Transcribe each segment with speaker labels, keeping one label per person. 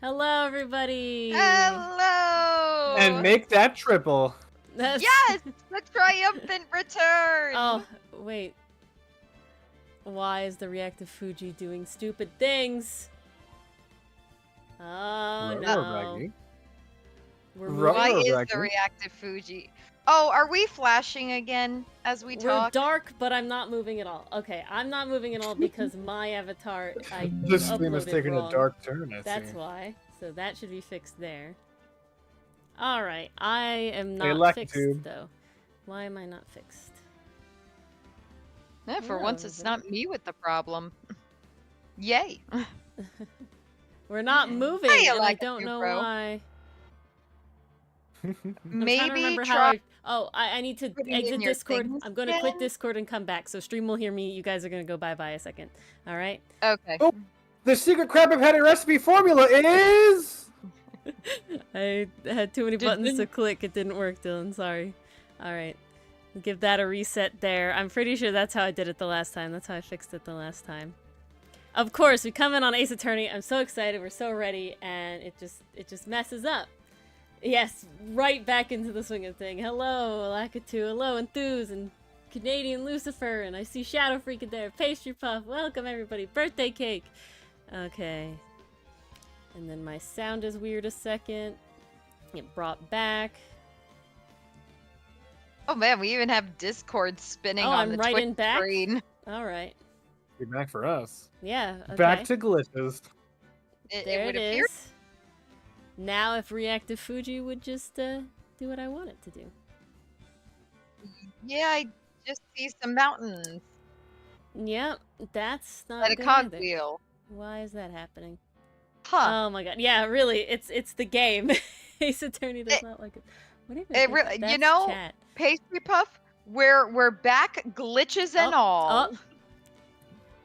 Speaker 1: Hello, everybody.
Speaker 2: Hello!
Speaker 3: And make that triple.
Speaker 1: That's...
Speaker 2: Yes! The triumphant return!
Speaker 1: Oh, wait. Why is the reactive Fuji doing stupid things? Oh, no. We're
Speaker 2: Why
Speaker 1: moving.
Speaker 2: is the reactive Fuji? Oh, are we flashing again as we talk?
Speaker 1: We're dark, but I'm not moving at all. Okay, I'm not moving at all because my avatar, I
Speaker 3: This stream is
Speaker 1: uploaded
Speaker 3: taking
Speaker 1: wrong.
Speaker 3: a dark turn, I
Speaker 1: That's
Speaker 3: see.
Speaker 1: why. So that should be fixed there. Alright, I am
Speaker 3: Hey,
Speaker 1: not fixed,
Speaker 3: Lactube.
Speaker 1: though. Why am I not fixed?
Speaker 2: Yeah, for
Speaker 1: Hello,
Speaker 2: once, it's
Speaker 1: everybody.
Speaker 2: not me with the problem. Yay!
Speaker 1: We're not moving,
Speaker 2: Hey,
Speaker 1: and I
Speaker 2: Alexis,
Speaker 1: don't know
Speaker 2: bro.
Speaker 1: why. I'm trying to
Speaker 2: Maybe
Speaker 1: remember how
Speaker 2: try.
Speaker 1: I need to
Speaker 2: putting
Speaker 1: exit
Speaker 2: in your
Speaker 1: Discord.
Speaker 2: things
Speaker 1: I'm going to quit
Speaker 2: again?
Speaker 1: Discord and come back, so stream will hear me. You guys are going to go bye-bye a second. All right?
Speaker 2: Okay.
Speaker 3: Oh, the secret Crab Patty recipe formula is...
Speaker 1: I had too many buttons to click. It didn't work, Dylan. Sorry. All right. Give that a reset there. I'm pretty sure that's how I did it the last time. That's how I fixed it the last time. Of course, we come in on Ace Attorney. I'm so excited. We're so ready, and it just messes up. Yes, right back into the swing of thing. Hello, Lakatu. Hello, Enthuse and Canadian Lucifer. And I see Shadow Freak in there. Pastry Puff. Welcome, everybody. Birthday cake. Okay. And then my sound is weird a second. Get brought back.
Speaker 2: Oh man, we even have Discord spinning on
Speaker 1: I'm
Speaker 2: the
Speaker 1: right
Speaker 2: Twitch
Speaker 1: in back?
Speaker 2: screen.
Speaker 1: All right.
Speaker 3: You're back for us.
Speaker 1: Yeah, okay.
Speaker 3: Back to glitches.
Speaker 1: There
Speaker 2: would
Speaker 1: it
Speaker 2: appear.
Speaker 1: is. Now if Reactive Fuji would just do what I want it to do.
Speaker 2: Yeah, I just see some mountains.
Speaker 1: Yep, that's not
Speaker 2: And a
Speaker 1: good either.
Speaker 2: cogwheel.
Speaker 1: Why is that happening?
Speaker 2: Huh.
Speaker 1: Oh my god. Yeah, really, it's the game. Ace Attorney does not like it. What even
Speaker 2: It
Speaker 1: is
Speaker 2: really,
Speaker 1: that's
Speaker 2: you know,
Speaker 1: chat.
Speaker 2: Pastry Puff, we're back, glitches and all.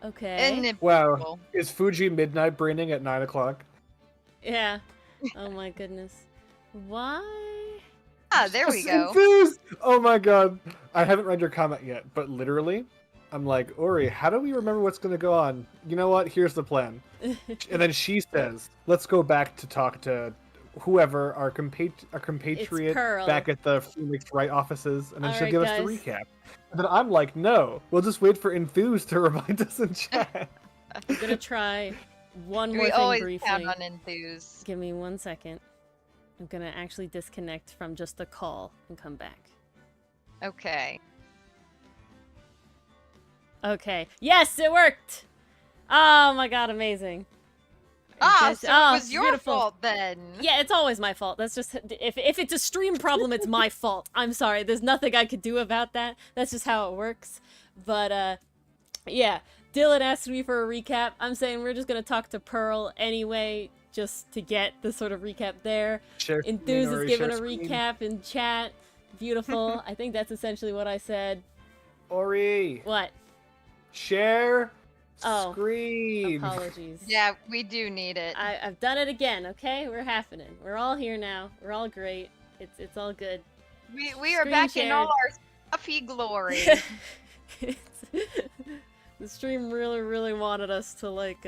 Speaker 1: Okay.
Speaker 2: And
Speaker 3: Wow. Is Fuji midnight braining at 9 o'clock?
Speaker 1: Yeah. Oh my goodness. Why?
Speaker 2: Ah, there we go.
Speaker 3: Enthused! Oh my god. I haven't read your comment yet, but literally, I'm like, Ori, how do we remember what's going to go on? You know what? Here's the plan. And then she says, let's go back to talk to whoever, our compatriot back at the Phoenix Wright offices, and then she'll give us the recap. And then I'm like, no, we'll just wait for Enthuse to remind us in chat.
Speaker 1: I'm gonna try one more
Speaker 2: We
Speaker 1: thing
Speaker 2: always
Speaker 1: briefly.
Speaker 2: count on Enthuse.
Speaker 1: Give me 1 second. I'm gonna actually disconnect from just the call and come back.
Speaker 2: Okay.
Speaker 1: Okay. Yes, it worked! Oh my god, amazing.
Speaker 2: So it was your
Speaker 1: beautiful.
Speaker 2: fault then.
Speaker 1: Yeah, it's always my fault. That's just if it's a stream problem, it's my fault. I'm sorry. There's nothing I could do about that. That's just how it works. But yeah, Dylan asked me for a recap. I'm saying we're just gonna talk to Pearl anyway, just to get the sort of recap there. Enthuse is giving a recap in chat. Beautiful. I think that's essentially what I said.
Speaker 3: Ori.
Speaker 1: What?
Speaker 3: Share screen.
Speaker 1: Apologies.
Speaker 2: Yeah, we do need it.
Speaker 1: I've done it again, okay? We're happening. We're all here now. We're all great. It's all good.
Speaker 2: We are back in all our stuffy glory.
Speaker 1: The stream really wanted us to like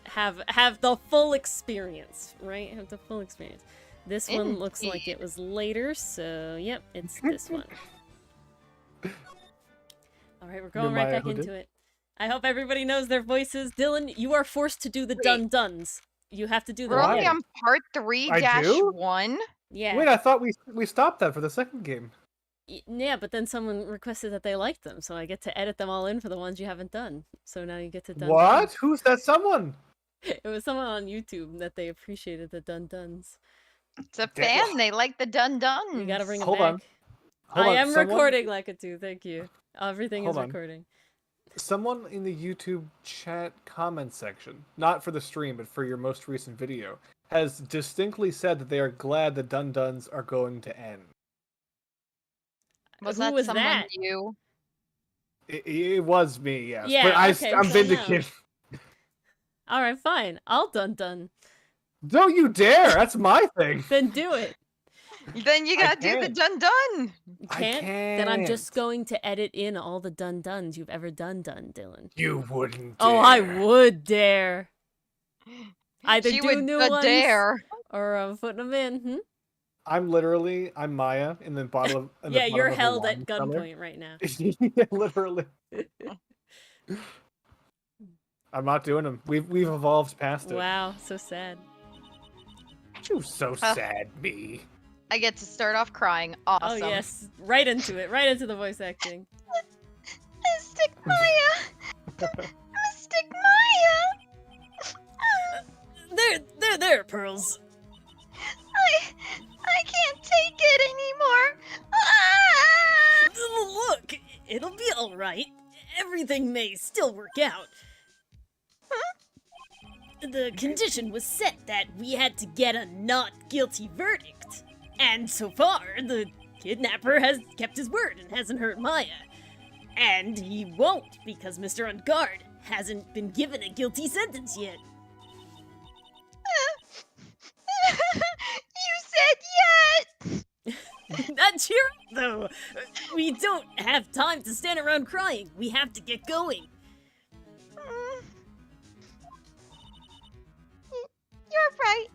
Speaker 1: have the full experience, right? Have the full experience. This one looks like it was later, so yep, it's this one. All right, we're going right back into it. I hope everybody knows their voices. Dylan, you are forced to do the dun-duns. You have to do them.
Speaker 2: We're only on part 3-1.
Speaker 1: Yeah.
Speaker 3: Wait, I thought we stopped that for the second game.
Speaker 1: Yeah, but then someone requested that they liked them, so I get to edit them all in for the ones you haven't done. So now you get to dun.
Speaker 3: What? Who's that someone?
Speaker 1: It was someone on YouTube that they appreciated the dun-duns.
Speaker 2: It's a fan. They like the dun-duns.
Speaker 1: You gotta bring them
Speaker 3: Hold
Speaker 1: back.
Speaker 3: on.
Speaker 1: I am recording like it too. Thank you. Everything is recording.
Speaker 3: Someone in the YouTube chat comment section, not for the stream, but for your most recent video, has distinctly said that they are glad the dun-duns are going to end.
Speaker 2: Was that someone you?
Speaker 3: It was me, yes.
Speaker 1: Yeah,
Speaker 3: but I'm vindicated.
Speaker 1: All right, fine. I'll dun-dun.
Speaker 3: Don't you dare! That's my thing.
Speaker 1: Then do it.
Speaker 2: Then you gotta do the dun-dun.
Speaker 1: You can't? Then I'm just going to edit in all the dun-duns you've ever done, Dylan.
Speaker 3: You wouldn't dare.
Speaker 1: Oh, I would dare. Either
Speaker 2: She
Speaker 1: do
Speaker 2: would
Speaker 1: new ones
Speaker 2: dare.
Speaker 1: or putting them in. Hmm?
Speaker 3: I'm Maya in the bottom of
Speaker 1: Yeah, you're
Speaker 3: of a
Speaker 1: held
Speaker 3: wine
Speaker 1: at
Speaker 3: cellar.
Speaker 1: gunpoint right now.
Speaker 3: Yeah, literally. I'm not doing them. We've evolved past it.
Speaker 1: Wow, so sad.
Speaker 3: You so sad, me.
Speaker 2: I get to start off crying. Awesome.
Speaker 1: Oh yes, right into it, right into the voice acting.
Speaker 2: Mystic Maya! Mystic Maya!
Speaker 1: There, Pearls.
Speaker 2: I can't take it anymore. Ah!
Speaker 1: Look, it'll be all right. Everything may still work out. The condition was set that we had to get a not guilty verdict. And so far, the kidnapper has kept his word and hasn't hurt Maya. And he won't because Mr. Unguard hasn't been given a guilty sentence yet.
Speaker 2: You said yet!
Speaker 1: Not cheer up, though. We don't have time to stand around crying. We have to get going.
Speaker 2: You're right.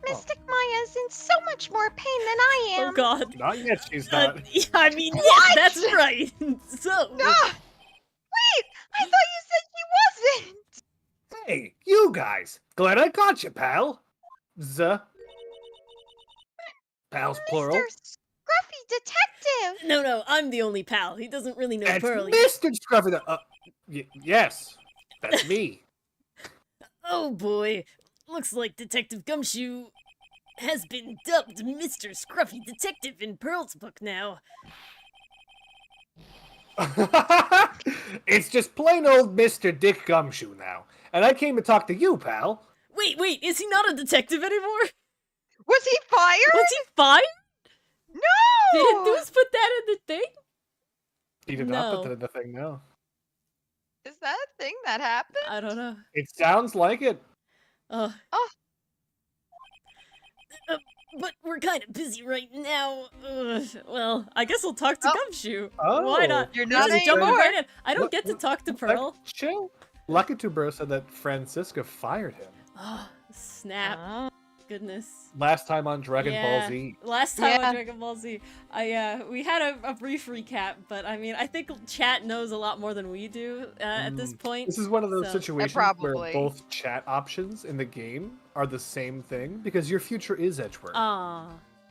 Speaker 2: Mystic Maya's in so much more pain than I am.
Speaker 1: Oh god.
Speaker 3: Not yet, she's not.
Speaker 1: I mean, yes, that's right. So.
Speaker 2: No! Wait! I thought you said she wasn't!
Speaker 3: Hey, you guys. Glad I got you, pal. Pals plural.
Speaker 2: Mr. Scruffy Detective!
Speaker 1: No, I'm the only pal. He doesn't really know
Speaker 3: That's
Speaker 1: Pearl.
Speaker 3: Mr. Scruffy. Yes, that's me.
Speaker 1: Oh boy. Looks like Detective Gumshoe has been dubbed Mr. Scruffy Detective in Pearl's book now.
Speaker 3: It's just plain old Mr. Dick Gumshoe now. And I came to talk to you, pal.
Speaker 1: Wait, is he not a detective anymore?
Speaker 2: Was he fired?
Speaker 1: Was he fired?
Speaker 2: No!
Speaker 1: Did Enthuse put that in the thing?
Speaker 3: He did not put that in the thing, no.
Speaker 2: Is that a thing that happened?
Speaker 1: I don't know.
Speaker 3: It sounds like it.
Speaker 2: Oh.
Speaker 1: But we're kind of busy right now. Well, I guess we'll talk to
Speaker 2: Oh.
Speaker 1: Gumshoe.
Speaker 3: Oh.
Speaker 1: Why not?
Speaker 2: You're
Speaker 1: Let's
Speaker 2: not
Speaker 1: just jump
Speaker 2: anymore.
Speaker 1: right in. I don't
Speaker 3: What-
Speaker 1: get to talk to
Speaker 3: what-
Speaker 1: Pearl.
Speaker 3: Chill. Lucky Tubero said that Francisca fired him.
Speaker 1: Oh, snap.
Speaker 2: Oh.
Speaker 1: Goodness.
Speaker 3: Last time on Dragon
Speaker 1: Yeah.
Speaker 3: Ball Z.
Speaker 1: Last time
Speaker 2: Yeah.
Speaker 1: on Dragon Ball Z, we had a brief recap, but I mean, I think chat knows a lot more than we do at this point.
Speaker 3: This is one of those
Speaker 1: so-
Speaker 3: situations where
Speaker 2: Probably.
Speaker 3: both chat options in the game are the same thing because your future is Edgeworth.
Speaker 1: Aw.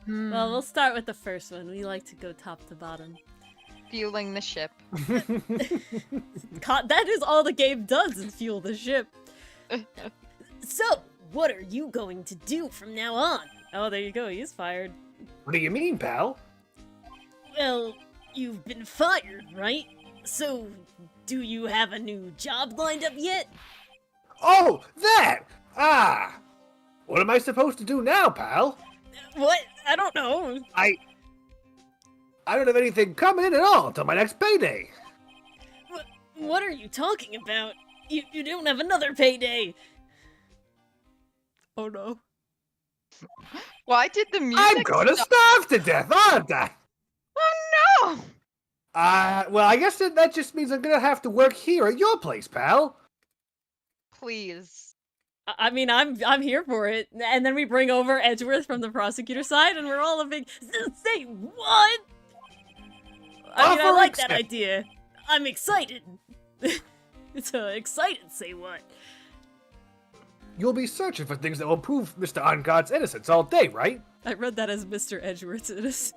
Speaker 1: Well, we'll start with the first one. We like to go top to bottom.
Speaker 2: Fueling the ship.
Speaker 1: That is all the game does is fuel the ship. So, what are you going to do from now on? Oh, there you go. He's fired.
Speaker 3: What do you mean, pal?
Speaker 1: Well, you've been fired, right? So, do you have a new job lined up yet?
Speaker 3: Oh, that! Ah! What am I supposed to do now, pal?
Speaker 1: What? I don't know.
Speaker 3: I don't have anything coming in at all until my next payday.
Speaker 1: What are you talking about? You don't have another payday. Oh no.
Speaker 2: Why did the music
Speaker 3: I'm gonna
Speaker 2: stop?
Speaker 3: starve to death, aren't I?
Speaker 2: Oh no!
Speaker 3: Well, I guess that just means I'm gonna have to work here at your place, pal.
Speaker 2: Please.
Speaker 1: I mean, I'm here for it. And then we bring over Edgeworth from the prosecutor side, and we're all a big say what? I mean, I
Speaker 3: Offer
Speaker 1: like that
Speaker 3: accept.
Speaker 1: idea. I'm excited. It's excited. Say what?
Speaker 3: You'll be searching for things that will prove Mr. Ungod's innocence all day, right?
Speaker 1: I read that as Mr. Edgeworth's innocence.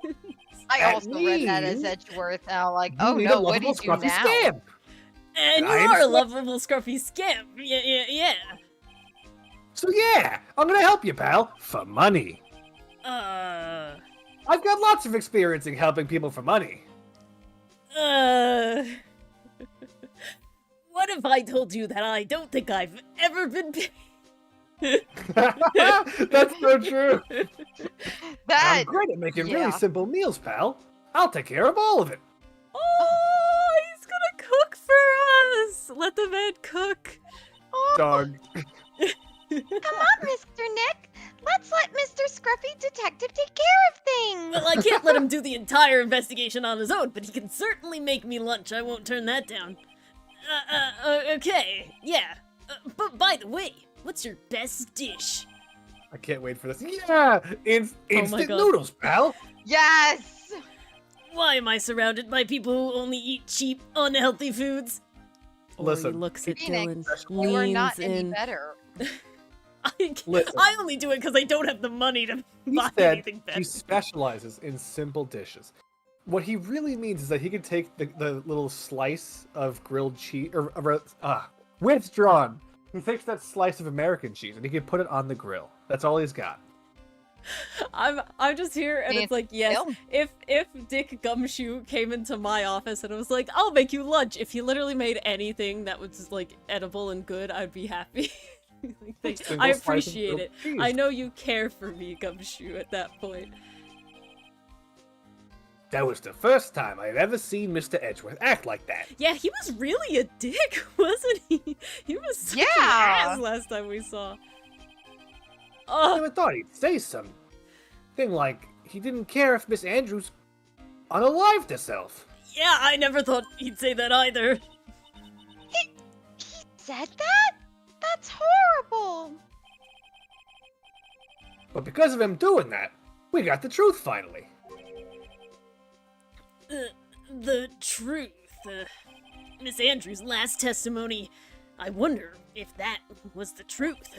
Speaker 2: I
Speaker 3: That
Speaker 2: also read that as
Speaker 3: means
Speaker 2: Edgeworth. Now, like,
Speaker 3: You
Speaker 2: oh
Speaker 3: need
Speaker 2: no,
Speaker 3: a
Speaker 2: what do
Speaker 3: lovable,
Speaker 2: you do
Speaker 3: scruffy
Speaker 2: now?
Speaker 3: scamp.
Speaker 1: And you
Speaker 3: I am
Speaker 1: are a
Speaker 3: so-
Speaker 1: lovable, scruffy scamp. Yeah.
Speaker 3: So yeah, I'm gonna help you, pal, for money. I've got lots of experience in helping people for money.
Speaker 1: What if I told you that I don't think I've ever been paid?
Speaker 3: That's so true.
Speaker 2: That
Speaker 3: I'm great at making
Speaker 2: yeah.
Speaker 3: really simple meals, pal. I'll take care of all of it.
Speaker 1: Oh, he's gonna cook for us! Let the man cook.
Speaker 3: Dog.
Speaker 2: Come on, Mr. Nick. Let's let Mr. Scruffy Detective take care of things.
Speaker 1: Well, I can't let him do the entire investigation on his own, but he can certainly make me lunch. I won't turn that down. Okay, yeah. But by the way, What's your best dish?
Speaker 3: I can't wait for this. Yeah! Instant
Speaker 1: God.
Speaker 3: noodles, pal!
Speaker 2: Yes!
Speaker 1: Why am I surrounded by people who only eat cheap, unhealthy foods?
Speaker 3: Listen,
Speaker 1: Ori looks at Dylan,
Speaker 2: Phoenix, you are not
Speaker 1: leans
Speaker 2: any
Speaker 1: in.
Speaker 2: better.
Speaker 3: Listen.
Speaker 1: I only do it because I don't have the money to
Speaker 3: He
Speaker 1: buy
Speaker 3: said
Speaker 1: anything better.
Speaker 3: he specializes in simple dishes. What he really means is that he can take the little slice of grilled cheese, withdrawn. He takes that slice of American cheese and he can put it on the grill. That's all he's got.
Speaker 1: I'm just here and it's like, yes,
Speaker 2: Still.
Speaker 1: if Dick Gumshoe came into my office and it was like, I'll make you lunch, if he literally made anything that was just like edible and good, I'd be happy. Like,
Speaker 3: Single
Speaker 1: I
Speaker 3: slice of
Speaker 1: appreciate
Speaker 3: grilled
Speaker 1: it.
Speaker 3: cheese.
Speaker 1: I know you care for me, Gumshoe, at that point.
Speaker 3: That was the first time I've ever seen Mr. Edgeworth act like that.
Speaker 1: Yeah, he was really a dick, wasn't he? He was such an
Speaker 2: Yeah.
Speaker 1: ass last time we saw.
Speaker 3: I
Speaker 1: Oh,
Speaker 3: never thought he'd say something like he didn't care if Miss Andrews unalived herself.
Speaker 1: yeah, I never thought he'd say that either.
Speaker 2: He said that? That's horrible.
Speaker 3: But because of him doing that, we got the truth finally.
Speaker 1: The truth. Miss Andrews' last testimony. I wonder if that was the truth.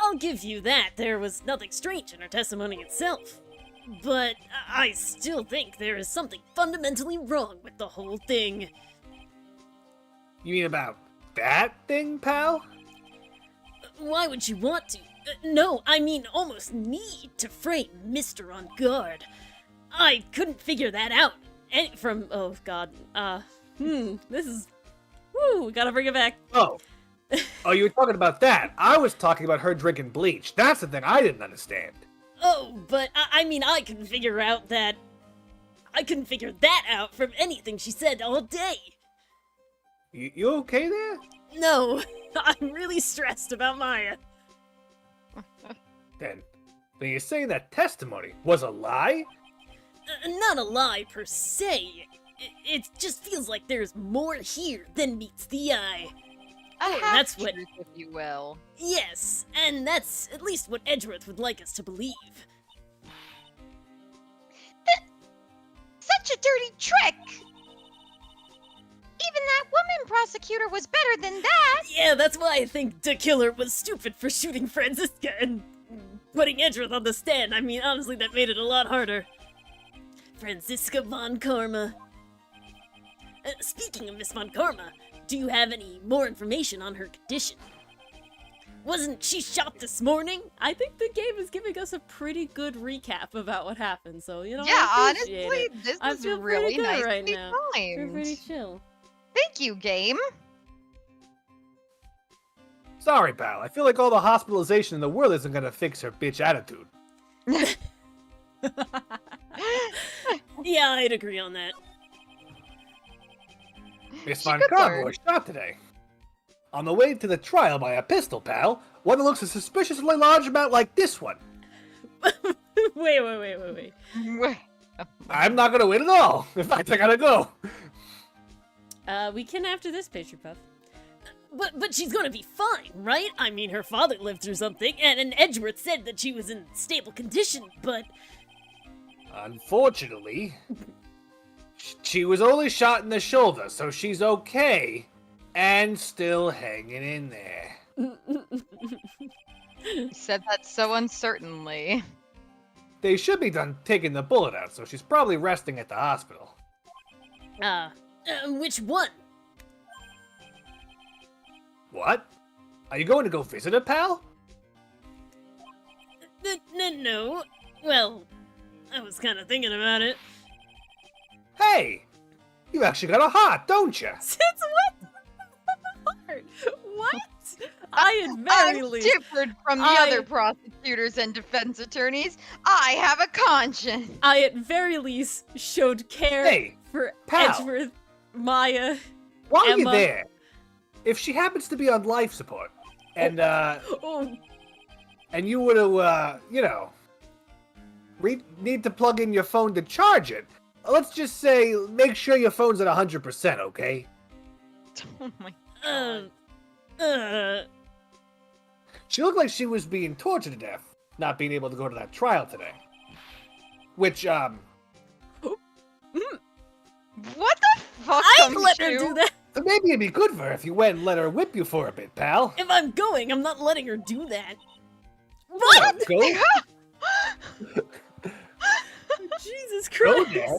Speaker 1: I'll give you that. There was nothing strange in her testimony itself. But I still think there is something fundamentally wrong with the whole thing.
Speaker 3: You mean about that thing, pal?
Speaker 1: Why would you want to? No, I mean almost need to frame Mr. On Guard. I couldn't figure that out. From, oh god, this is, woo, gotta bring it back.
Speaker 3: Oh, you were talking about that. I was talking about her drinking bleach. That's the thing I didn't understand.
Speaker 1: Oh, but I mean, I couldn't figure that out from anything she said all day.
Speaker 3: You okay there?
Speaker 1: No, I'm really stressed about Maya.
Speaker 3: Then you're saying that testimony was a lie?
Speaker 1: Not a lie per se. It just feels like there's more here than meets the eye.
Speaker 2: A
Speaker 1: that's what-
Speaker 2: half-truth, if you will.
Speaker 1: Yes, and that's at least what Edgeworth would like us to believe.
Speaker 2: Such a dirty trick! Even that woman prosecutor was better than that!
Speaker 1: Yeah, that's why I think the killer was stupid for shooting Franziska and putting Edgeworth on the stand. I mean, honestly, that made it a lot harder. Franziska von Karma. Speaking of Miss von Karma, do you have any more information on her condition? Wasn't she shot this morning? I think the game is giving us a pretty good recap about what happened, so, you know,
Speaker 2: Yeah,
Speaker 1: I appreciate
Speaker 2: honestly,
Speaker 1: it.
Speaker 2: this
Speaker 1: I
Speaker 2: is
Speaker 1: feel
Speaker 2: really
Speaker 1: pretty good
Speaker 2: nice
Speaker 1: right
Speaker 2: to be
Speaker 1: now. We're pretty
Speaker 2: timed.
Speaker 1: chill.
Speaker 2: Thank you, game.
Speaker 3: Sorry, pal. I feel like all the hospitalization in the world isn't gonna fix her bitch attitude.
Speaker 1: Yeah, I'd agree on that.
Speaker 3: Miss
Speaker 2: She
Speaker 3: Von
Speaker 2: could
Speaker 3: Karma
Speaker 2: learn.
Speaker 3: was shot today. On the way to the trial by a pistol, pal. One that looks a suspiciously large amount like this one.
Speaker 1: Wait.
Speaker 3: I'm not gonna win at all. In fact, I gotta go.
Speaker 1: We can after this, Pastry Puff. But she's gonna be fine, right? I mean, her father lived through something, and Edgeworth said that she was in stable condition, but...
Speaker 3: Unfortunately, she was only shot in the shoulder, so she's okay. And still hanging in there.
Speaker 2: You said that so uncertainly.
Speaker 3: They should be done taking the bullet out, so she's probably resting at the hospital.
Speaker 1: Which one?
Speaker 3: What? Are you going to go visit her, pal?
Speaker 1: No. Well, I was kind of thinking about it.
Speaker 3: Hey! You actually got a heart, don't you?
Speaker 1: Since what? What? I at very
Speaker 2: I'm
Speaker 1: least...
Speaker 2: different from the other prosecutors and defense attorneys. I have a conscience.
Speaker 1: I at very least showed care
Speaker 3: Hey,
Speaker 1: for
Speaker 3: pal.
Speaker 1: Edgeworth, Maya,
Speaker 3: While
Speaker 1: Emma.
Speaker 3: you're there, if she happens to be on life support, and
Speaker 1: Oh,
Speaker 3: and you were to, need to plug in your phone to charge it, let's just say, make sure your phone's at 100%, okay?
Speaker 2: Oh my
Speaker 1: uh,
Speaker 2: god.
Speaker 3: She looked like she was being tortured to death, not being able to go to that trial today. Which,
Speaker 2: What the fuck?
Speaker 1: I'd let her do that.
Speaker 3: So maybe it'd be good for her if you went and let her whip you for a bit, pal.
Speaker 1: If I'm going, I'm not letting her do that.
Speaker 3: What? Go.
Speaker 1: Jesus
Speaker 3: Go
Speaker 1: Christ.
Speaker 3: there,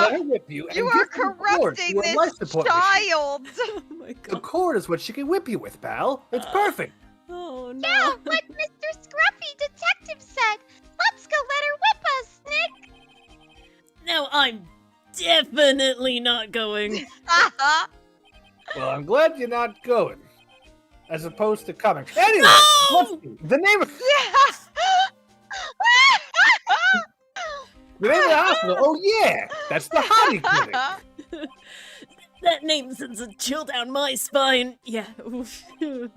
Speaker 3: let her whip you, and
Speaker 2: You
Speaker 3: give
Speaker 2: are
Speaker 3: her the cord
Speaker 2: corrupting
Speaker 3: to a life
Speaker 2: this
Speaker 3: support
Speaker 2: child.
Speaker 1: Oh my
Speaker 3: machine. The
Speaker 1: god.
Speaker 3: cord is what she can whip you with, pal. It's perfect.
Speaker 1: Oh no.
Speaker 2: Yeah, what Mr. Scruffy Detective said. Let's go let her whip us, Nick.
Speaker 1: Now I'm definitely not going.
Speaker 3: Well, I'm glad you're not going, as opposed to coming. Anyway,
Speaker 1: No!
Speaker 3: let's see. The name of the hospital. Oh yeah, that's the Hottie Clinic.
Speaker 1: That name sends a chill down my spine. Yeah. Oof. Well,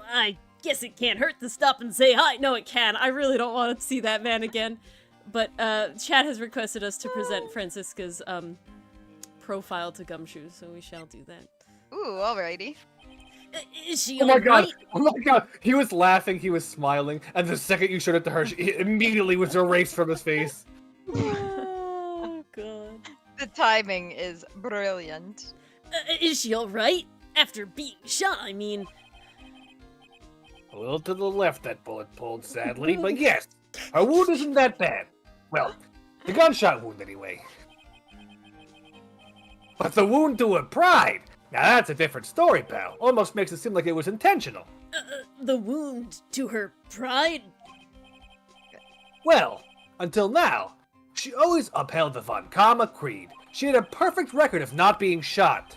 Speaker 1: I guess it can't hurt to stop and say hi. No, it can. I really don't want to see that man again. But Chad has requested us to present Francisca's profile to Gumshoe, so we shall do that.
Speaker 2: Ooh, alrighty.
Speaker 1: Is she
Speaker 3: Oh my god!
Speaker 1: alright?
Speaker 3: Oh my god! He was laughing, he was smiling, and the second you showed it to her, she immediately was erased from his face.
Speaker 1: Oh god.
Speaker 2: The timing is brilliant.
Speaker 1: Is she alright? After being shot, I mean.
Speaker 3: A little to the left, that bullet pulled, sadly, but yes, her wound isn't that bad. Well, the gunshot wound, anyway. But the wound to her pride, now that's a different story, pal. Almost makes it seem like it was intentional.
Speaker 1: The wound to her pride?
Speaker 3: Well, until now, she always upheld the Von Karma creed. She had a perfect record of not being shot.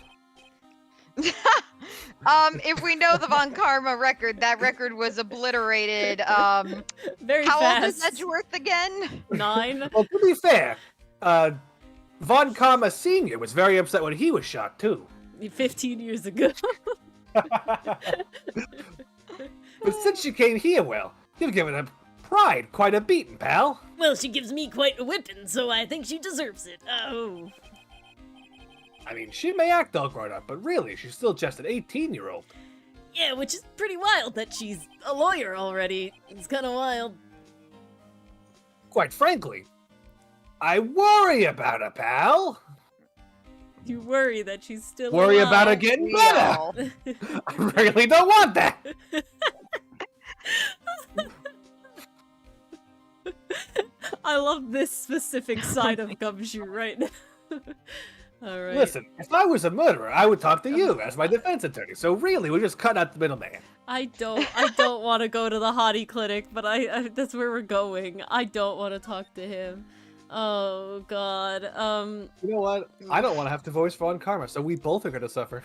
Speaker 2: If we know the Von Karma record, that record was obliterated.
Speaker 1: Very
Speaker 2: How
Speaker 1: fast.
Speaker 2: old is Edgeworth again?
Speaker 1: 9?
Speaker 3: Well, to be fair, Von Karma Sr. was very upset when he was shot, too.
Speaker 1: 15 years ago.
Speaker 3: But since she came here, well, you've given her pride quite a beating, pal.
Speaker 1: Well, she gives me quite a whipping, so I think she deserves it. Oh.
Speaker 3: I mean, she may act all grown up, but really, she's still just an 18-year-old.
Speaker 1: Yeah, which is pretty wild that she's a lawyer already. It's kind of wild.
Speaker 3: Quite frankly, I worry about her, pal.
Speaker 1: You worry that she's still
Speaker 3: Worry
Speaker 1: alive.
Speaker 3: about her getting better.
Speaker 2: Well,
Speaker 3: I really don't want that.
Speaker 1: I love this specific side of Gumshoe right now. Alright.
Speaker 3: Listen, if I was a murderer, I would talk to you as my defense attorney. So really, we're just cutting out the middleman.
Speaker 1: I don't want to go to the hottie clinic, but I that's where we're going. I don't want to talk to him. Oh god.
Speaker 3: You know what? I don't want to have to voice Von Karma, so we both are going to suffer.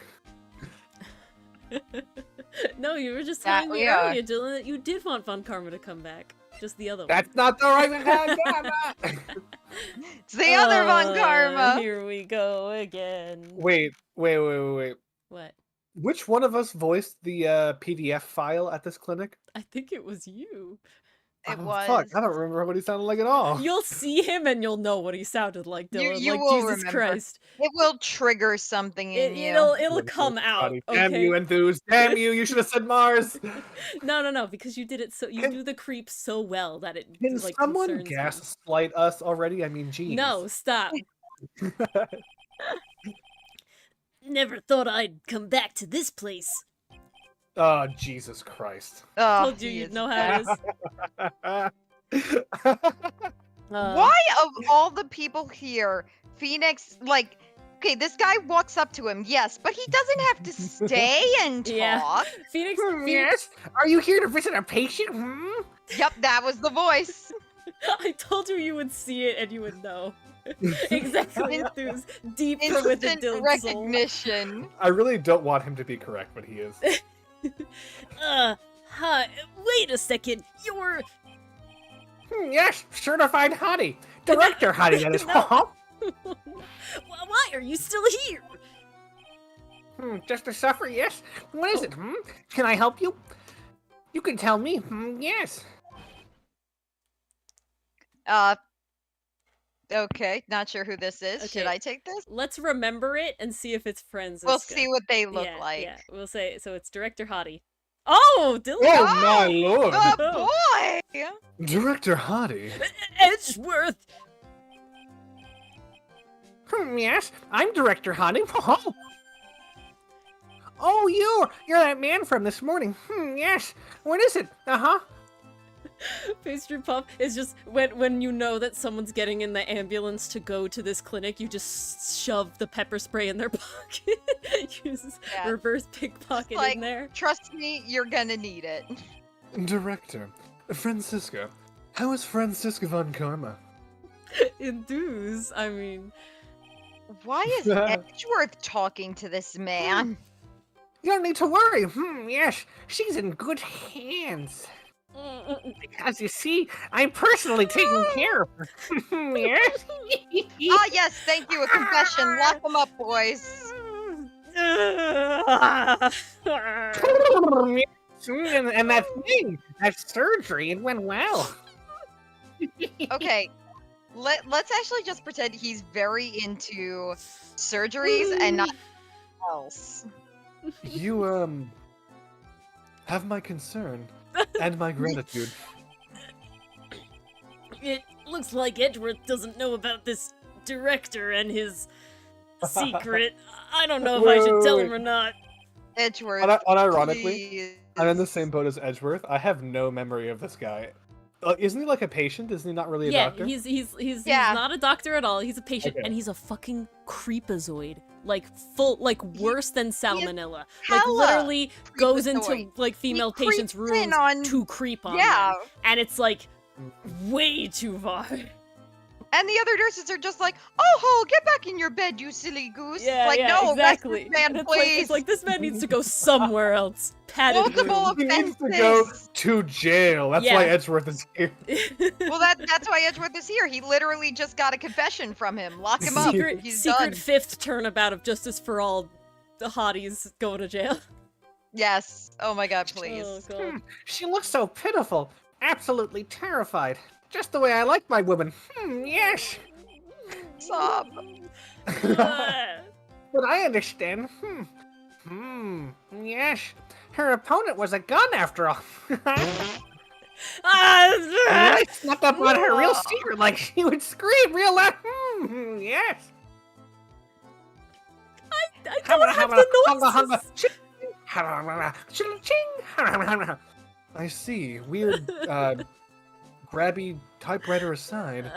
Speaker 1: No, you were just
Speaker 2: That
Speaker 1: telling me
Speaker 2: we are.
Speaker 1: earlier, Dylan, that you did want Von Karma to come back. Just the other one.
Speaker 3: That's not the right Von Karma!
Speaker 2: it's the other Von Karma.
Speaker 1: Here we go again.
Speaker 3: Wait.
Speaker 1: What?
Speaker 3: Which one of us voiced the PDF file at this clinic?
Speaker 1: I think it was you.
Speaker 2: It
Speaker 3: Oh,
Speaker 2: was.
Speaker 3: Fuck, I don't remember what he sounded like at all.
Speaker 1: You'll see him and you'll know what he sounded like, Dylan.
Speaker 2: You
Speaker 1: like
Speaker 2: will
Speaker 1: Jesus
Speaker 2: remember.
Speaker 1: Christ.
Speaker 2: It will trigger something in you.
Speaker 1: It'll come out.
Speaker 3: Damn
Speaker 1: Okay?
Speaker 3: you, Enthuse. Damn you, you should have said Mars.
Speaker 1: No, because you did it so you do the creep so well that it
Speaker 3: Can
Speaker 1: like
Speaker 3: someone
Speaker 1: concerns me.
Speaker 3: gaslight us already? I mean, geez.
Speaker 1: No, stop. Never thought I'd come back to this place.
Speaker 3: Oh, Jesus Christ.
Speaker 2: Oh,
Speaker 1: Told you
Speaker 2: he
Speaker 1: you'd
Speaker 2: is
Speaker 1: know
Speaker 2: bad.
Speaker 1: how it is.
Speaker 2: Why of all the people here, Phoenix, like, okay, this guy walks up to him, yes, but he doesn't have to stay and talk.
Speaker 1: Yeah. Phoenix,
Speaker 3: Yes? Are you here to visit a patient? Hmm?
Speaker 2: Yep, that was the voice.
Speaker 1: I told you would see it and you would know. Exactly. Enthused. Deep from within
Speaker 2: Instant
Speaker 1: Dylan's soul.
Speaker 2: recognition.
Speaker 3: I really don't want him to be correct, but he is.
Speaker 1: Hi. Wait a second. You're.
Speaker 3: Yes, certified hottie. Director hottie, that is.
Speaker 1: No. Why are you still here?
Speaker 3: Just to suffer, yes. What is it? Can I help you? You can tell me. Yes.
Speaker 2: Okay, not sure who this is.
Speaker 1: Okay.
Speaker 2: Should I take this?
Speaker 1: Let's remember it and see if it's Francisca.
Speaker 2: We'll see what they look
Speaker 1: yeah,
Speaker 2: like.
Speaker 1: Yeah, we'll say so. It's Director Hottie. Oh, Dylan!
Speaker 3: Oh my lord!
Speaker 2: Oh boy!
Speaker 3: Director Hardy.
Speaker 1: Edgeworth!
Speaker 3: Yes, I'm Director Hardy. Oh, you're that man from this morning. Yes. What is it?
Speaker 1: Pastry Puff is just when you know that someone's getting in the ambulance to go to this clinic, you just shove the pepper spray in their pocket. Use reverse pickpocket
Speaker 2: like,
Speaker 1: in there.
Speaker 2: Trust me, you're gonna need it.
Speaker 3: Director, Francisco. How is Francisco von Karma?
Speaker 1: Enthuse, I mean.
Speaker 2: Why is Edgeworth talking to this man?
Speaker 3: You don't need to worry. Yes, she's in good hands. Because you see, I'm personally taking care of her. Yes.
Speaker 2: Ah, yes, thank you. A confession. Lock them up, boys.
Speaker 3: And that thing, that surgery, it went well.
Speaker 2: Okay, let's actually just pretend he's very into surgeries and not else.
Speaker 3: You, have my concern and my gratitude.
Speaker 1: It looks like Edgeworth doesn't know about this director and his secret. I don't know if I should tell him or not.
Speaker 2: Edgeworth,
Speaker 3: Unironically,
Speaker 2: please.
Speaker 3: I'm in the same boat as Edgeworth. I have no memory of this guy. Isn't he like a patient? Isn't he not really a doctor?
Speaker 1: Yeah, he's not a doctor at all. He's a patient,
Speaker 3: Okay.
Speaker 1: and he's a fucking creepazoid. Like worse than salmonella. Like literally goes into like female patients' rooms to creep on them. And it's like way too far.
Speaker 2: And the other nurses are just like, "Oh, get back in your bed, you silly goose!"
Speaker 1: Yeah,
Speaker 2: like, no,
Speaker 1: exactly.
Speaker 2: Rest this man,
Speaker 1: It's
Speaker 2: please.
Speaker 1: it's like this man needs to go somewhere else. Padded
Speaker 2: Multiple
Speaker 1: room.
Speaker 3: He needs to
Speaker 2: offenses.
Speaker 3: go to jail. That's
Speaker 1: Yeah.
Speaker 3: why Edgeworth is here.
Speaker 2: Well, that's why Edgeworth is here. He literally just got a confession from him. Lock him up. He's
Speaker 1: secret
Speaker 2: done.
Speaker 1: fifth turnabout of justice for all the hotties go to jail.
Speaker 2: Yes. Oh my God, please.
Speaker 1: Oh god.
Speaker 3: She looks so pitiful. Absolutely terrified. Just the way I like my woman. Yes.
Speaker 2: Sob.
Speaker 3: But I understand. Yes. Her opponent was a gun after all. I snuck up on her real secret like she would scream real loud. Yes.
Speaker 1: I don't have the noises.
Speaker 3: I see. Weird, grabby typewriter aside.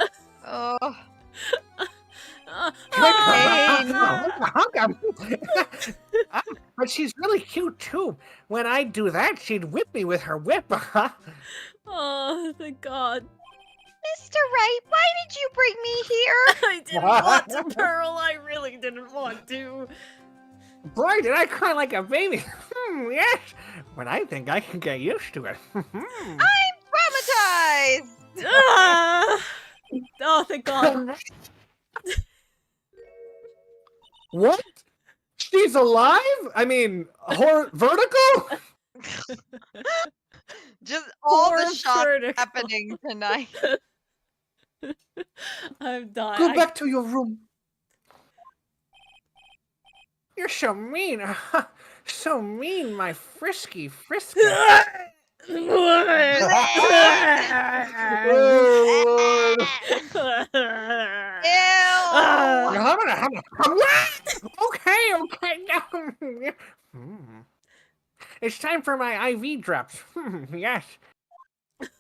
Speaker 2: Oh.
Speaker 3: But she's really cute too. When I do that, she'd whip me with her whip.
Speaker 1: Oh, thank God.
Speaker 2: Mr. Wright, why did you bring me here?
Speaker 1: I didn't want to, Pearl. I really didn't want to.
Speaker 3: Boy, did I cry like a baby. Yes. But I think I can get used to it.
Speaker 2: I'm traumatized.
Speaker 1: Oh, thank God.
Speaker 3: What? She's alive? I mean, vertical?
Speaker 2: Just all the
Speaker 1: Horror
Speaker 2: shots
Speaker 1: vertical.
Speaker 2: happening tonight.
Speaker 1: I'm dying.
Speaker 3: Go back to your room. You're so mean. So mean, my frisky Frisco. Okay. It's time for my IV drops. Yes.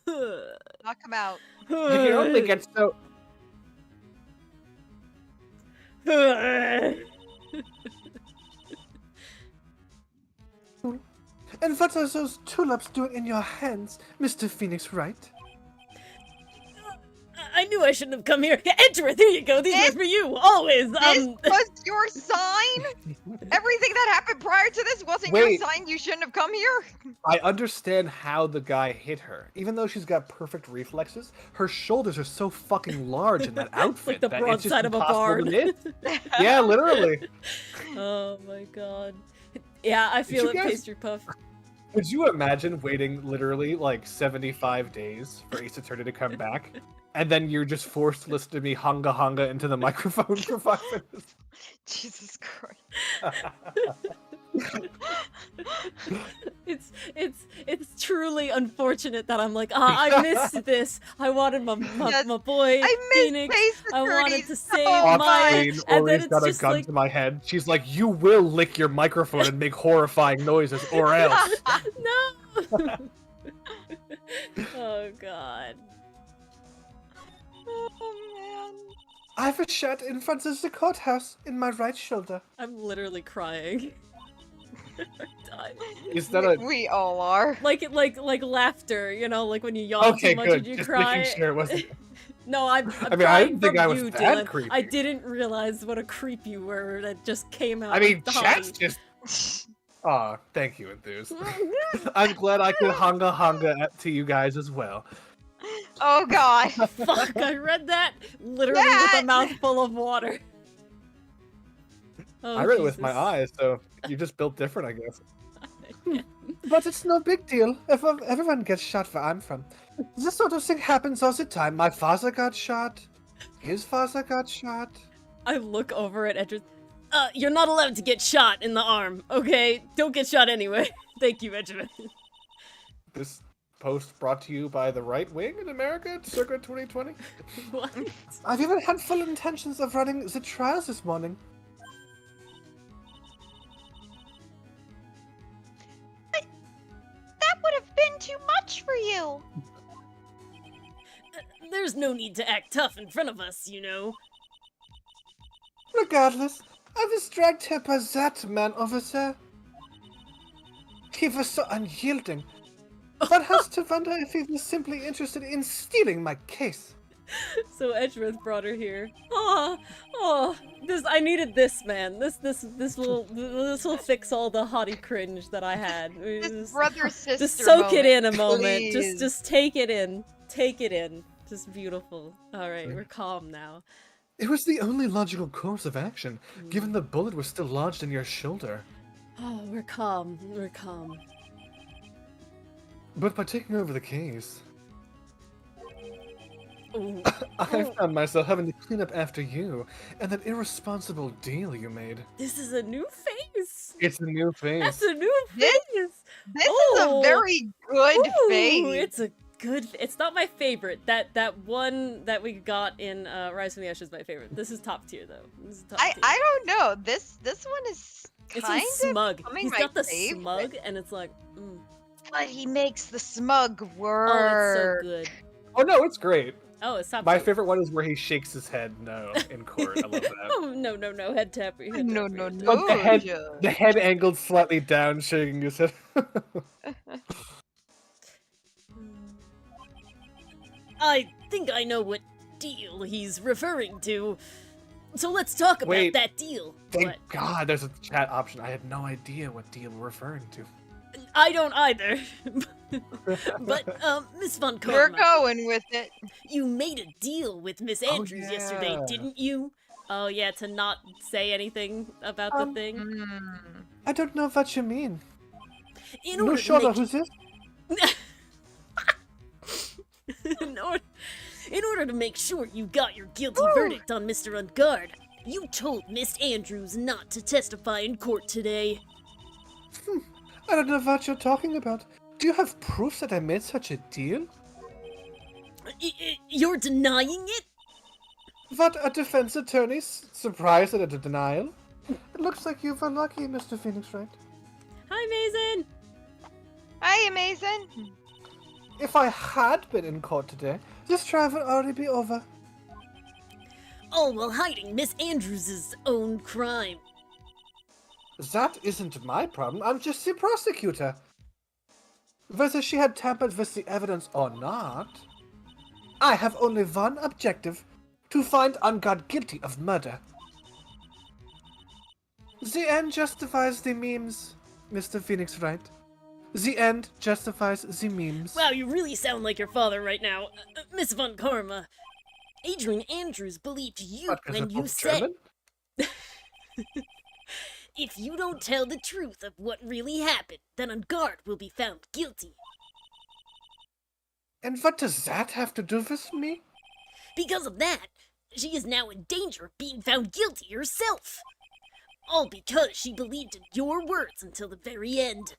Speaker 2: Knock him out.
Speaker 3: You can only get so. And what are those tulips doing in your hands, Mr. Phoenix Wright?
Speaker 1: I knew I shouldn't have come here. Yeah, Edgeworth, here you go. These are for you, always.
Speaker 2: This was your sign? Everything that happened prior to this wasn't your sign? You shouldn't have come here?
Speaker 3: I understand how the guy hit her. Even though she's got perfect reflexes, her shoulders are so fucking large in that outfit.
Speaker 1: Like the
Speaker 3: that
Speaker 1: broadside
Speaker 3: it's just
Speaker 1: of a
Speaker 3: impossible
Speaker 1: barn.
Speaker 3: to miss. Yeah, literally.
Speaker 1: Oh my God. Yeah, I feel it,
Speaker 3: guys-
Speaker 1: Pastry Puff.
Speaker 3: Could you imagine waiting literally like 75 days for Ace Attorney to come back? And then you're just forced to listen to me hunga into the microphone for 5 minutes?
Speaker 2: Jesus Christ.
Speaker 1: It's truly unfortunate that I'm like, I missed this. I wanted my boy
Speaker 2: I miss
Speaker 1: Phoenix.
Speaker 2: Space
Speaker 1: I wanted
Speaker 2: Attorneys
Speaker 1: to
Speaker 2: so
Speaker 1: save
Speaker 2: much.
Speaker 1: Maya,
Speaker 3: Screen,
Speaker 1: and then
Speaker 3: Ori's
Speaker 1: it's
Speaker 3: got a
Speaker 1: just
Speaker 3: gun
Speaker 1: like,
Speaker 3: to my head. She's like, you will lick your microphone and make horrifying noises, or else.
Speaker 1: no. Oh God.
Speaker 2: Oh man.
Speaker 3: I have a shot in front of the courthouse in my right shoulder.
Speaker 1: I'm literally crying. I'm dying.
Speaker 3: Is that a...
Speaker 2: We all are.
Speaker 1: Like laughter, you know, like when you yawn
Speaker 3: Okay,
Speaker 1: too much
Speaker 3: good.
Speaker 1: and you
Speaker 3: Just
Speaker 1: cry.
Speaker 3: making sure it wasn't...
Speaker 1: No, I'm
Speaker 3: I mean, I
Speaker 1: crying
Speaker 3: didn't think
Speaker 1: from
Speaker 3: I was
Speaker 1: you,
Speaker 3: that
Speaker 1: Dylan.
Speaker 3: creepy.
Speaker 1: I didn't realize what a creep you were that just came out.
Speaker 3: I mean,
Speaker 1: of the
Speaker 3: chat's
Speaker 1: hobby.
Speaker 3: just... Aw, thank you, Enthuse. I'm glad I could hanga to you guys as well.
Speaker 2: Oh God.
Speaker 1: Fuck, I read that literally with a mouthful of water. Oh,
Speaker 3: I read it with my
Speaker 1: Jesus.
Speaker 3: eyes, so you just built different, I guess. But it's no big deal. If everyone gets shot where I'm from. This sort of thing happens all the time. My father got shot. His father got shot.
Speaker 1: I look over at Edris. You're not allowed to get shot in the arm, okay? Don't get shot anyway. Thank you, Benjamin.
Speaker 3: This post brought to you by the right wing in America, circa 2020.
Speaker 1: What?
Speaker 3: I've even had full intentions of running the trials this morning.
Speaker 2: That would have been too much for you.
Speaker 1: There's no need to act tough in front of us, you know.
Speaker 3: Regardless, I was dragged here by that man over there. He was so unyielding. One has to wonder if he was simply interested in stealing my case.
Speaker 1: So Edgeworth brought her here. Oh, I needed this, man. This will fix all the haughty cringe that I had.
Speaker 2: This brother sister.
Speaker 1: Just soak it in a
Speaker 2: moment,
Speaker 1: moment.
Speaker 2: please.
Speaker 1: Just take it in. Take it in. Just beautiful. All right, we're calm now.
Speaker 3: It was the only logical course of action, given the bullet was still lodged in your shoulder.
Speaker 1: Oh, we're calm. We're calm.
Speaker 3: But by taking over the case,
Speaker 1: Ooh.
Speaker 3: I found myself having to clean up after you and that irresponsible deal you made.
Speaker 1: This is a new face.
Speaker 3: It's a new face.
Speaker 1: That's a new
Speaker 2: This-
Speaker 1: face.
Speaker 2: This is a very good
Speaker 1: Ooh,
Speaker 2: face.
Speaker 1: It's a good. It's not my favorite. That one that we got in Rise from the Ashes is my favorite. This is top tier though. This is top tier.
Speaker 2: I don't know. This one is
Speaker 1: It's
Speaker 2: kind
Speaker 1: so smug.
Speaker 2: becoming
Speaker 1: He's
Speaker 2: my
Speaker 1: got the
Speaker 2: favorite.
Speaker 1: smug, and it's like,
Speaker 2: But he makes the smug work.
Speaker 1: oh, it's so good.
Speaker 3: Oh no, it's great.
Speaker 1: Oh, it's top
Speaker 3: My
Speaker 1: tier.
Speaker 3: favorite one is where he shakes his head no in court. I love that.
Speaker 1: Oh no, head tapper. Head
Speaker 2: No,
Speaker 1: tapper,
Speaker 2: no,
Speaker 1: head
Speaker 2: no.
Speaker 1: tapper.
Speaker 3: The head angled slightly down, shaking his head.
Speaker 1: I think I know what deal he's referring to. So let's talk about
Speaker 3: Wait.
Speaker 1: that deal.
Speaker 3: Thank
Speaker 1: What?
Speaker 3: God there's a chat option. I had no idea what deal we're referring to.
Speaker 1: I don't either. But, Miss Von
Speaker 2: We're
Speaker 1: Karma,
Speaker 2: going with it.
Speaker 1: you made a deal with Miss Andrews yesterday,
Speaker 3: yeah.
Speaker 1: didn't you? Oh yeah, to not say anything about the thing.
Speaker 2: Mm.
Speaker 3: I don't know what you mean.
Speaker 1: In
Speaker 3: No
Speaker 1: order to
Speaker 3: shoulder,
Speaker 1: make
Speaker 3: who's this?
Speaker 1: in order to make sure you got your guilty verdict on Mr. Ungard, you told Miss Andrews not to testify in court today.
Speaker 3: I don't know what you're talking about. Do you have proof that I made such a deal?
Speaker 1: You're denying it?
Speaker 3: What, a defense attorney surprised at a denial? It looks like you were lucky, Mr. Phoenix, right?
Speaker 1: Hi, Mason.
Speaker 2: Hi, Amazing.
Speaker 3: If I had been in court today, this trial would already be over.
Speaker 1: All while hiding Miss Andrews' own crime.
Speaker 3: That isn't my problem. I'm just the prosecutor. Whether she had tampered with the evidence or not, I have only one objective: to find Ungard guilty of murder. The end justifies the memes, Mr. Phoenix, right? The end justifies the memes.
Speaker 1: Wow, you really sound like your father right now. Miss Von Karma. Adrian Andrews believed you
Speaker 3: What, 'cause
Speaker 1: when
Speaker 3: I'm
Speaker 1: you
Speaker 3: both
Speaker 1: said...
Speaker 3: German?
Speaker 1: If you don't tell the truth of what really happened, then Ungard will be found guilty.
Speaker 3: And what does that have to do with me?
Speaker 1: Because of that, she is now in danger of being found guilty herself.
Speaker 4: All because she believed in your words until the very end.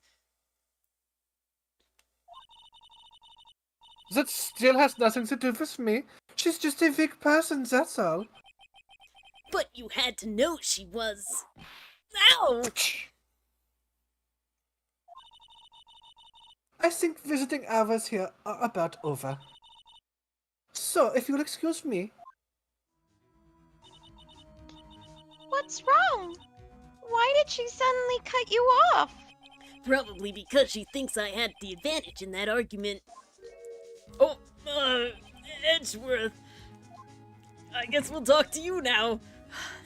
Speaker 3: That still has nothing to do with me. She's just a weak person, that's all.
Speaker 4: But you had to know she was... Ow!
Speaker 3: I think visiting hours here are about over. So, if you'll excuse me.
Speaker 2: What's wrong? Why did she suddenly cut you off?
Speaker 4: Probably because she thinks I had the advantage in that argument. Oh, Edgeworth. I guess we'll talk to you now.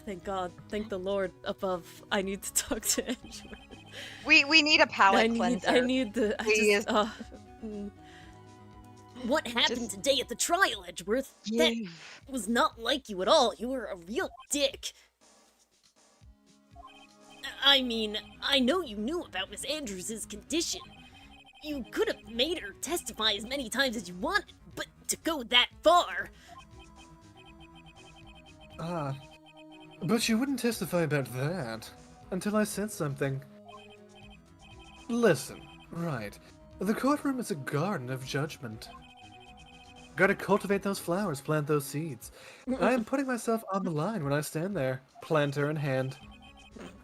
Speaker 1: Thank God. Thank the Lord above. I need to talk to Edgeworth.
Speaker 2: We need a palate cleanser.
Speaker 1: I need the...
Speaker 2: Please.
Speaker 4: What happened today at the trial, Edgeworth?
Speaker 2: Yeah.
Speaker 4: That was not like you at all. You were a real dick. I mean, I know you knew about Miss Andrews' condition. You could have made her testify as many times as you wanted, but to go that far...
Speaker 3: But she wouldn't testify about that until I said something. Listen, right. The courtroom is a garden of judgment. Gotta cultivate those flowers, plant those seeds. I am putting myself on the line when I stand there, planter in hand.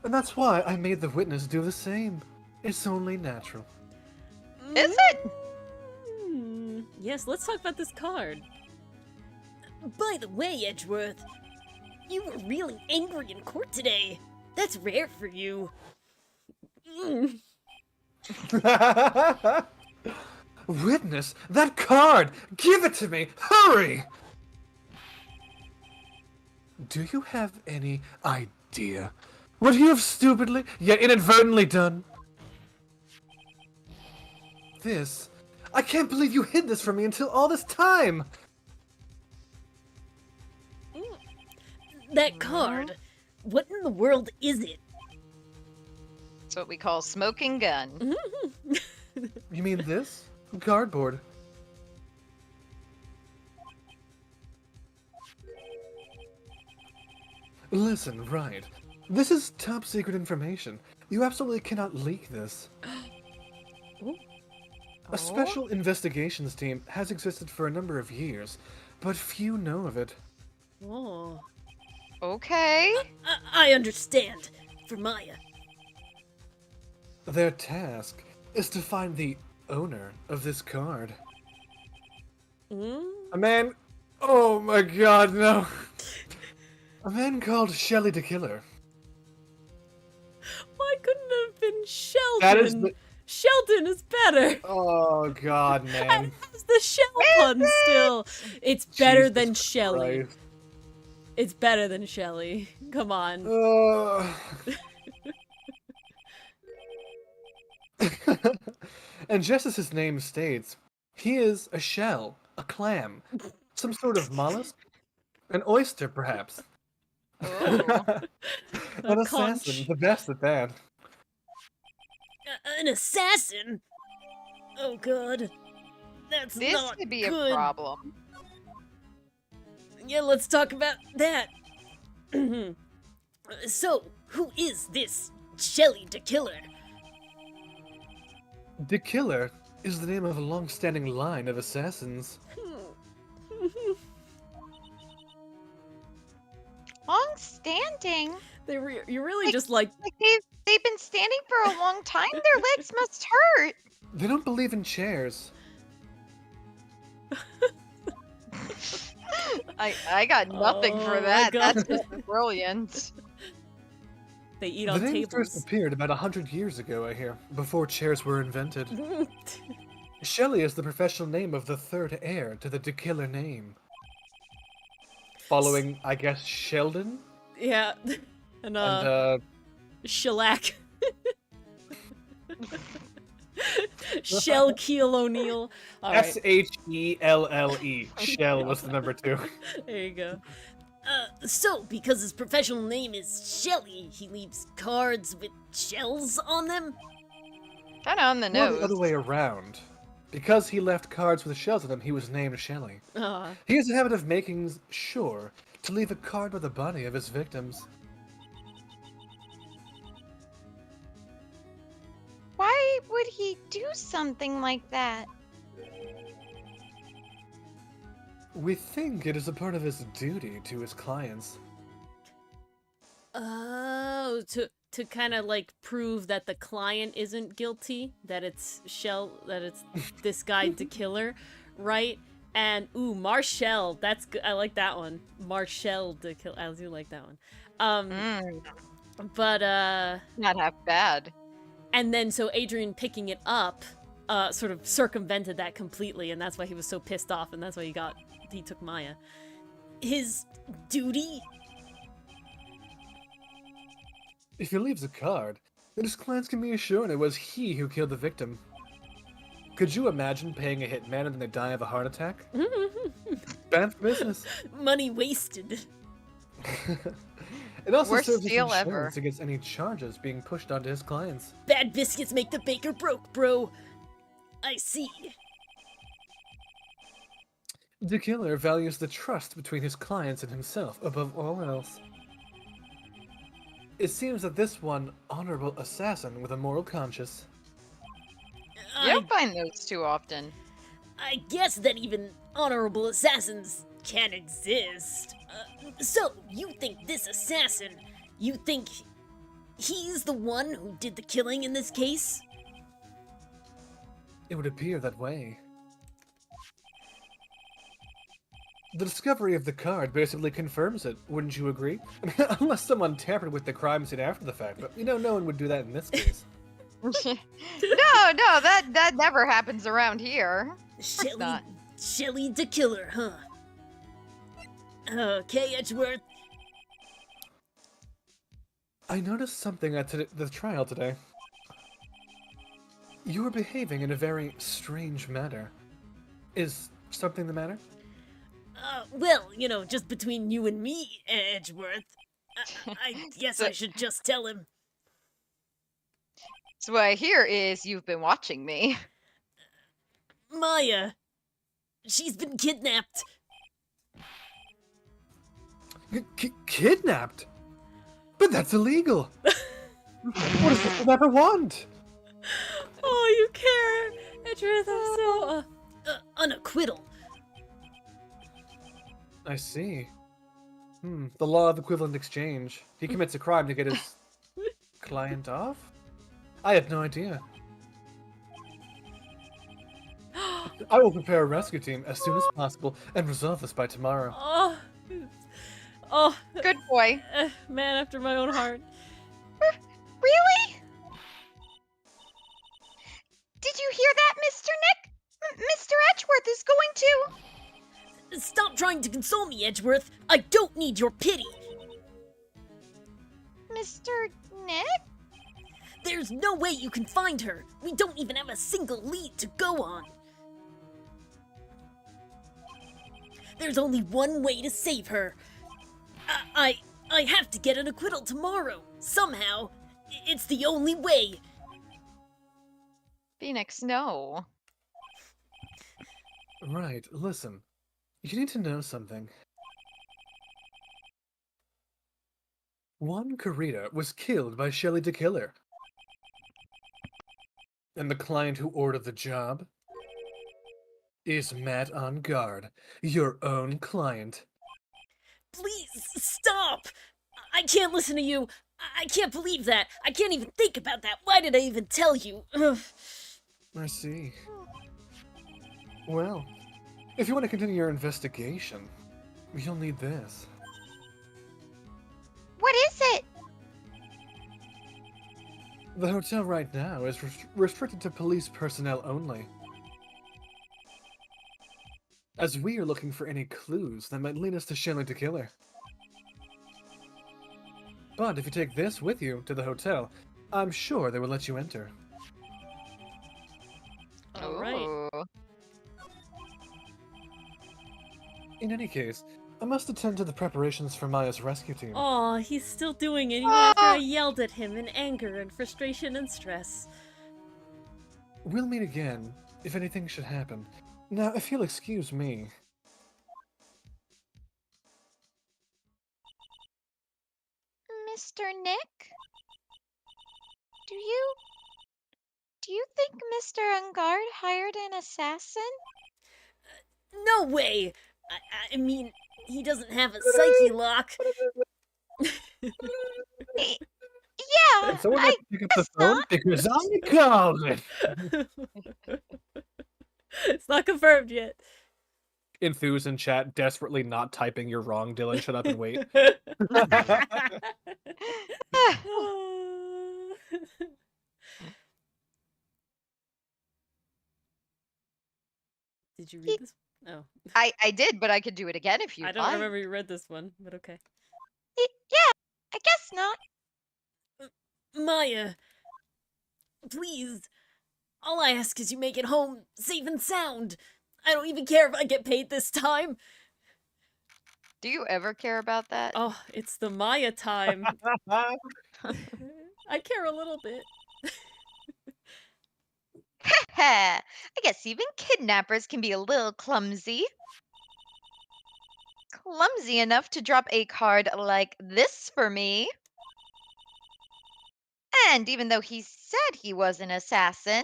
Speaker 3: And that's why I made the witness do the same. It's only natural.
Speaker 2: Is it?
Speaker 1: Yes, let's talk about this card.
Speaker 4: By the way, Edgeworth, you were really angry in court today. That's rare for you.
Speaker 3: Witness, that card! Give it to me! Hurry! Do you have any idea what you have stupidly, yet inadvertently done? This... I can't believe you hid this from me until all this time!
Speaker 4: That card, what in the world is it?
Speaker 2: It's what we call smoking gun.
Speaker 3: You mean this? Cardboard. Listen, right. This is top secret information. You absolutely cannot leak this. A special investigations team has existed for a number of years, but few know of it.
Speaker 1: Oh.
Speaker 2: Okay.
Speaker 4: I understand. For Maya.
Speaker 3: Their task is to find the owner of this card. A man... Oh my god, no. A man called Shelley the Killer.
Speaker 1: Why couldn't it have been Sheldon?
Speaker 3: That is the...
Speaker 1: Sheldon is better.
Speaker 3: Oh god, man.
Speaker 1: It has the shell pun still. It's better than
Speaker 3: Jesus
Speaker 1: Shelley.
Speaker 3: Christ.
Speaker 1: It's better than Shelley. Come on.
Speaker 3: And just as his name states, he is a shell, a clam, some sort of mollusk, an oyster, perhaps.
Speaker 2: Oh.
Speaker 3: An
Speaker 1: A
Speaker 3: assassin,
Speaker 1: conch.
Speaker 3: the best at that.
Speaker 4: An assassin? Oh god. That's
Speaker 2: This
Speaker 4: not
Speaker 2: could be
Speaker 4: good.
Speaker 2: a problem.
Speaker 4: Yeah, let's talk about that. So, who is this Shelley the Killer?
Speaker 3: The Killer is the name of a long-standing line of assassins.
Speaker 2: Long-standing?
Speaker 1: You really just like...
Speaker 2: They've been standing for a long time. Their legs must hurt.
Speaker 3: They don't believe in chairs.
Speaker 2: I got nothing
Speaker 1: Oh
Speaker 2: for
Speaker 1: my
Speaker 2: that.
Speaker 1: God.
Speaker 2: That's just brilliant.
Speaker 1: They eat
Speaker 3: The
Speaker 1: on
Speaker 3: name first
Speaker 1: tables.
Speaker 3: appeared about 100 years ago, I hear, before chairs were invented. Shelley is the professional name of the third heir to the De Killer name. Following, I guess, Sheldon?
Speaker 1: Yeah. And, shellac. Shell Keel O'Neill. Alright,
Speaker 3: S-H-E-L-L-E. Shell was the number 2.
Speaker 1: there you go.
Speaker 4: So, because his professional name is Shelley, he leaves cards with shells on them?
Speaker 2: Kind of on the
Speaker 3: Or
Speaker 2: nose.
Speaker 3: the other way around. Because he left cards with shells in them, he was named Shelley.
Speaker 1: Aw.
Speaker 3: He has a habit of making sure to leave a card with the body of his victims.
Speaker 2: he do something like that?
Speaker 3: We think it is a part of his duty to his clients.
Speaker 1: Oh, to kind of like prove that the client isn't guilty, that it's this guy the killer, right? And ooh, Marshall, that's good. I like that one. Marshall the killer. I do like that one. But
Speaker 2: Not half bad.
Speaker 1: and then so Adrian picking it up sort of circumvented that completely, and that's why he was so pissed off, and that's why he took Maya. His duty?
Speaker 3: If he leaves a card, then his clients can be assured it was he who killed the victim. Could you imagine paying a hitman and then they die of a heart attack? Bad business.
Speaker 1: Money wasted.
Speaker 3: It also
Speaker 2: Worst
Speaker 3: serves as
Speaker 2: deal
Speaker 3: insurance
Speaker 2: ever.
Speaker 3: against any charges being pushed onto his clients.
Speaker 4: Bad biscuits make the baker broke, bro. I see.
Speaker 3: The killer values the trust between his clients and himself above all else. It seems that this one honorable assassin with a moral conscience.
Speaker 2: You don't find those too often.
Speaker 4: I guess that even honorable assassins can exist. So, you think this assassin, you think he's the one who did the killing in this case?
Speaker 3: It would appear that way. The discovery of the card basically confirms it, wouldn't you agree? Unless someone tampered with the crime scene after the fact, but no one would do that in this case.
Speaker 2: No, that never happens around here. not.
Speaker 4: Shelly the killer, huh? Okay, Edgeworth.
Speaker 3: I noticed something at the trial today. You were behaving in a very strange manner. Is something the matter?
Speaker 4: Well, just between you and me, Edgeworth. I guess I should just tell him.
Speaker 2: So what I hear is you've been watching me.
Speaker 4: Maya. She's been kidnapped.
Speaker 3: Kidnapped? But that's illegal! What does the kidnapper want?
Speaker 1: Oh, you care, Edgeworth. I'm so.
Speaker 4: An acquittal.
Speaker 3: I see. The law of equivalent exchange. He commits a crime to get his client off? I had no idea. I will prepare a rescue team as soon as possible and resolve this by tomorrow.
Speaker 1: Oh,
Speaker 2: Good boy.
Speaker 1: Man after my own heart.
Speaker 2: Really? Did you hear that, Mr. Nick? Mr. Edgeworth is going to...
Speaker 4: Stop trying to console me, Edgeworth. I don't need your pity.
Speaker 2: Mr. Nick?
Speaker 4: There's no way you can find her. We don't even have a single lead to go on. There's only one way to save her. I have to get an acquittal tomorrow. Somehow. It's the only way.
Speaker 2: Phoenix, no.
Speaker 3: Right, listen. You need to know something. Juan Carita was killed by Shelly the Killer. And the client who ordered the job is Matt on Guard, your own client.
Speaker 4: Please, stop! I can't listen to you. I can't believe that. I can't even think about that. Why did I even tell you? Ugh.
Speaker 3: I see. Well, if you want to continue your investigation, you'll need this.
Speaker 2: What is it?
Speaker 3: The hotel right now is restricted to police personnel only. As we are looking for any clues that might lead us to Shelly the Killer. But if you take this with you to the hotel, I'm sure they will let you enter.
Speaker 1: All right.
Speaker 2: Ooh.
Speaker 3: In any case, I must attend to the preparations for Maya's rescue team.
Speaker 1: Oh, he's still doing it even after I yelled at him in anger and frustration and stress.
Speaker 3: We'll meet again, if anything should happen. Now, if you'll excuse me.
Speaker 2: Mr. Nick? do you think Mr. Ungard hired an assassin?
Speaker 4: No way! I mean, he doesn't have a psyche lock.
Speaker 2: Yeah,
Speaker 3: And someone
Speaker 2: I
Speaker 3: has to pick up the
Speaker 2: guess
Speaker 3: phone
Speaker 2: not.
Speaker 3: because I'm calling.
Speaker 1: It's not confirmed yet.
Speaker 3: Enthuse in chat, desperately not typing you're wrong, Dylan. Shut up and wait.
Speaker 1: Did you read this? Oh.
Speaker 2: I did, but I could do it again if you'd
Speaker 1: I don't
Speaker 2: like.
Speaker 1: remember you read this one, but okay.
Speaker 2: Yeah, I guess not.
Speaker 4: Maya, please. All I ask is you make it home safe and sound. I don't even care if I get paid this time.
Speaker 2: Do you ever care about that?
Speaker 1: Oh, it's the Maya time. I care a little bit.
Speaker 2: I guess even kidnappers can be a little clumsy. Clumsy enough to drop a card like this for me. And even though he said he was an assassin,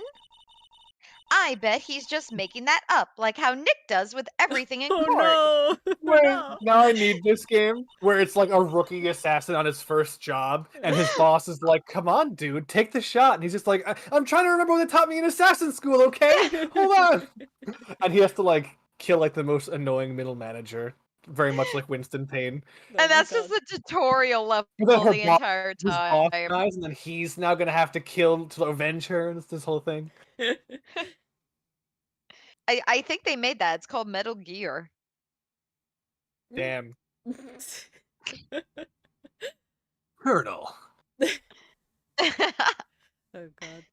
Speaker 2: I bet he's just making that up, like how Nick does with everything in
Speaker 1: Oh
Speaker 2: court.
Speaker 1: no! Oh,
Speaker 3: Wait,
Speaker 1: no!
Speaker 3: now I need this game where it's like a rookie assassin on his first job, and his boss is like, "Come on, dude, take the shot," and he's just like, "I'm trying to remember what they taught me in assassin school, okay? Hold on." And he has to like kill like the most annoying middle manager, very much like Winston Payne.
Speaker 1: Oh my
Speaker 2: And that's
Speaker 1: God.
Speaker 2: just the tutorial level
Speaker 3: And then her
Speaker 2: the
Speaker 3: boss-
Speaker 2: entire
Speaker 3: His boss
Speaker 2: time.
Speaker 3: dies, and then he's now gonna have to kill to avenge her, and it's this whole thing.
Speaker 2: I think they made that. It's called Metal Gear.
Speaker 3: Damn. Colonel.
Speaker 1: Oh God.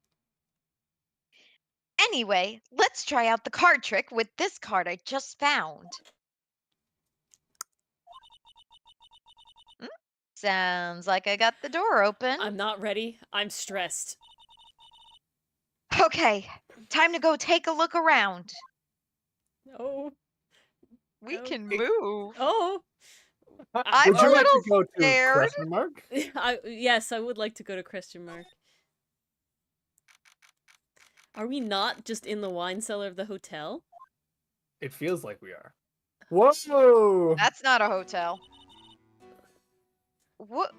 Speaker 2: Anyway, let's try out the card trick with this card I just found. Sounds like I got the door open.
Speaker 1: I'm not ready. I'm stressed.
Speaker 2: Okay, time to go take a look around.
Speaker 1: Oh.
Speaker 2: We
Speaker 1: Okay.
Speaker 2: can move.
Speaker 1: Oh.
Speaker 2: I'm
Speaker 3: Would you
Speaker 2: a
Speaker 3: like to
Speaker 2: little
Speaker 3: go to
Speaker 2: scared.
Speaker 3: question mark?
Speaker 1: Yes, I would like to go to question mark. Are we not just in the wine cellar of the hotel?
Speaker 3: It feels like we are. Whoa!
Speaker 2: That's not a hotel. What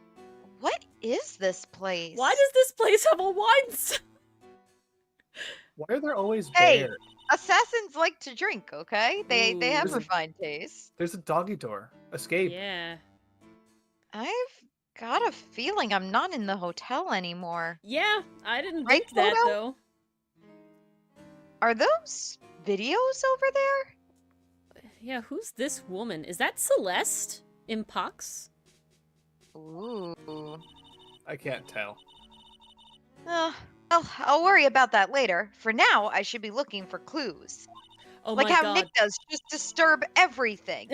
Speaker 2: is this place?
Speaker 1: Why does this place have a wine cellar?
Speaker 3: Why are there always
Speaker 2: Hey.
Speaker 3: bears?
Speaker 2: Assassins like to drink, okay? They
Speaker 1: Ooh.
Speaker 2: have
Speaker 3: There's a-
Speaker 2: refined taste.
Speaker 3: There's a doggy door. Escape.
Speaker 1: Yeah.
Speaker 2: I've got a feeling I'm not in the hotel anymore.
Speaker 1: Yeah, I didn't
Speaker 2: Right,
Speaker 1: think that
Speaker 2: Toto?
Speaker 1: though.
Speaker 2: Are those videos over there?
Speaker 1: Yeah, who's this woman? Is that Celeste in Pox?
Speaker 2: Ooh.
Speaker 3: I can't tell.
Speaker 2: Well, I'll worry about that later. For now, I should be looking for clues.
Speaker 1: Oh
Speaker 2: like
Speaker 1: my
Speaker 2: how
Speaker 1: God.
Speaker 2: Nick does, just disturb everything.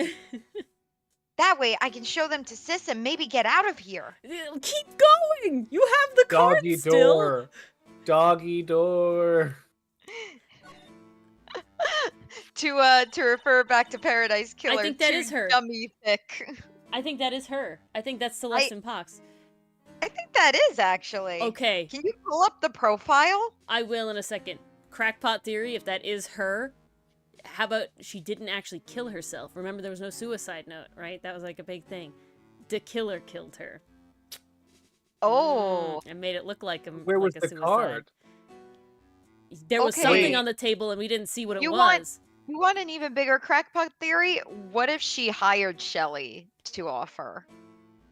Speaker 2: That way, I can show them to Sis and maybe get out of here.
Speaker 1: Keep going! You have the card
Speaker 3: Doggy
Speaker 1: still!
Speaker 3: door. Doggy door.
Speaker 2: To refer back to Paradise Killer.
Speaker 1: think that
Speaker 2: too
Speaker 1: is her.
Speaker 2: Dummy thick.
Speaker 1: I think that is her. I think that's Celeste in Pox.
Speaker 2: I think that is actually.
Speaker 1: Okay,
Speaker 2: Can you pull up the profile?
Speaker 1: I will in a second. Crackpot theory, if that is her, how about she didn't actually kill herself? Remember, there was no suicide note, right? That was like a big thing. The killer killed her.
Speaker 2: Oh.
Speaker 1: And made it look like a
Speaker 3: Where was
Speaker 1: like a
Speaker 3: the
Speaker 1: suicide.
Speaker 3: card?
Speaker 1: There was
Speaker 2: Okay.
Speaker 1: something
Speaker 3: Wait.
Speaker 1: on the table and we didn't see what it
Speaker 2: You
Speaker 1: was.
Speaker 2: want- You want an even bigger crackpot theory? What if she hired Shelly to offer?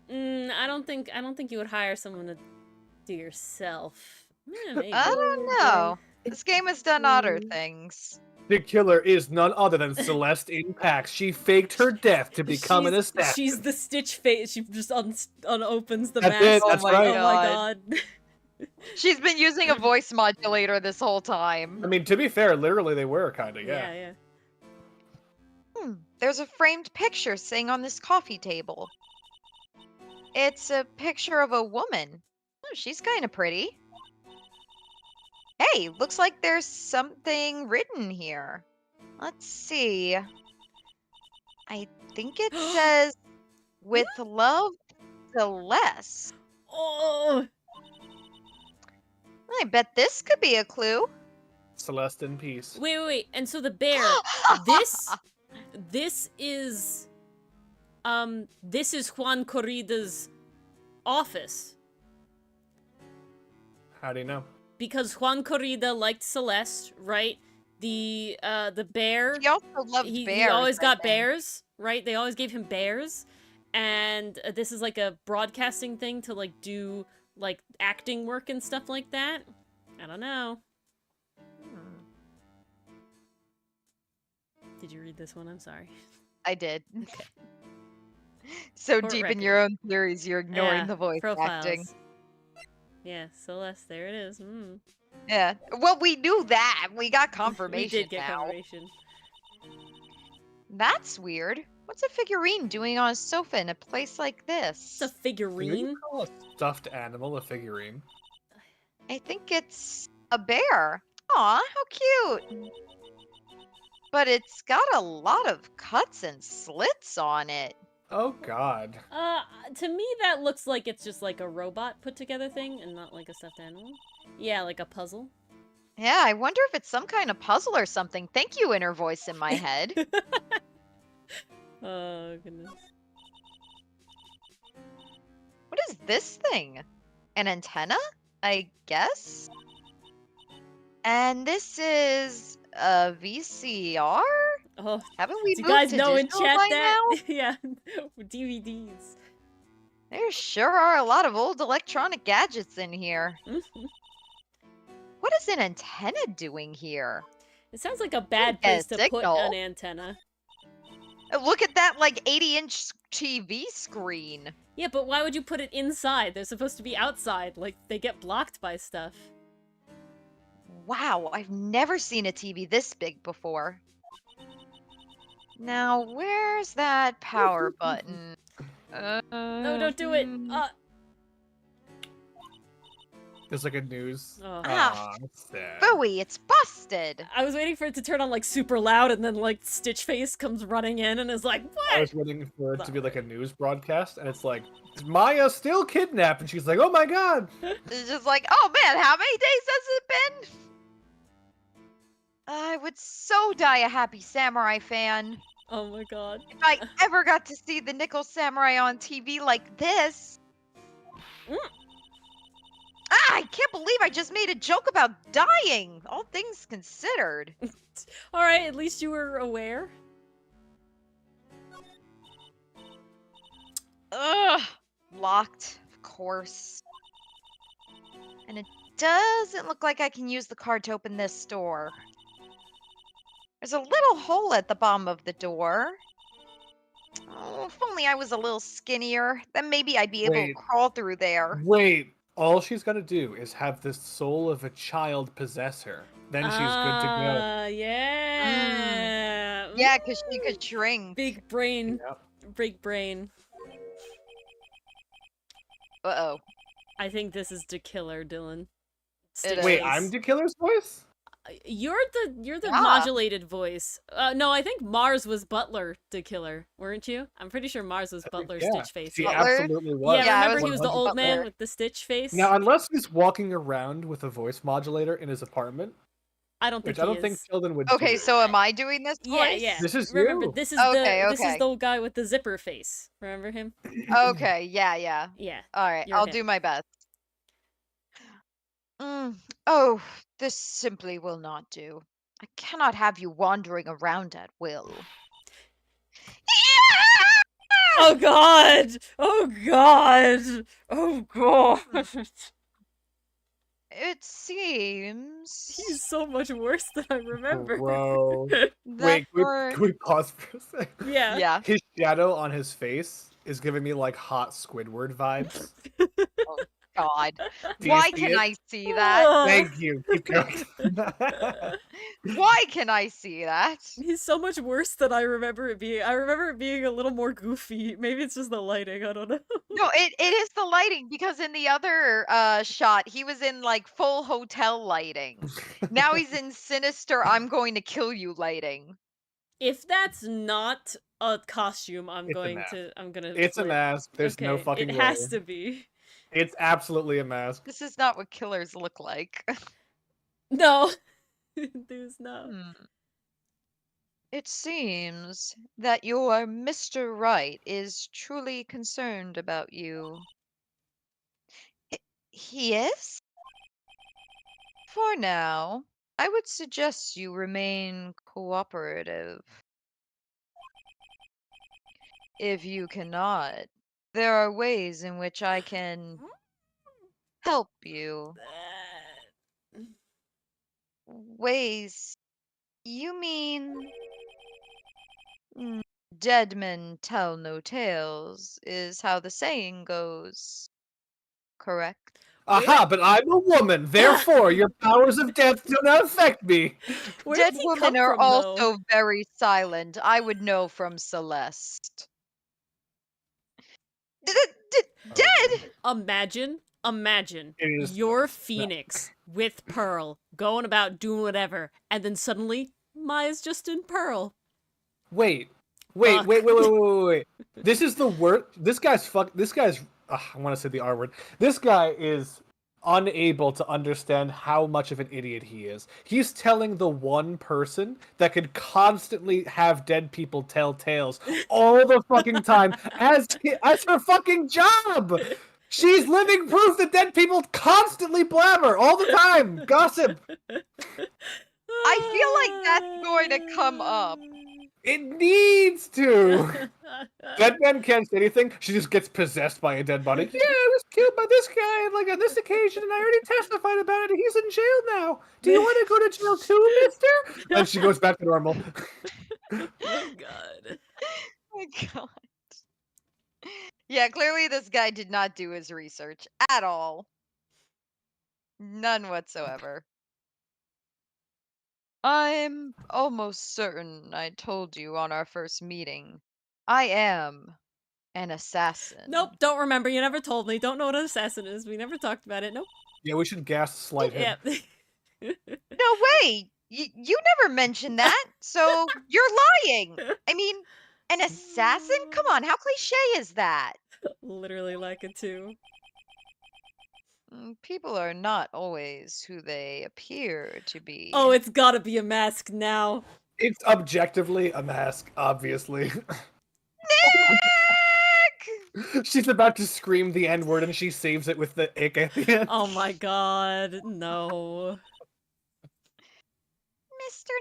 Speaker 1: I don't think you would hire someone to do yourself. Maybe.
Speaker 2: I don't know. This game has done odder things.
Speaker 3: The killer is none other than Celeste in Pax. She faked her death to become an assassin.
Speaker 1: She's the Stitch face. She just unopens the
Speaker 3: That's
Speaker 1: mask.
Speaker 3: it,
Speaker 2: Oh
Speaker 3: that's
Speaker 2: my
Speaker 3: right.
Speaker 1: Oh my god.
Speaker 2: She's been using a voice modulator this whole time.
Speaker 3: I mean, to be fair, literally they were kind of, yeah.
Speaker 1: Yeah.
Speaker 2: There's a framed picture sitting on this coffee table. It's a picture of a woman. Oh, she's kind of pretty. Hey, looks like there's something written here. Let's see. I think it says, "With love, Celeste."
Speaker 1: Oh.
Speaker 2: I bet this could be a clue.
Speaker 3: Celeste in peace.
Speaker 1: Wait. And so the bear, this is Juan Corrida's office.
Speaker 3: How do you know?
Speaker 1: Because Juan Corrida liked Celeste, right? The bear.
Speaker 2: He also loved bears.
Speaker 1: He always
Speaker 2: I
Speaker 1: got
Speaker 2: think.
Speaker 1: bears, right? They always gave him bears. And this is like a broadcasting thing to like do like acting work and stuff like that. I don't know. Did you read this one? I'm sorry.
Speaker 2: I did. So
Speaker 1: Court
Speaker 2: deep in
Speaker 1: record.
Speaker 2: your own theories, you're ignoring
Speaker 1: Yeah,
Speaker 2: the voice
Speaker 1: profiles.
Speaker 2: acting.
Speaker 1: Yeah, Celeste, there it is.
Speaker 2: Yeah. Well, we knew that. We got
Speaker 1: We
Speaker 2: confirmation
Speaker 1: did get
Speaker 2: now.
Speaker 1: confirmation.
Speaker 2: That's weird. What's a figurine doing on a sofa in a place like this?
Speaker 1: It's a
Speaker 3: Can
Speaker 1: figurine.
Speaker 3: you call a stuffed animal a figurine?
Speaker 2: I think it's a bear. Aw, how cute. But it's got a lot of cuts and slits on it.
Speaker 3: Oh God.
Speaker 1: To me that looks like it's just like a robot put together thing and not like a stuffed animal. Yeah, like a puzzle.
Speaker 2: Yeah, I wonder if it's some kind of puzzle or something. Thank you, inner voice in my head.
Speaker 1: Oh, goodness.
Speaker 2: What is this thing? An antenna? I guess? And this is a VCR?
Speaker 1: Oh,
Speaker 2: Haven't we
Speaker 1: do you
Speaker 2: moved
Speaker 1: guys
Speaker 2: to
Speaker 1: know in
Speaker 2: digital
Speaker 1: chat
Speaker 2: by
Speaker 1: that?
Speaker 2: now?
Speaker 1: Yeah, DVDs.
Speaker 2: There sure are a lot of old electronic gadgets in here. What is an antenna doing here?
Speaker 1: It sounds like a bad
Speaker 2: Get a
Speaker 1: place to put
Speaker 2: signal.
Speaker 1: an antenna.
Speaker 2: Look at that, like, 80-inch TV screen.
Speaker 1: Yeah, but why would you put it inside? They're supposed to be outside. Like, they get blocked by stuff.
Speaker 2: Wow, I've never seen a TV this big before. Now, where's that power button?
Speaker 1: No, don't do it!
Speaker 3: There's like a news.
Speaker 1: Oh.
Speaker 2: Ah.
Speaker 3: Sad.
Speaker 2: Booey, it's busted!
Speaker 1: I was waiting for it to turn on, like, super loud, and then, like, Stitch Face comes running in and is like,
Speaker 3: I
Speaker 1: what?
Speaker 3: was waiting for it to be like a news broadcast, and it's like, is Maya still kidnapped? And she's like, oh my God.
Speaker 2: It's just like, oh man, how many days has it been? I would so die a happy samurai fan.
Speaker 1: Oh my god.
Speaker 2: If I ever got to see the Nickel Samurai on TV like this.
Speaker 1: Mm.
Speaker 2: I can't believe I just made a joke about dying, all things considered.
Speaker 1: Alright, at least you were aware.
Speaker 2: Ugh, locked, of course. And it doesn't look like I can use the card to open this door. There's a little hole at the bottom of the door. Oh, if only I was a little skinnier, then maybe I'd be able to
Speaker 3: Wait.
Speaker 2: crawl through there.
Speaker 3: Wait, all she's got to do is have the soul of a child possess her. Then she's good to go.
Speaker 1: Yeah.
Speaker 2: Yeah, because she could shrink.
Speaker 1: Big brain.
Speaker 3: Yep.
Speaker 1: Big brain.
Speaker 2: Uh-oh.
Speaker 1: I think this is the killer, Dylan.
Speaker 2: It is.
Speaker 3: Wait, I'm the killer's voice?
Speaker 1: You're the
Speaker 2: Yeah.
Speaker 1: modulated voice. No, I think Mars was Butler the killer, weren't you? I'm pretty sure Mars was Butler
Speaker 3: Yeah,
Speaker 1: Stitch Face.
Speaker 3: She
Speaker 2: Butler?
Speaker 3: absolutely was.
Speaker 1: Yeah,
Speaker 2: I
Speaker 1: remember
Speaker 2: was
Speaker 1: he was the old
Speaker 3: 100%.
Speaker 1: man with the Stitch face?
Speaker 3: Now, unless he's walking around with a voice modulator in his apartment,
Speaker 1: I don't think
Speaker 3: which I don't
Speaker 1: he
Speaker 3: think
Speaker 1: is.
Speaker 3: Sheldon would
Speaker 2: Okay,
Speaker 3: do.
Speaker 2: so am I doing this voice?
Speaker 1: Yeah, yeah.
Speaker 3: This is
Speaker 1: Remember,
Speaker 3: you.
Speaker 1: this is
Speaker 2: Okay,
Speaker 1: this is
Speaker 2: okay.
Speaker 1: the old guy with the zipper face. Remember him?
Speaker 2: Okay, yeah.
Speaker 1: Yeah.
Speaker 2: Alright,
Speaker 1: You're
Speaker 2: I'll
Speaker 1: him.
Speaker 2: do my best. Oh, this simply will not do. I cannot have you wandering around at will.
Speaker 1: Oh god! Oh god! Oh god!
Speaker 2: It seems
Speaker 1: He's so much worse than I remember.
Speaker 3: Bro.
Speaker 2: that
Speaker 3: Wait,
Speaker 2: for...
Speaker 3: can we pause for a second?
Speaker 1: Yeah.
Speaker 2: Yeah.
Speaker 3: His shadow on his face is giving me like hot Squidward vibes.
Speaker 2: God.
Speaker 3: Do you
Speaker 2: Why
Speaker 3: see
Speaker 2: can
Speaker 3: it?
Speaker 2: I see that?
Speaker 3: Thank you. Keep going.
Speaker 2: Why can I see that?
Speaker 1: He's so much worse than I remember it being. I remember it being a little more goofy. Maybe it's just the lighting. I don't know.
Speaker 2: No, it is the lighting because in the other shot he was in like full hotel lighting. Now he's in sinister I'm going to kill you lighting.
Speaker 1: If that's not a costume, I'm
Speaker 3: It's a
Speaker 1: going
Speaker 3: mask.
Speaker 1: to. I'm gonna.
Speaker 3: It's a
Speaker 1: flip.
Speaker 3: mask. There's no
Speaker 1: Okay,
Speaker 3: fucking
Speaker 1: It
Speaker 3: way.
Speaker 1: has to be.
Speaker 3: It's absolutely a mask.
Speaker 2: This is not what killers look like.
Speaker 1: No. There's no.
Speaker 2: It seems that your Mr. Right is truly concerned about you. He is? For now, I would suggest you remain cooperative. If you cannot, there are ways in which I can help you. Ways? You mean dead men tell no tales, is how the saying goes. Correct?
Speaker 3: Aha, but I'm a woman, therefore your powers of death do not affect me.
Speaker 1: Where
Speaker 2: Dead
Speaker 1: did he
Speaker 2: women
Speaker 1: come
Speaker 2: are
Speaker 1: from, though?
Speaker 2: also very silent. I would know from Celeste. Dead?
Speaker 1: Imagine
Speaker 3: It is
Speaker 1: you're Phoenix with Pearl going about doing whatever, and then suddenly Maya's just in Pearl.
Speaker 3: Wait.
Speaker 1: Fuck.
Speaker 3: Wait. This is the worst. This guy's I want to say the R word. This guy is unable to understand how much of an idiot he is. He's telling the one person that could constantly have dead people tell tales all the fucking time as her fucking job. She's living proof that dead people constantly blabber all the time. Gossip.
Speaker 2: I feel like that's going to come up.
Speaker 3: It needs to. Dead man can't say anything. She just gets possessed by a dead body. Yeah, I was killed by this guy, like on this occasion, and I already testified about it. And he's in jail now. Do you want to go to jail too, Mister? And she goes back to normal.
Speaker 1: Oh god.
Speaker 2: Oh my god. Yeah, clearly this guy did not do his research at all. None whatsoever. I'm almost certain I told you on our first meeting. I am an assassin.
Speaker 1: Nope, don't remember. You never told me. Don't know what an assassin is. We never talked about it. Nope.
Speaker 3: Yeah, we should gaslight him.
Speaker 1: Yeah.
Speaker 2: No way! You never mentioned that, so you're lying! I mean, an assassin? Come on, how cliche is that?
Speaker 1: Literally like it too.
Speaker 2: People are not always who they appear to be.
Speaker 1: Oh, it's gotta be a mask now.
Speaker 3: It's objectively a mask, obviously.
Speaker 2: Nick!
Speaker 3: She's about to scream the N-word and she saves it with the ick at the end.
Speaker 1: Oh my god, no.
Speaker 2: Mr.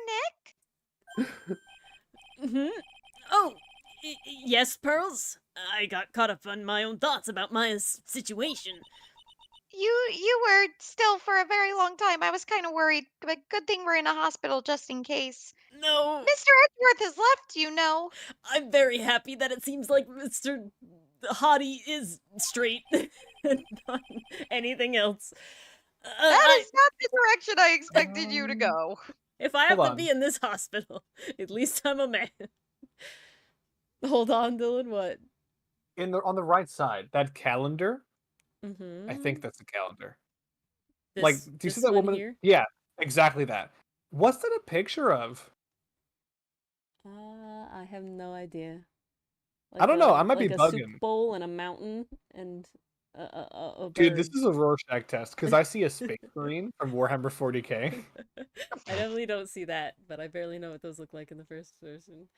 Speaker 2: Nick?
Speaker 4: Oh, yes, Pearls? I got caught up on my own thoughts about Maya's situation.
Speaker 2: You were still for a very long time. I was kind of worried, but good thing we're in a hospital just in case.
Speaker 4: No,
Speaker 2: Mr. Edgeworth has left, you know.
Speaker 4: I'm very happy that it seems like Mr. Hottie is straight and not anything else.
Speaker 2: That is not the direction I expected you to go.
Speaker 4: If I have
Speaker 3: Hold
Speaker 4: to
Speaker 3: on.
Speaker 4: be in this hospital, at least I'm a man.
Speaker 1: Hold on, Dylan, what?
Speaker 3: On the right side, that calendar.
Speaker 1: Mm-hmm.
Speaker 3: I think that's a calendar.
Speaker 1: This,
Speaker 3: Like, do you see that
Speaker 1: one
Speaker 3: woman?
Speaker 1: here?
Speaker 3: Yeah, exactly that. What's that a picture of?
Speaker 1: I have no idea.
Speaker 3: I don't know, I might be
Speaker 1: like a
Speaker 3: bugging.
Speaker 1: soup bowl and a mountain and a bird.
Speaker 3: Dude, this is a Rorschach test because I see a space marine from Warhammer 40k.
Speaker 1: I definitely don't see that, but I barely know what those look like in the first person.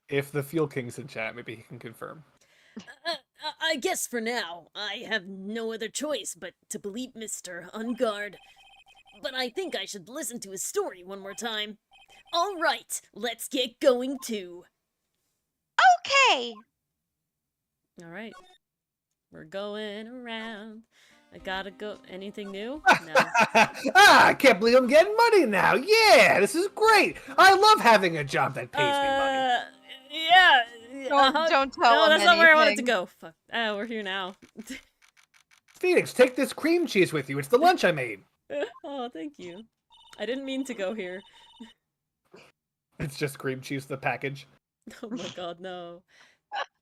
Speaker 3: If the Fuel King's in chat, maybe he can confirm.
Speaker 4: I guess for now, I have no other choice but to believe Mr. Unguard. But I think I should listen to his story one more time. All right, let's get going too.
Speaker 2: Okay.
Speaker 1: All right, we're going around. I gotta go. Anything new? No.
Speaker 3: I can't believe I'm getting money now. Yeah, this is great. I love having a job that pays me money.
Speaker 4: Yeah.
Speaker 2: Don't tell
Speaker 1: No,
Speaker 2: him
Speaker 1: that's not where I wanted to
Speaker 2: anything.
Speaker 1: go. Fuck. Oh, we're here now.
Speaker 3: Phoenix, take this cream cheese with you. It's the lunch I made.
Speaker 1: Oh, thank you. I didn't mean to go here.
Speaker 3: It's just cream cheese, the package.
Speaker 1: Oh my god, no.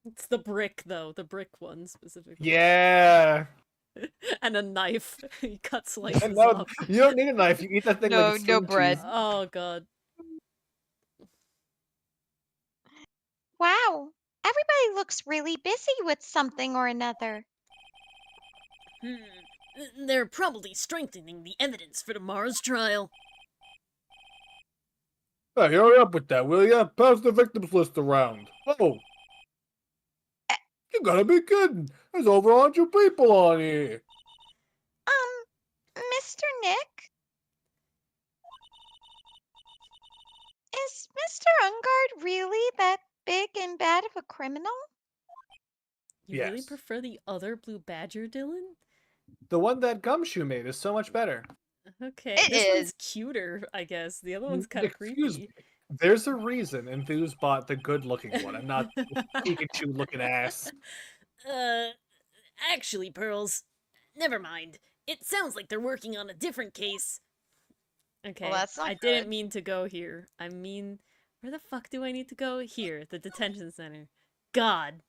Speaker 1: It's the brick, though. The brick one, specifically.
Speaker 3: Yeah.
Speaker 1: And a knife. You cut slices
Speaker 3: No,
Speaker 1: off.
Speaker 3: you don't need a knife. You eat that thing
Speaker 2: No,
Speaker 3: like it's
Speaker 2: no
Speaker 3: string
Speaker 2: bread.
Speaker 3: cheese.
Speaker 1: Oh god.
Speaker 2: Wow. Everybody looks really busy with something or another.
Speaker 4: They're probably strengthening the evidence for tomorrow's trial.
Speaker 3: Hey, hurry up with that, will ya? Pass the victims list around. Oh. You gotta be kidding. There's over 100 people on here.
Speaker 2: Mr. Nick? Is Mr. Ungard really that big and bad of a criminal?
Speaker 1: You really
Speaker 3: Yes.
Speaker 1: prefer the other blue badger, Dylan?
Speaker 3: The one that Gumshoe made is so much better.
Speaker 1: Okay,
Speaker 2: It
Speaker 1: this
Speaker 2: is.
Speaker 1: one's cuter, I guess. The other one's kind of
Speaker 3: Excuse
Speaker 1: creepy.
Speaker 3: me. There's a reason Enthuse bought the good-looking one and not the Pikachu-looking ass.
Speaker 4: Actually, Pearls, never mind. It sounds like they're working on a different case.
Speaker 1: Okay,
Speaker 2: that's not
Speaker 1: I didn't
Speaker 2: good.
Speaker 1: mean to go here. I mean, where the fuck do I need to go? Here, the detention center. God.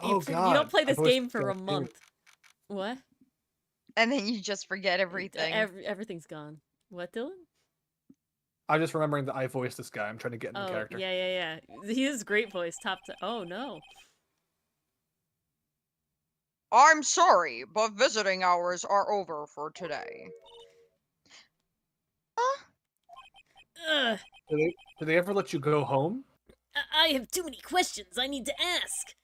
Speaker 3: Oh,
Speaker 1: You
Speaker 3: God.
Speaker 1: don't play
Speaker 3: I
Speaker 1: this
Speaker 3: voiced
Speaker 1: game for a
Speaker 3: that too.
Speaker 1: month. What?
Speaker 2: And then you just forget everything.
Speaker 1: Everything's gone. What, Dylan?
Speaker 3: I'm just remembering that I voiced this guy. I'm trying to get in the
Speaker 1: Oh,
Speaker 3: character.
Speaker 1: yeah. He has great voice. Top to. Oh, no.
Speaker 2: I'm sorry, but visiting hours are over for today.
Speaker 4: Ugh,
Speaker 3: Do they ever let you go home?
Speaker 4: I have too many questions I need to ask.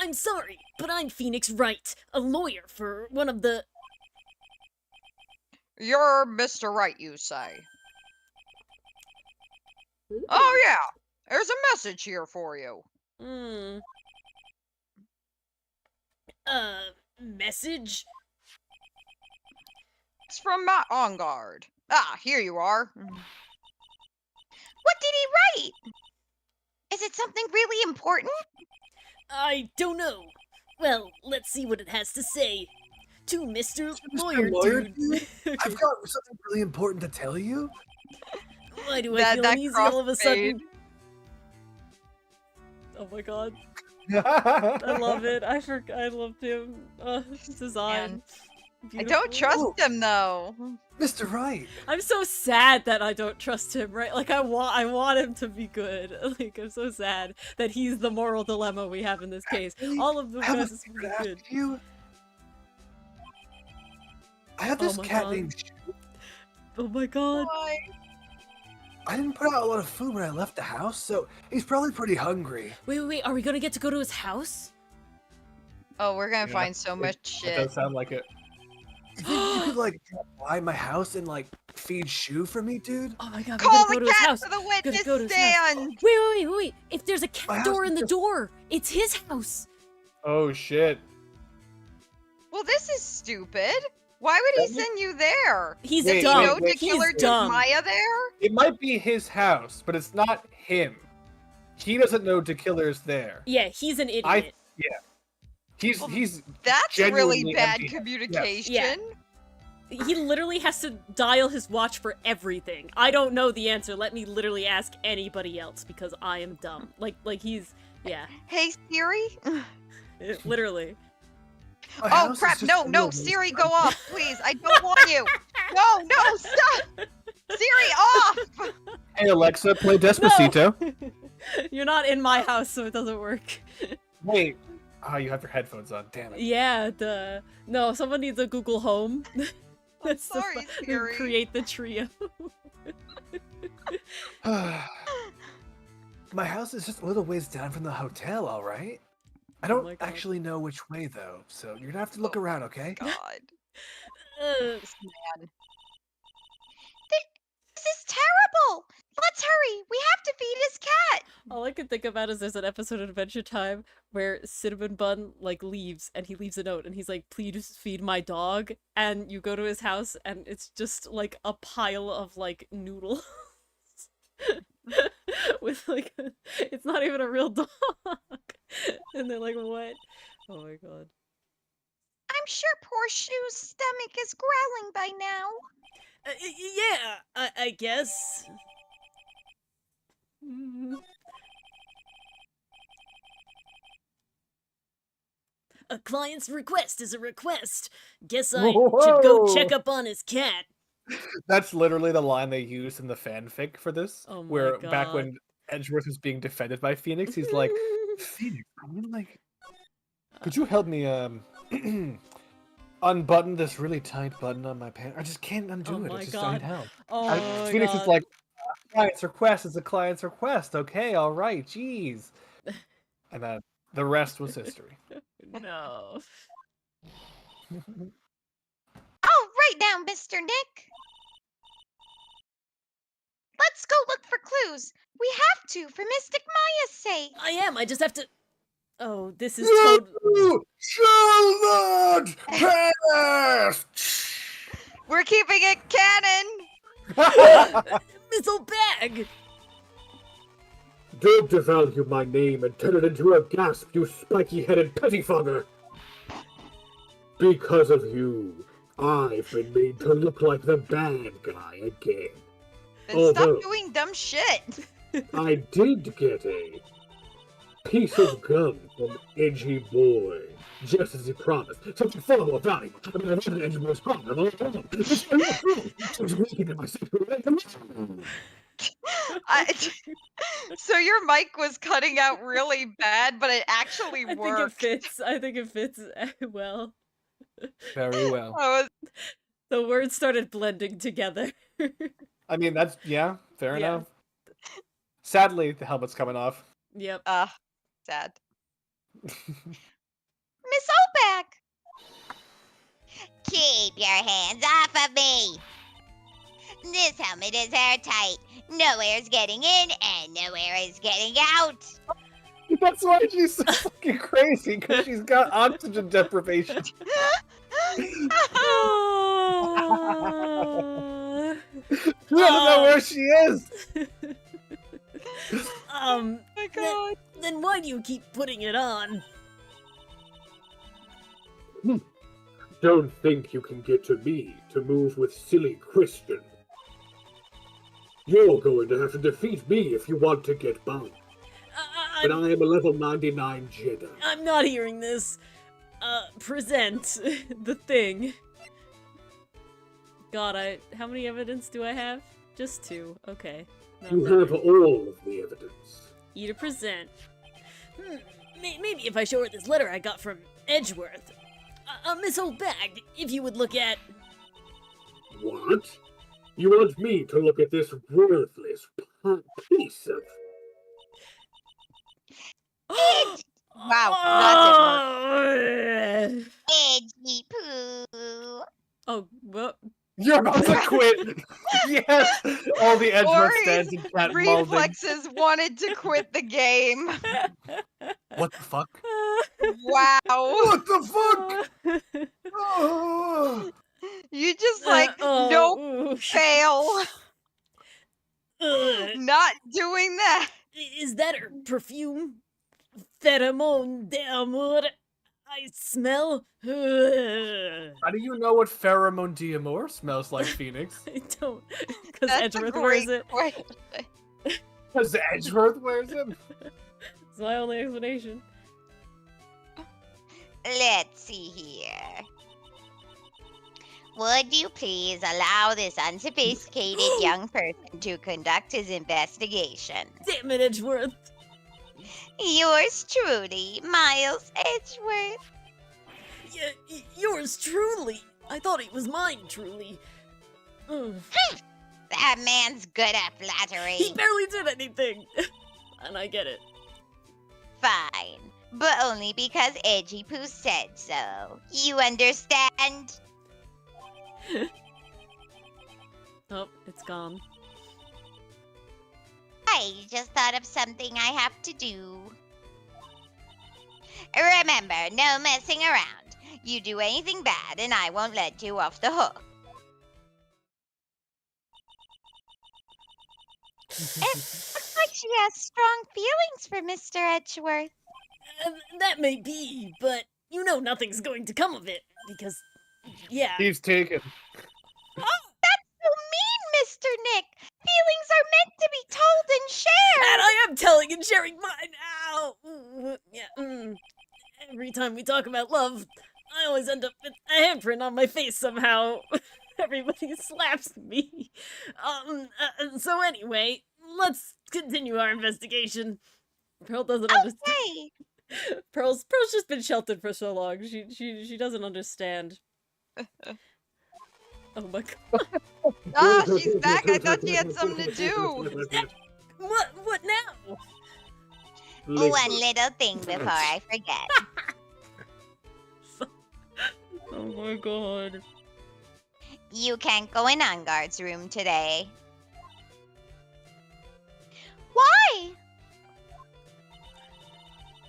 Speaker 4: I'm sorry, but I'm Phoenix Wright, a lawyer for one of the...
Speaker 2: You're Mr. Right, you say. Oh yeah, there's a message here for you.
Speaker 1: Hmm.
Speaker 4: Message?
Speaker 2: It's from Matt Ongard. Ah, here you are. What did he write? Is it something really important?
Speaker 4: I don't know. Well, let's see what it has to say. To Mr. Lawyer
Speaker 5: Lawyer
Speaker 4: Dude.
Speaker 5: I've got something really important to tell you.
Speaker 4: Why do I feel uneasy all of a sudden?
Speaker 1: Oh my god. I love it. I loved him. Design.
Speaker 2: I don't trust him though.
Speaker 5: Mr. Wright.
Speaker 1: I'm so sad that I don't trust him, right? Like I want him to be good. Like I'm so sad that he's the moral dilemma we have in this case. All of the
Speaker 5: I have a
Speaker 1: rest is
Speaker 5: favor
Speaker 1: really
Speaker 5: to ask
Speaker 1: good.
Speaker 5: you. I have this
Speaker 1: Oh my
Speaker 5: cat
Speaker 1: God.
Speaker 5: named Shu.
Speaker 1: Oh my god.
Speaker 2: Why?
Speaker 5: I didn't put out a lot of food when I left the house, so he's probably pretty hungry.
Speaker 1: Wait. Are we gonna get to go to his house?
Speaker 2: Oh, we're gonna
Speaker 3: Yeah,
Speaker 2: find so much
Speaker 3: It
Speaker 2: shit.
Speaker 3: does sound like it.
Speaker 5: You think you could like drop by my house and like feed Shu for me, dude?
Speaker 1: Oh my god, we
Speaker 2: Call
Speaker 1: gotta go
Speaker 2: the
Speaker 1: to his
Speaker 2: cat
Speaker 1: house.
Speaker 2: to the
Speaker 1: Gotta
Speaker 2: witness
Speaker 1: go to his house.
Speaker 2: stand.
Speaker 1: Wait. If there's a
Speaker 5: My
Speaker 1: cat
Speaker 5: house
Speaker 1: door
Speaker 5: is
Speaker 1: in the
Speaker 5: just-
Speaker 1: door, it's his house.
Speaker 3: Oh shit.
Speaker 2: Well, this is stupid. Why would he send you there?
Speaker 1: He's
Speaker 3: Wait,
Speaker 1: dumb.
Speaker 2: You know the
Speaker 3: wait,
Speaker 2: killer
Speaker 1: He's
Speaker 2: took
Speaker 1: dumb.
Speaker 2: Maya there?
Speaker 3: It might be his house, but it's not him. He doesn't know the killer's there.
Speaker 1: Yeah, he's an idiot.
Speaker 3: He's
Speaker 2: That's really
Speaker 3: Genuinely
Speaker 2: bad
Speaker 3: empty.
Speaker 2: communication.
Speaker 1: Yeah. He literally has to dial his watch for everything. I don't know the answer. Let me literally ask anybody else because I am dumb. Like he's yeah,
Speaker 2: Hey Siri.
Speaker 1: literally.
Speaker 5: My
Speaker 2: Oh
Speaker 5: house is
Speaker 2: crap!
Speaker 5: just
Speaker 2: No,
Speaker 5: a
Speaker 2: no,
Speaker 5: little
Speaker 2: Siri,
Speaker 5: waste.
Speaker 2: go off, please. I don't want you. No, stop. Siri, off.
Speaker 3: Hey Alexa, play Despacito.
Speaker 1: You're not in my house, so it doesn't work.
Speaker 3: Wait. Oh, you have your headphones on. Damn it.
Speaker 1: Yeah, no, someone needs a Google Home. That's the
Speaker 2: sorry,
Speaker 1: fu-
Speaker 2: Siri.
Speaker 1: Create the trio.
Speaker 5: My house is just a little ways down from the hotel, all right? I
Speaker 1: Oh
Speaker 5: don't
Speaker 1: my God.
Speaker 5: actually know which way though, so you're gonna have to look around, okay?
Speaker 2: God,
Speaker 1: Uh,
Speaker 2: this man. This is terrible. Let's hurry. We have to feed his cat.
Speaker 1: all I can think about is there's an episode of Adventure Time where Cinnamon Bun like leaves and he leaves a note and he's like, "Please feed my dog." And you go to his house and it's just like a pile of like noodles. With like it's not even a real dog. And they're like, "What?" Oh my god.
Speaker 2: I'm sure poor Shu's stomach is growling by now.
Speaker 4: Yeah, I guess.
Speaker 1: Mm.
Speaker 4: A client's request is a request. Guess I should go check
Speaker 3: Whoa.
Speaker 4: up on his cat.
Speaker 3: That's literally the line they used in the fanfic for this.
Speaker 1: Oh my
Speaker 3: where back
Speaker 1: God.
Speaker 3: when Edgeworth was being defended by Phoenix, he's like, Phoenix, I mean, like, could you help me? unbutton this really tight button on my pants. I just can't undo
Speaker 1: Oh
Speaker 3: it.
Speaker 1: my
Speaker 3: It's just I
Speaker 1: god.
Speaker 3: need help.
Speaker 1: Oh my
Speaker 3: Phoenix
Speaker 1: god.
Speaker 3: is like, client's request is a client's request. Okay, all right, jeez. And then the rest was history.
Speaker 1: No.
Speaker 2: Oh, right now, Mr. Nick. Let's go look for clues. We have to, for Mystic Maya's sake.
Speaker 4: I am. I just have to.
Speaker 1: Oh, this is total.
Speaker 5: You shall not pass!
Speaker 2: We're keeping it canon.
Speaker 4: Missile bag!
Speaker 5: Don't devalue my name and turn it into a gasp, you spiky-headed pettifogger! Because of you, I've been made to look like the bad guy again.
Speaker 2: Then
Speaker 5: Although-
Speaker 2: stop doing dumb shit.
Speaker 5: I did get a piece of gum from Edgy Boy, just as he promised. Something far more valuable. I mean, I mentioned Edgy Boy's problem.
Speaker 2: So your mic was cutting out really bad, but it actually
Speaker 1: I think it
Speaker 2: worked.
Speaker 1: fits. I think it fits well.
Speaker 3: Very well.
Speaker 2: I was-
Speaker 1: The words started blending together.
Speaker 3: I mean, that's, yeah, fair
Speaker 1: Yeah.
Speaker 3: enough. Sadly, the helmet's coming off.
Speaker 1: Yep.
Speaker 2: sad. Miss Oback!
Speaker 6: Keep your hands off of me! This helmet is airtight. No air's getting in and no air is getting out.
Speaker 3: That's why she's so fucking crazy, because she's got oxygen deprivation.
Speaker 1: Oh.
Speaker 3: She doesn't know where she is.
Speaker 2: Oh my god.
Speaker 4: Then why do you keep putting it on?
Speaker 5: Don't think you can get to me to move with silly Christian. You're going to have to defeat me if you want to get by. But I am a level 99 Jedi.
Speaker 4: I'm not hearing this.
Speaker 1: Present the thing. God, how many evidence do I have? Just 2. Okay. Not
Speaker 5: You
Speaker 1: that
Speaker 5: have
Speaker 1: many.
Speaker 5: all of the evidence.
Speaker 1: You to present.
Speaker 4: Maybe if I show her this letter I got from Edgeworth. Miss Old Bag, if you would look at.
Speaker 5: What? You want me to look at this worthless piece of...
Speaker 2: Wow,
Speaker 6: Edgy poo.
Speaker 1: Oh, well.
Speaker 3: You're about to quit. Yes. All the Edgeworth
Speaker 2: Ori's
Speaker 3: stands in cat molding.
Speaker 2: reflexes wanted to quit the game.
Speaker 3: What the fuck?
Speaker 2: Wow.
Speaker 5: What the fuck? Oh.
Speaker 2: You just like,
Speaker 1: oh,
Speaker 2: nope,
Speaker 1: ooh.
Speaker 2: fail.
Speaker 4: Uh,
Speaker 2: Not doing that.
Speaker 4: is that her perfume? Pheromone d'amour. I smell.
Speaker 3: How do you know what pheromone d'amour smells like, Phoenix?
Speaker 1: I don't. Because
Speaker 2: That's a
Speaker 1: Edgeworth wears
Speaker 2: great
Speaker 1: it.
Speaker 2: question.
Speaker 3: Because Edgeworth wears it?
Speaker 1: It's my only explanation.
Speaker 6: Let's see here. Would you please allow this unsophisticated young person to conduct his investigation?
Speaker 4: Damn it, Edgeworth.
Speaker 6: Yours truly, Miles Edgeworth.
Speaker 4: Yours truly. I thought it was mine truly. Ugh.
Speaker 6: That man's good at flattery.
Speaker 4: He barely did anything.
Speaker 1: And I get it.
Speaker 6: Fine, but only because Edgy Poo said so. You understand?
Speaker 1: Oh, it's gone.
Speaker 6: I just thought of something I have to do. Remember, no messing around. You do anything bad and I won't let you off the hook. It looks like she has strong feelings for Mr. Edgeworth.
Speaker 4: That may be, but you know nothing's going to come of it because, yeah.
Speaker 3: He's taken.
Speaker 6: So mean, Mr. Nick. Feelings are meant to be told and shared.
Speaker 4: And I am telling and sharing mine. Ow. Yeah. Every time we talk about love, I always end up with a handprint on my face somehow. Everybody slaps me. So anyway, let's continue our investigation. Pearl doesn't understand.
Speaker 6: Okay.
Speaker 1: Pearl's just been sheltered for so long. She doesn't understand. Oh my god.
Speaker 2: Ah, she's back. I thought she had something to do.
Speaker 4: What now?
Speaker 6: One little thing before I forget.
Speaker 1: Oh my god.
Speaker 6: You can't go in on guard's room today. Why?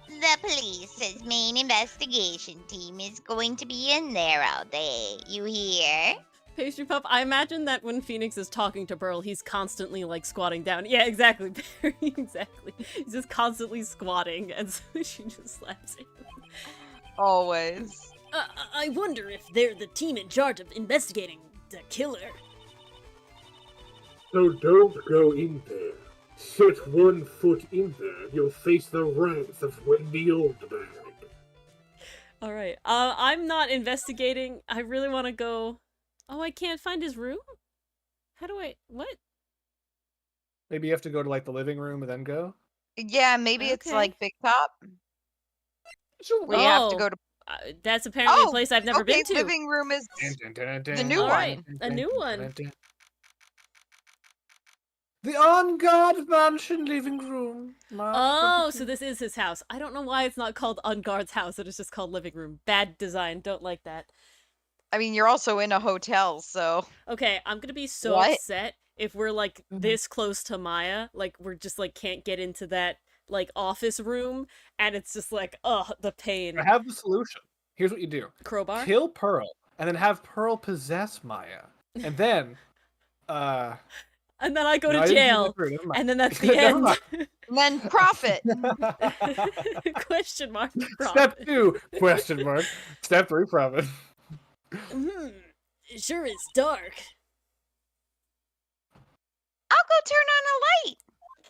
Speaker 6: The police's main investigation team is going to be in there all day. You hear?
Speaker 1: Pastry Puff, I imagine that when Phoenix is talking to Pearl, he's constantly, like, squatting down. Yeah, exactly. Exactly. He's just constantly squatting, and so she just slaps him.
Speaker 2: Always.
Speaker 4: I wonder if they're the team in charge of investigating the killer.
Speaker 5: So don't go in there. Set 1 foot in there, you'll face the wrath of Wendy Oldbag.
Speaker 1: Alright, I'm not investigating. I really want to go... Oh, I can't find his room? How do I... What?
Speaker 3: Maybe you have to go to like the living room and then go.
Speaker 2: Yeah, maybe it's
Speaker 1: Okay.
Speaker 2: like Big Top. We have to go to.
Speaker 1: That's apparently a
Speaker 2: Oh,
Speaker 1: place I've never
Speaker 2: okay,
Speaker 1: been to.
Speaker 2: living room is the new
Speaker 1: Alright,
Speaker 2: one.
Speaker 1: a new one.
Speaker 3: The on-guard mansion living room.
Speaker 1: Oh, so this is his house. I don't know why it's not called Unguard's house. It is just called living room. Bad design. Don't like that.
Speaker 2: I mean, you're also in a hotel, so.
Speaker 1: Okay, I'm gonna be so
Speaker 2: What?
Speaker 1: upset if we're like this close to Maya. Like we're just like can't get into that like office room, and it's just like, ugh, the pain.
Speaker 3: I have the solution. Here's what you do.
Speaker 1: Crowbar.
Speaker 3: Kill Pearl, and then have Pearl possess Maya. And then,
Speaker 1: And then I go
Speaker 3: no,
Speaker 1: to
Speaker 3: I didn't do
Speaker 1: jail.
Speaker 3: that through, never mind.
Speaker 1: And then that's the
Speaker 3: Never
Speaker 1: end.
Speaker 3: mind.
Speaker 2: And then profit.
Speaker 1: Question mark.
Speaker 3: Step 2, question mark. Step 3, profit.
Speaker 4: It sure is dark.
Speaker 6: I'll go turn on a light.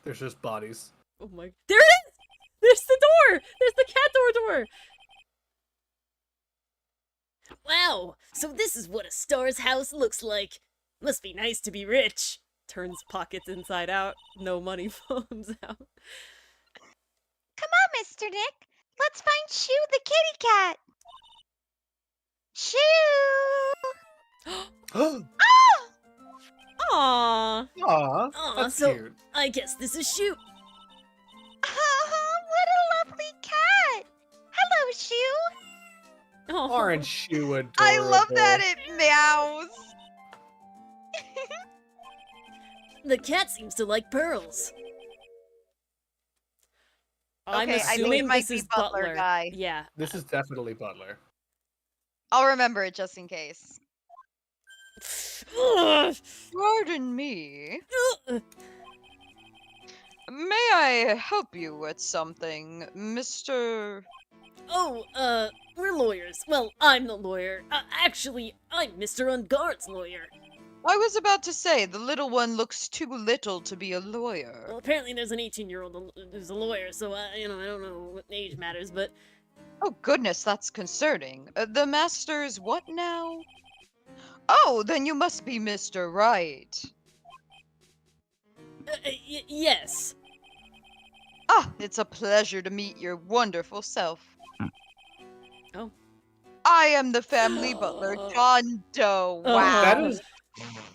Speaker 3: There's just bodies.
Speaker 1: Oh my. There it is! There's the door! There's the cat door!
Speaker 4: Wow, so this is what a star's house looks like. Must be nice to be rich.
Speaker 1: Turns pockets inside out. No money falls out.
Speaker 6: Come on, Mr. Nick. Let's find Shoo the kitty cat. Shoo!
Speaker 3: Aw,
Speaker 6: Oh!
Speaker 1: Aww.
Speaker 3: that's
Speaker 4: so
Speaker 3: cute.
Speaker 4: I guess this is Shoot.
Speaker 6: Oh, what a lovely cat. Hello, Shoo.
Speaker 1: Aw.
Speaker 3: Aren't you adorable?
Speaker 2: I love that it meows.
Speaker 4: The cat seems to like pearls.
Speaker 1: I'm
Speaker 2: Okay, I think it
Speaker 1: assuming
Speaker 2: might
Speaker 1: this
Speaker 2: be
Speaker 1: is
Speaker 2: Butler
Speaker 1: Butler.
Speaker 2: guy.
Speaker 1: Yeah.
Speaker 3: This is definitely Butler.
Speaker 2: I'll remember it just in case.
Speaker 1: Ugh.
Speaker 2: Pardon me.
Speaker 4: Ugh.
Speaker 2: May I help you with something, Mr.
Speaker 4: Oh, we're lawyers. Well, I'm the lawyer. Actually, I'm Mr. Unguard's lawyer.
Speaker 2: I was about to say, the little one looks too little to be a lawyer.
Speaker 4: Well, apparently there's an 18-year-old who's a lawyer, so, I don't know what age matters, but...
Speaker 2: Oh goodness, that's concerning. The master's what now? Oh, then you must be Mr. Right.
Speaker 4: Yes.
Speaker 2: Ah, it's a pleasure to meet your wonderful self.
Speaker 1: Oh.
Speaker 2: I am the family butler, John Doe.
Speaker 1: Oh.
Speaker 2: Wow.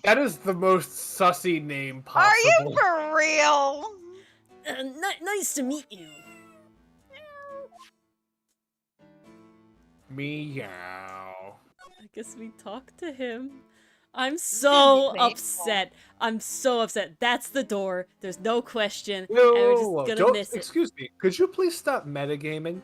Speaker 3: That is the most sussy name possible.
Speaker 2: Are you for real?
Speaker 4: Nice to meet you.
Speaker 3: Meow.
Speaker 1: I guess we talk to him. I'm so
Speaker 2: painful.
Speaker 1: upset. I'm so upset. That's the door. There's no question.
Speaker 3: Whoa,
Speaker 1: and we're
Speaker 3: whoa,
Speaker 1: just
Speaker 3: whoa.
Speaker 1: gonna
Speaker 3: Don't,
Speaker 1: miss it.
Speaker 3: excuse me. Could you please stop metagaming?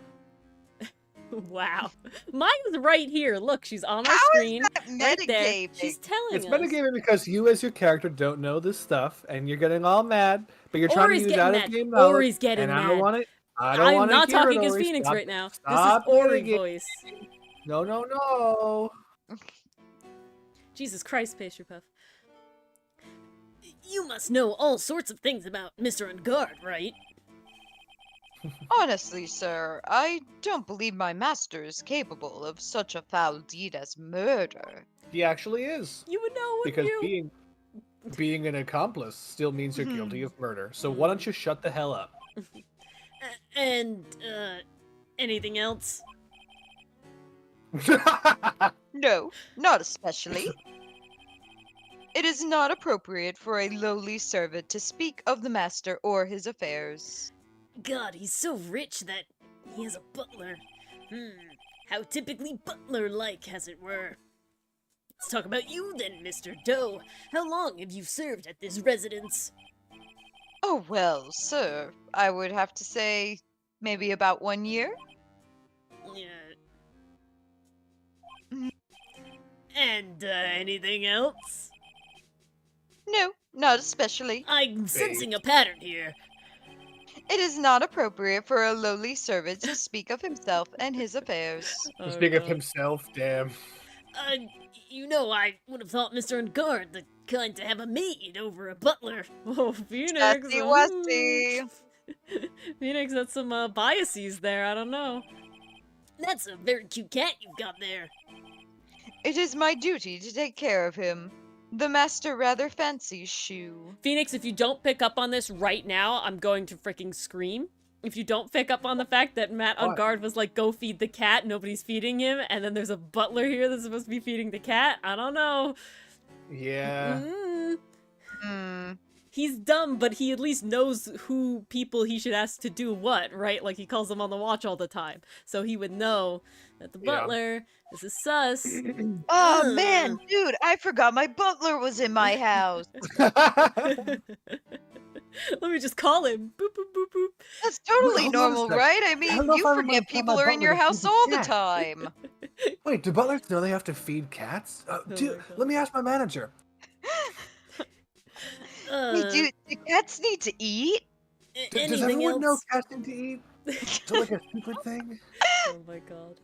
Speaker 1: Wow. Mine's right here. Look, she's on our
Speaker 2: How is
Speaker 1: screen.
Speaker 2: that
Speaker 1: Right there.
Speaker 2: metagaming?
Speaker 1: She's telling
Speaker 3: It's
Speaker 1: us.
Speaker 3: metagaming because you, as your character, don't know this stuff, and you're getting all mad. But you're trying
Speaker 1: Ori's
Speaker 3: to use
Speaker 1: getting mad.
Speaker 3: out-of-game knowledge.
Speaker 1: Ori's getting
Speaker 3: and
Speaker 1: mad.
Speaker 3: I don't want it. I don't
Speaker 1: I'm
Speaker 3: want
Speaker 1: not
Speaker 3: to hear
Speaker 1: talking
Speaker 3: it,
Speaker 1: as
Speaker 3: Ori.
Speaker 1: Phoenix
Speaker 3: Stop-
Speaker 1: right now.
Speaker 3: Stop
Speaker 1: This is Ori
Speaker 3: metagaming.
Speaker 1: voice.
Speaker 3: No, no, no.
Speaker 1: Jesus Christ, Pastry Puff.
Speaker 4: You must know all sorts of things about Mr. Unguard, right?
Speaker 2: Honestly, sir, I don't believe my master is capable of such a foul deed as murder.
Speaker 3: He actually is.
Speaker 1: You would know, wouldn't
Speaker 3: Because
Speaker 1: you?
Speaker 3: being an accomplice still means you're guilty of murder. So why don't you shut the hell up?
Speaker 4: And, anything else?
Speaker 2: No, not especially. It is not appropriate for a lowly servant to speak of the master or his affairs.
Speaker 4: God, he's so rich that he has a butler. How typically butler-like, as it were. Let's talk about you then, Mr. Doe. How long have you served at this residence?
Speaker 2: Oh, well, sir, I would have to say maybe about 1 year.
Speaker 4: Yeah.
Speaker 2: Mhm.
Speaker 4: And anything else?
Speaker 2: No, not especially.
Speaker 4: I'm sensing a pattern here.
Speaker 2: It is not appropriate for a lowly servant to speak of himself and his affairs.
Speaker 1: Oh,
Speaker 3: Speaking of
Speaker 1: no.
Speaker 3: himself, damn.
Speaker 4: You know, I would have thought Mr. Ungard the kind to have a maid over a butler.
Speaker 1: Oh, Phoenix.
Speaker 2: Westy, Westy.
Speaker 1: Phoenix, that's some biases there. I don't know.
Speaker 4: That's a very cute cat you've got there.
Speaker 2: It is my duty to take care of him. The master rather fancies Shoe.
Speaker 1: Phoenix, if you don't pick up on this right now, I'm going to freaking scream. If you don't pick up on the fact that Matt on
Speaker 3: What?
Speaker 1: guard was like, go feed the cat, nobody's feeding him, and then there's a butler here that's supposed to be feeding the cat, I don't know.
Speaker 3: Yeah.
Speaker 2: Hmm.
Speaker 1: He's dumb, but he at least knows who people he should ask to do what, right? Like, he calls them on the watch all the time. So he would know that the
Speaker 3: Yeah.
Speaker 1: butler, this is sus.
Speaker 2: Oh man, dude, I forgot my butler was in my house.
Speaker 1: Let me just call him. Boop, boop, boop, boop.
Speaker 2: That's totally
Speaker 3: Hold on a
Speaker 2: normal,
Speaker 3: sec.
Speaker 2: right? I
Speaker 3: don't
Speaker 2: mean,
Speaker 3: know if
Speaker 2: you
Speaker 3: I remember
Speaker 2: forget
Speaker 3: telling
Speaker 2: people
Speaker 3: my
Speaker 2: are in your
Speaker 3: butler to
Speaker 2: house
Speaker 3: feed the
Speaker 2: all the
Speaker 3: cat.
Speaker 2: time.
Speaker 3: Wait, do butlers know they have to feed cats? Dude,
Speaker 1: my God.
Speaker 3: let me ask my manager.
Speaker 2: Hey, do cats need to eat?
Speaker 3: Does
Speaker 4: Anything
Speaker 3: everyone know
Speaker 4: else?
Speaker 3: cats need to eat? Is it like a secret thing?
Speaker 1: Oh my god.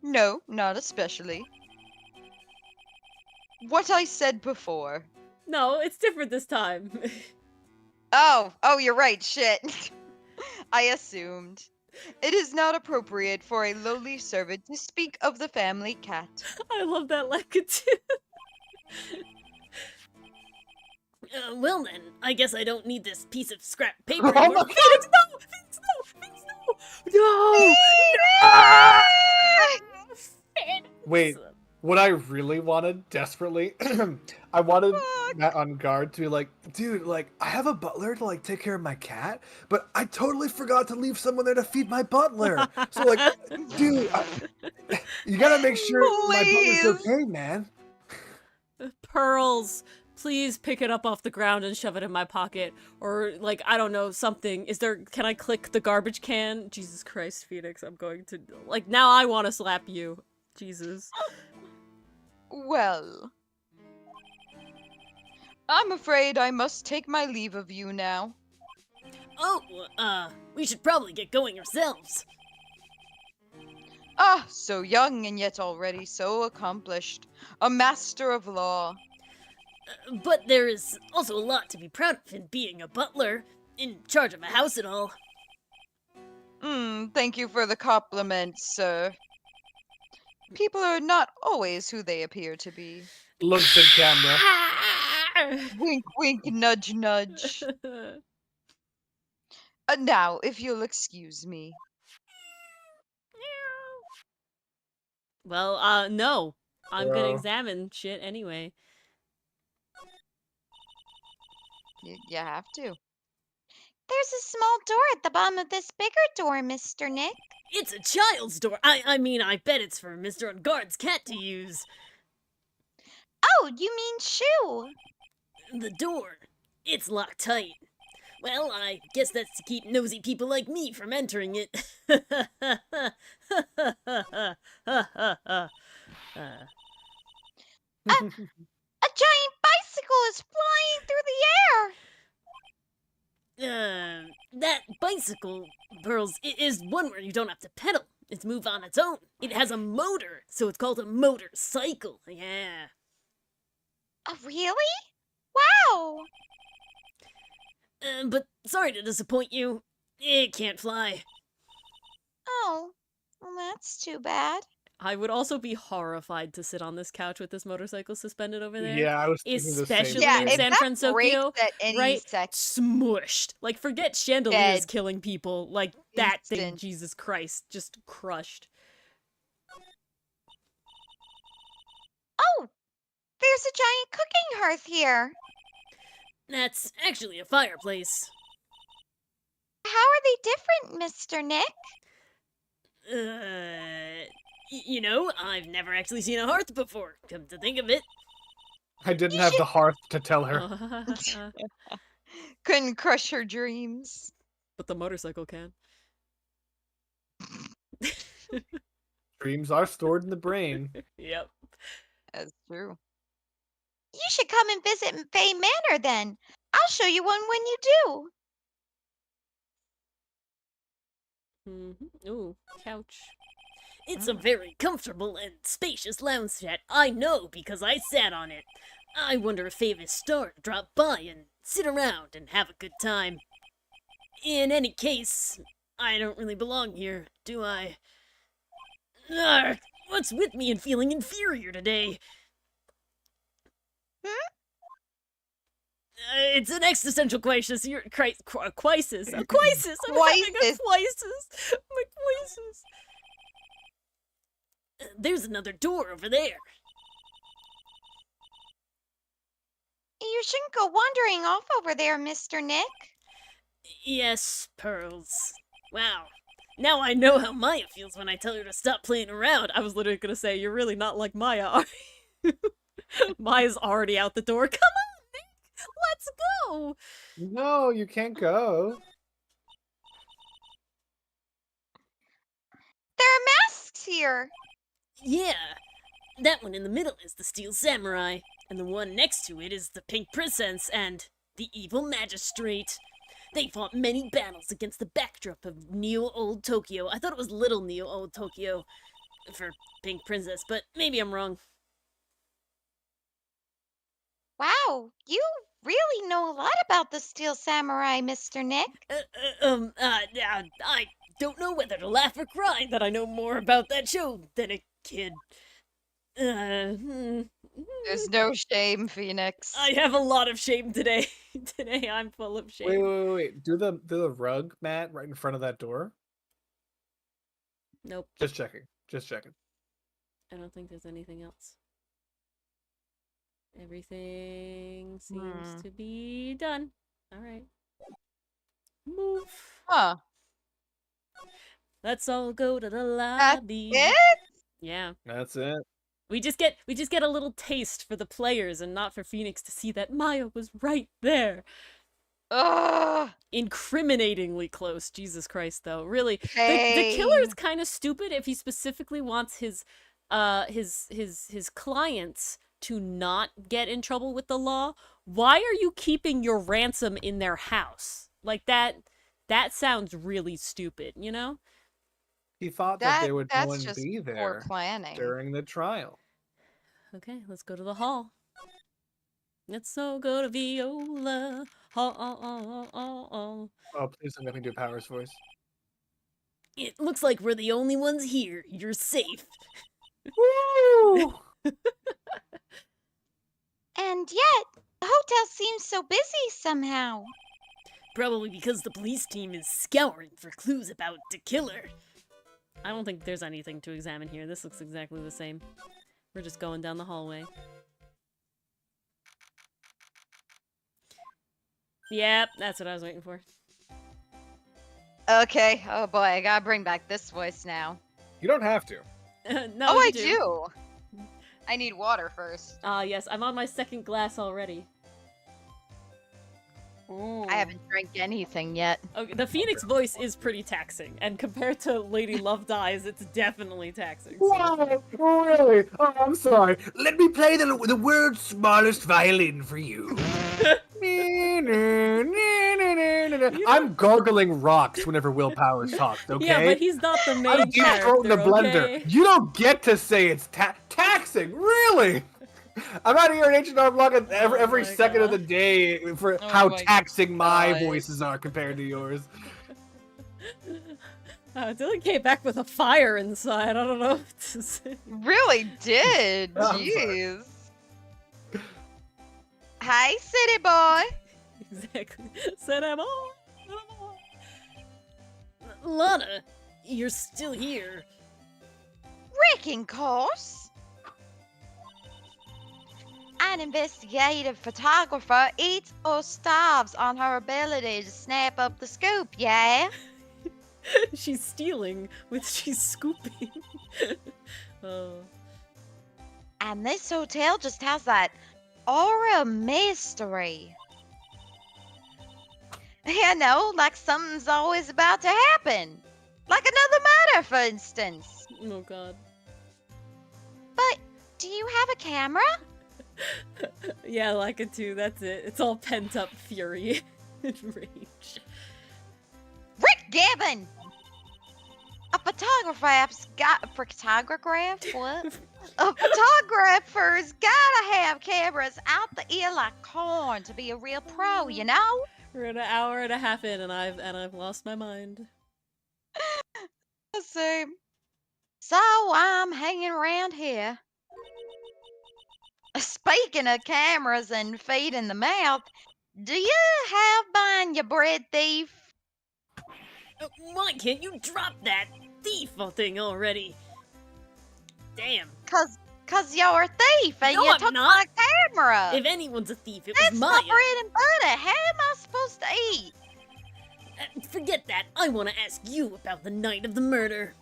Speaker 2: No, not especially. What I said before.
Speaker 1: No, it's different this time.
Speaker 2: Oh, you're right, shit. I assumed. It is not appropriate for a lowly servant to speak of the family cat.
Speaker 1: I love that Lekka too.
Speaker 4: Well then, I guess I don't need this piece of scrap paper
Speaker 3: Oh
Speaker 4: anymore.
Speaker 3: my
Speaker 1: Phoenix, no! Phoenix, no! Phoenix, no! No!
Speaker 3: Wait, what I really wanted, desperately, I wanted Matt on guard to be like, dude, like, I have a butler to, like, take care of my cat, but I totally forgot to leave someone there to feed my butler. So, like, dude, you gotta make sure my butler's
Speaker 2: Please.
Speaker 3: okay, man.
Speaker 1: Pearls, please pick it up off the ground and shove it in my pocket. Or, like, I don't know, something. Can I click the garbage can? Jesus Christ, Phoenix, I'm going to, like, now I want to slap you. Jesus.
Speaker 2: Well, I'm afraid I must take my leave of you now.
Speaker 4: Oh, we should probably get going ourselves.
Speaker 2: Ah, so young and yet already so accomplished. A master of law.
Speaker 4: But there is also a lot to be proud of in being a butler, in charge of a house and all.
Speaker 2: Thank you for the compliment, sir. People are not always who they appear to be.
Speaker 3: Looks at camera.
Speaker 2: Wink, wink, nudge, nudge. Now, if you'll excuse me.
Speaker 1: Well, no. I'm gonna
Speaker 3: No.
Speaker 1: examine shit anyway.
Speaker 2: You have to.
Speaker 6: There's a small door at the bottom of this bigger door, Mr. Nick.
Speaker 4: It's a child's door. I mean, I bet it's for Mr. Ungard's cat to use.
Speaker 6: Oh, you mean shoe?
Speaker 4: The door. It's locked tight. Well, I guess that's to keep nosy people like me from entering it.
Speaker 6: A giant bicycle is flying through the air.
Speaker 4: That bicycle, Pearls, is one where you don't have to pedal. It's move on its own. It has a motor, so it's called a motorcycle. Yeah.
Speaker 6: Oh, really? Wow.
Speaker 4: But sorry to disappoint you. It can't fly.
Speaker 6: Oh, well, that's too bad.
Speaker 1: I would also be horrified to sit on this couch with this motorcycle suspended over there.
Speaker 3: Yeah, I was thinking the same
Speaker 1: Especially
Speaker 2: Yeah,
Speaker 1: in
Speaker 2: if
Speaker 1: San
Speaker 2: that
Speaker 1: Francisco,
Speaker 2: breaks at any
Speaker 1: right?
Speaker 2: second,
Speaker 1: Smushed. Like, forget chandeliers
Speaker 2: Dead.
Speaker 1: killing people. Like, that thing,
Speaker 2: Instant.
Speaker 1: Jesus Christ, just crushed.
Speaker 2: There's a giant cooking hearth here.
Speaker 4: That's actually a fireplace.
Speaker 2: How are they different, Mr. Nick?
Speaker 4: You know, I've never actually seen a hearth before, come to think of it.
Speaker 3: I didn't
Speaker 2: You
Speaker 3: have the
Speaker 2: should-
Speaker 3: hearth to tell her.
Speaker 2: Couldn't crush her dreams.
Speaker 1: But the motorcycle can.
Speaker 3: Dreams are stored in the brain.
Speaker 1: Yep.
Speaker 2: That's true. You should come and visit Fay Manor then. I'll show you one when you do.
Speaker 1: Ooh, couch.
Speaker 4: It's a very comfortable and spacious lounge set. I know because I sat on it. I wonder if Favor's star to drop by and sit around and have a good time. In any case, I don't really belong here, do I? What's with me and feeling inferior today? It's an existential crisis. Crisis. A crisis. I'm having a crisis. My crisis. There's another door over there.
Speaker 2: You shouldn't go wandering off over there, Mr. Nick.
Speaker 4: Yes, Pearls. Wow. Now I know how Maya feels when I tell her to stop playing around.
Speaker 1: I was literally gonna say, you're really not like Maya, are you? Maya's already out the door. Come on, Nick! Let's go!
Speaker 3: No, you can't go.
Speaker 2: There are masks here.
Speaker 4: Yeah. That one in the middle is the Steel Samurai, and the one next to it is the Pink Princess and the Evil Magistrate. They fought many battles against the backdrop of Neo-Old Tokyo. I thought it was Little Neo-Old Tokyo for Pink Princess, but maybe I'm wrong.
Speaker 2: Wow, you really know a lot about the Steel Samurai, Mr. Nick.
Speaker 4: I don't know whether to laugh or cry that I know more about that show than a kid.
Speaker 2: There's no shame, Phoenix.
Speaker 1: I have a lot of shame today. Today I'm full of shame.
Speaker 3: Wait. Do the rug mat right in front of that door.
Speaker 1: Nope.
Speaker 3: Just checking.
Speaker 1: I don't think there's anything else. Everything seems to be done. Alright. Move.
Speaker 2: Huh.
Speaker 1: Let's all go to the
Speaker 2: That's
Speaker 1: lobby.
Speaker 2: it?
Speaker 1: Yeah.
Speaker 3: That's it.
Speaker 1: We just get a little taste for the players and not for Phoenix to see that Maya was right there.
Speaker 2: Ugh.
Speaker 1: Incriminatingly close. Jesus Christ, though. Really, the
Speaker 2: Hey.
Speaker 1: killer's kind of stupid if he specifically wants his clients to not get in trouble with the law. Why are you keeping your ransom in their house? Like that sounds really stupid, you know?
Speaker 3: He thought that there would no
Speaker 2: That's
Speaker 3: one
Speaker 2: just
Speaker 3: be
Speaker 2: poor
Speaker 3: there
Speaker 2: planning.
Speaker 3: during the trial.
Speaker 1: Okay, let's go to the hall. Let's all go to Viola Hall.
Speaker 3: Oh, please don't let me do Power's voice.
Speaker 4: It looks like we're the only ones here. You're safe.
Speaker 3: Woo!
Speaker 2: And yet, the hotel seems so busy somehow.
Speaker 4: Probably because the police team is scouring for clues about the killer.
Speaker 1: I don't think there's anything to examine here. This looks exactly the same. We're just going down the hallway. Yep, that's what I was waiting for.
Speaker 2: Okay. Oh boy, I gotta bring back this voice now.
Speaker 3: You don't have to.
Speaker 1: No,
Speaker 2: Oh,
Speaker 1: you
Speaker 2: I do. I need water first.
Speaker 1: Yes, I'm on my second glass already. Ooh.
Speaker 2: I haven't drank anything yet.
Speaker 1: Okay, the Phoenix voice is pretty taxing, and compared to Lady Love Dies, it's definitely taxing. So.
Speaker 5: Wow, really? Oh, I'm sorry. Let me play the world's smallest violin for you.
Speaker 3: I'm gargling rocks whenever Will Powers talks, okay?
Speaker 1: Yeah, but he's not the
Speaker 3: I'm
Speaker 1: main
Speaker 3: deep throating
Speaker 1: character,
Speaker 3: the blender.
Speaker 1: okay?
Speaker 3: You don't get to say it's taxing, really? I'm out here in Ancient Art Block every
Speaker 1: my
Speaker 3: second of
Speaker 1: God.
Speaker 3: the day for
Speaker 2: Oh
Speaker 3: how
Speaker 2: my
Speaker 3: taxing my
Speaker 2: God.
Speaker 3: voices are compared to yours.
Speaker 1: Dylan came back with a fire inside. I don't know what to say.
Speaker 2: Really did.
Speaker 3: Oh, I'm sorry.
Speaker 2: Jeez. Hi, city boy.
Speaker 1: Exactly. Said I'm on.
Speaker 4: Lana, you're still here.
Speaker 2: Wrecking course. fine investigative photographer eats or starves on her ability to snap up the scoop, yeah?
Speaker 1: She's stealing with she's scooping. Oh.
Speaker 2: And this hotel just has that aura of mystery. You know, like something's always about to happen. Like another murder, for instance.
Speaker 1: Oh god.
Speaker 2: But do you have a camera?
Speaker 1: Yeah, like it too, that's it. It's all pent up fury and rage.
Speaker 2: Rick Gibbon! A photographer's got what? A photographer's gotta have cameras out the ear like corn to be a real pro, you know?
Speaker 1: We're an hour and a half in and I've lost my mind.
Speaker 2: Let's see. So I'm hanging around here. Speaking of cameras and feet in the mouth, do you have mine, you bread thief?
Speaker 4: Why can't you drop that thief thing already? Damn.
Speaker 2: Cause you're a thief and
Speaker 4: No,
Speaker 2: you
Speaker 4: I'm
Speaker 2: took
Speaker 4: not.
Speaker 2: my camera.
Speaker 4: If anyone's a thief, it
Speaker 2: That's
Speaker 4: was
Speaker 2: my
Speaker 4: Maya.
Speaker 2: bread and butter. How am I supposed to eat?
Speaker 4: Forget that. I want to ask you about the night of the murder.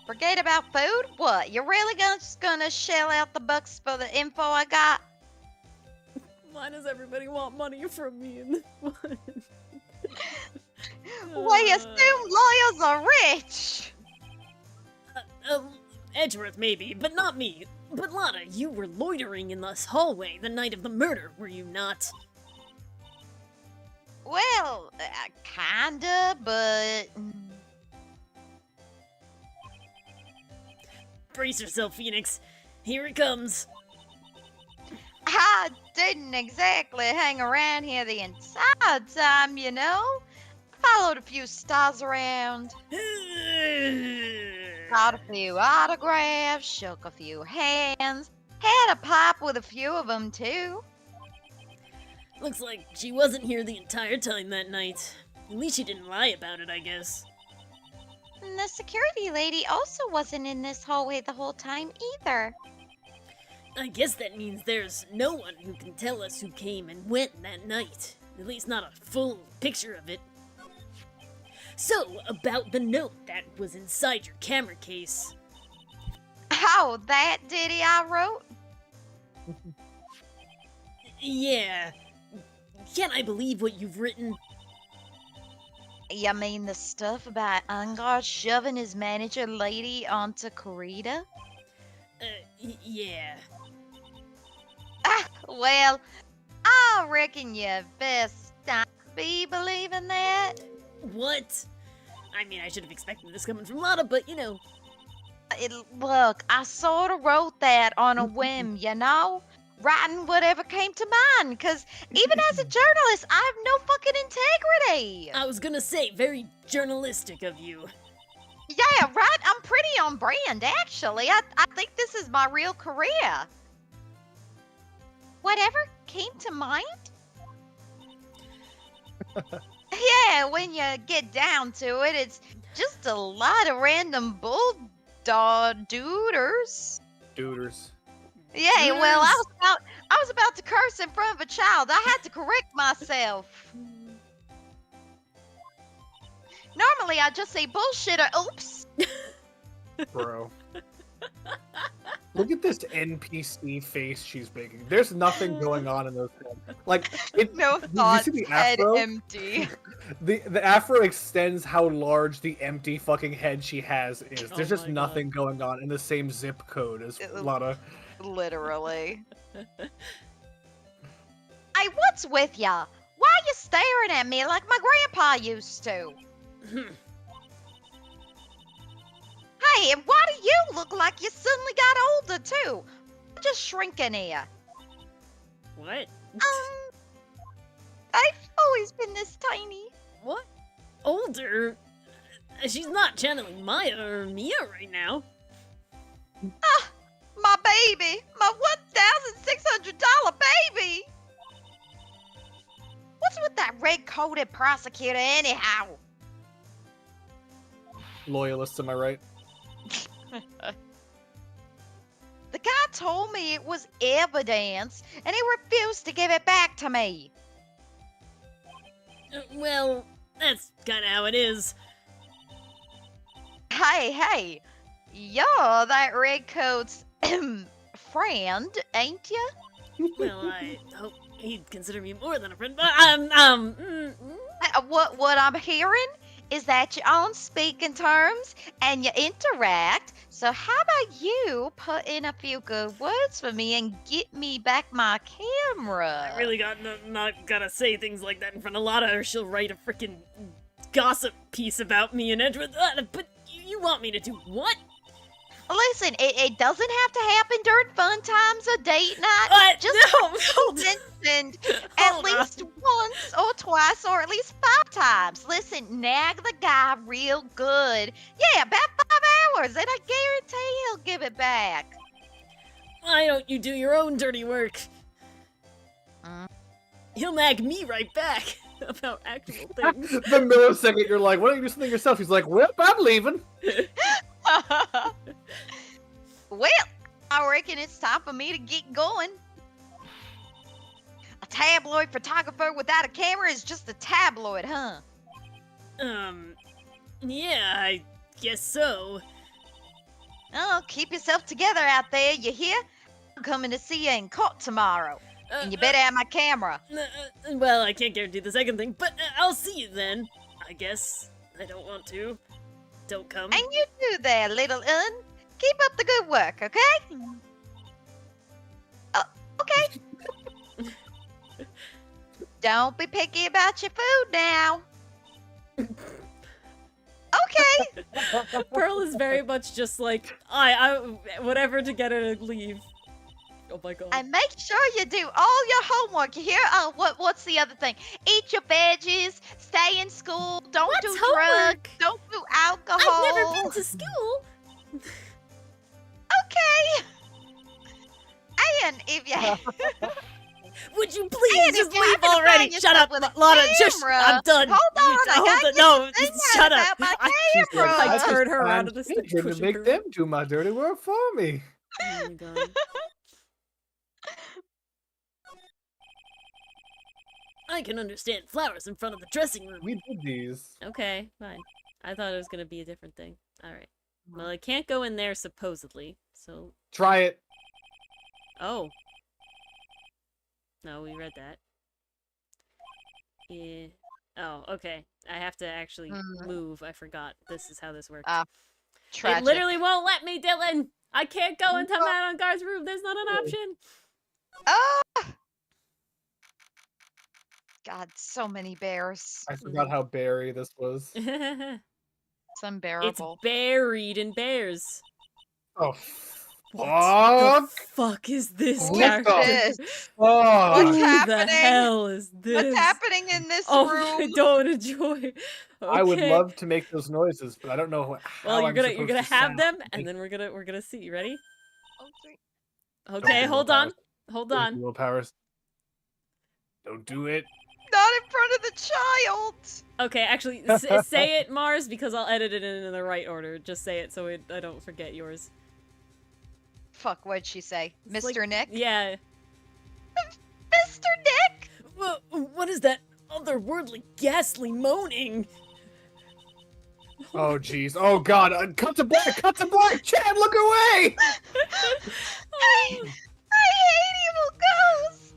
Speaker 2: Forget about food? What? You're really just gonna shell out the bucks for the info I got?
Speaker 1: Why does everybody want money from me in this one?
Speaker 2: We assume lawyers are rich.
Speaker 4: Edgeworth maybe, but not me. But Lotta, you were loitering in this hallway the night of the murder, were you not?
Speaker 2: Well, kinda, but...
Speaker 4: Brace yourself, Phoenix. Here it comes.
Speaker 2: I didn't exactly hang around here the entire time, you know? Followed a few stars around, got a few autographs, shook a few hands, had a pipe with a few of them, too.
Speaker 4: Looks like she wasn't here the entire time that night. At least she didn't lie about it, I guess.
Speaker 2: And the security lady also wasn't in this hallway the whole time, either.
Speaker 4: I guess that means there's no one who can tell us who came and went that night. At least not a full picture of it. So, about the note that was inside your camera case.
Speaker 2: Oh, that ditty I wrote?
Speaker 4: Yeah. Can't I believe what you've written?
Speaker 2: You mean the stuff about Ungar shoving his manager lady onto Corita?
Speaker 4: Yeah.
Speaker 2: Ah, well, I reckon you best not be believing that.
Speaker 4: What? I mean, I should have expected this coming from Lotta, but you know.
Speaker 2: Look, I sort of wrote that on a whim, you know? Writing whatever came to mind, because even as a journalist, I have no fucking integrity.
Speaker 4: I was gonna say, very journalistic of you.
Speaker 2: Yeah, right? I'm pretty on brand, actually. I think this is my real career. Whatever came to mind? Yeah, when you get down to it, it's just a lot of random bulldog duders.
Speaker 3: Duders.
Speaker 2: Yeah, well, I was about to curse in front of a child. I had to correct myself. Normally, I just say bullshit or oops.
Speaker 3: Bro. Look at this NPC face she's making. There's nothing going on in those things. Like,
Speaker 2: No
Speaker 3: you
Speaker 2: thoughts,
Speaker 3: see the
Speaker 2: head
Speaker 3: afro?
Speaker 2: empty.
Speaker 3: The afro extends how large the empty fucking head she has is. There's just
Speaker 1: my
Speaker 3: nothing going on in the same zip code as Lotta.
Speaker 2: Literally. Hey, what's with ya? Why are you staring at me like my grandpa used to? Hey, and why do you look like you suddenly got older too? I'm just shrinking here.
Speaker 4: What?
Speaker 2: I've always been this tiny.
Speaker 4: What? Older? She's not channeling Maya or Mia right now.
Speaker 2: Ah, my baby, my $1,600 baby. What's with that red-coated prosecutor anyhow?
Speaker 3: Loyalists, am I right?
Speaker 2: The guy told me it was evidence, and he refused to give it back to me.
Speaker 4: Well, that's kinda how it is.
Speaker 2: Hey, you're that redcoat's friend, ain't you?
Speaker 4: Well, I hope he'd consider me more than a friend, but,
Speaker 2: What I'm hearing is that you're on speaking terms and you interact. So how about you put in a few good words for me and get me back my camera?
Speaker 4: I really not gotta say things like that in front of Lotta, or she'll write a freaking gossip piece about me and Edgewood. But you want me to do what?
Speaker 2: Listen, it doesn't have to happen during fun times or date night.
Speaker 4: What?
Speaker 2: Just
Speaker 4: No,
Speaker 2: mentioned at
Speaker 4: Hold
Speaker 2: least once or twice or at least 5 times. Listen, nag the guy real good. Yeah, about 5 hours, and I guarantee he'll give it back.
Speaker 4: Why don't you do your own dirty work?
Speaker 2: Mm.
Speaker 4: He'll nag me right back about actual things.
Speaker 3: The millisecond you're like, why don't you do something yourself? He's like, well, I'm leaving.
Speaker 2: Well, I reckon it's time for me to get going. A tabloid photographer without a camera is just a tabloid, huh?
Speaker 4: Yeah, I guess so.
Speaker 2: Oh, keep yourself together out there, you hear? I'm coming to see you in court tomorrow. And you better have my camera.
Speaker 4: Well, I can't guarantee the second thing, but I'll see you then. I guess. I don't want to. Don't come.
Speaker 2: And you too there, little un. Keep up the good work, okay? Oh, okay. Don't be picky about your food now. Okay.
Speaker 1: Pearl is very much just like, I whatever to get her to leave. Oh my god.
Speaker 2: And make sure you do all your homework. You hear? Oh, what's the other thing? Eat your veggies. Stay in school. Don't
Speaker 1: What's
Speaker 2: do
Speaker 1: homework?
Speaker 2: drugs. Don't do alcohol.
Speaker 1: I've never been to school.
Speaker 2: Okay. And if you
Speaker 4: Would you please
Speaker 2: And
Speaker 4: just
Speaker 2: if you
Speaker 4: leave
Speaker 2: happen to
Speaker 4: already?
Speaker 2: find
Speaker 4: Shut
Speaker 2: yourself
Speaker 4: up,
Speaker 2: with a
Speaker 4: Lotta. Shush.
Speaker 2: camera,
Speaker 4: I'm done.
Speaker 2: hold on,
Speaker 4: You-
Speaker 2: I
Speaker 4: hold
Speaker 2: gotta
Speaker 4: on.
Speaker 2: get
Speaker 4: No,
Speaker 2: this thing
Speaker 4: just
Speaker 2: out
Speaker 4: shut up.
Speaker 2: about my
Speaker 3: She's like,
Speaker 2: camera.
Speaker 1: I
Speaker 3: just
Speaker 1: turned her around
Speaker 3: find
Speaker 1: to the
Speaker 3: children to
Speaker 1: cushion
Speaker 3: make
Speaker 1: her.
Speaker 3: them do my dirty work for me.
Speaker 1: Oh my god.
Speaker 4: I can understand flowers in front of the dressing room.
Speaker 3: We did these.
Speaker 1: Okay, fine. I thought it was gonna be a different thing. Alright. Well, I can't go in there supposedly, so...
Speaker 3: Try it.
Speaker 1: Oh. No, we read that. Yeah. Oh, okay. I have to actually move. I forgot. This is how this works.
Speaker 2: Tragic.
Speaker 1: It literally won't let me, Dylan! I can't go into Madame Gar's room. There's not an option.
Speaker 2: Oh! God, so many bears.
Speaker 3: I forgot how berry this was.
Speaker 2: It's
Speaker 1: It's
Speaker 2: unbearable.
Speaker 1: buried in bears.
Speaker 3: Oh,
Speaker 1: What
Speaker 3: fuck!
Speaker 1: the fuck is this
Speaker 3: What
Speaker 1: character?
Speaker 2: This.
Speaker 3: Fuck!
Speaker 2: What's
Speaker 1: Who the
Speaker 2: happening?
Speaker 1: hell is this?
Speaker 2: What's happening in this
Speaker 1: Oh, I
Speaker 2: room?
Speaker 1: don't enjoy. Okay.
Speaker 3: I would love to make those noises, but I don't know how
Speaker 1: Well, you're
Speaker 3: I'm
Speaker 1: gonna
Speaker 3: supposed to
Speaker 1: have
Speaker 3: sound.
Speaker 1: them, and then we're gonna see. You ready?
Speaker 2: Okay.
Speaker 1: Okay,
Speaker 3: do
Speaker 1: hold on,
Speaker 3: willpowers.
Speaker 1: hold
Speaker 3: Don't
Speaker 1: on.
Speaker 3: do willpowers. Don't do it.
Speaker 2: Not in front of the child.
Speaker 1: Okay, actually, say it, Mars, because I'll edit it in the right order. Just say it so I don't forget yours.
Speaker 2: Fuck, what'd she say?
Speaker 1: It's
Speaker 2: Mr.
Speaker 1: like-
Speaker 2: Nick?
Speaker 1: Yeah.
Speaker 2: Mr. Nick?
Speaker 4: What is that otherworldly, ghastly moaning?
Speaker 3: Oh jeez. Oh god. Cut to black. Cut to black. Chad, look away.
Speaker 2: I hate evil ghosts.